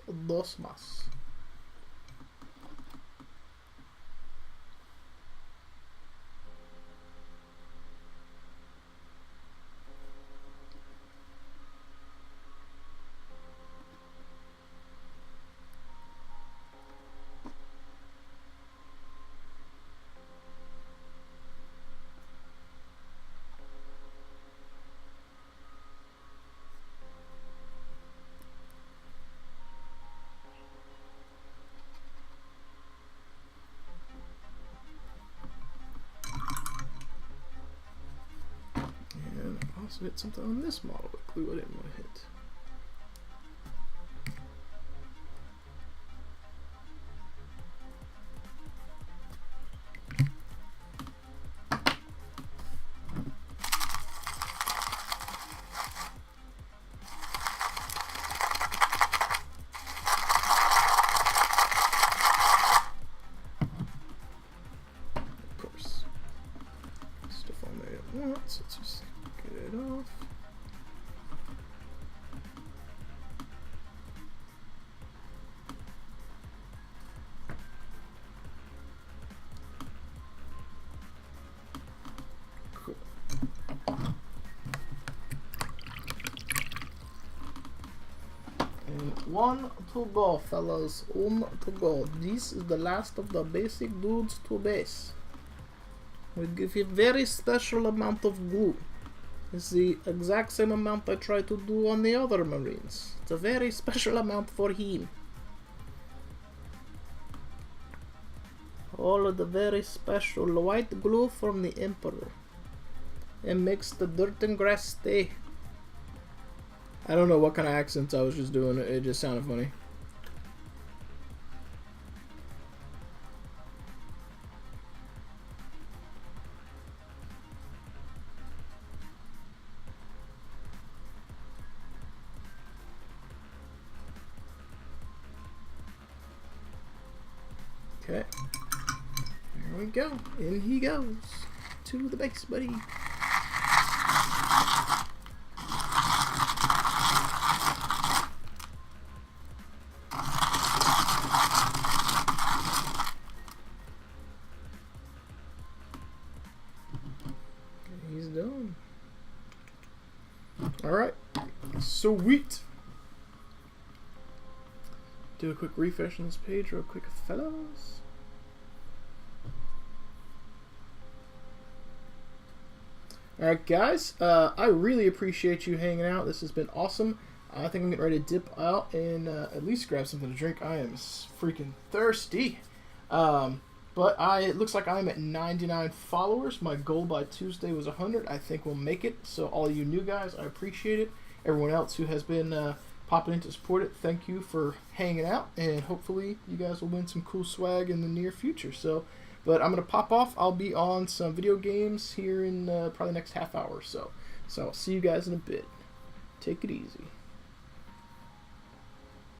Also hit something on this model with glue I didn't want to hit. Of course. Stuff on there at once. Let's just get it off. Cool. And one to go, fellas. One to go. This is the last of the basic dudes to base. We give you very special amount of glue. It's the exact same amount I try to do on the other Marines. It's a very special amount for him. All of the very special white glue from the Emperor. It makes the dirt and grass stay. I don't know what kind of accents I was just doing. It just sounded funny. Okay, there we go. In he goes to the base, buddy. He's done. All right, sweet. Do a quick refresh on this page real quick, fellows. Alright guys, I really appreciate you hanging out. This has been awesome. I think I'm getting ready to dip out and at least grab something to drink. I am freaking thirsty. But it looks like I'm at 99 followers. My goal by Tuesday was 100. I think we'll make it. So all you new guys, I appreciate it. Everyone else who has been popping in to support it. Thank you for hanging out, and hopefully you guys will win some cool swag in the near future. So, but I'm gonna pop off. I'll be on some video games here in probably the next half hour or so. So I'll see you guys in a bit. Take it easy.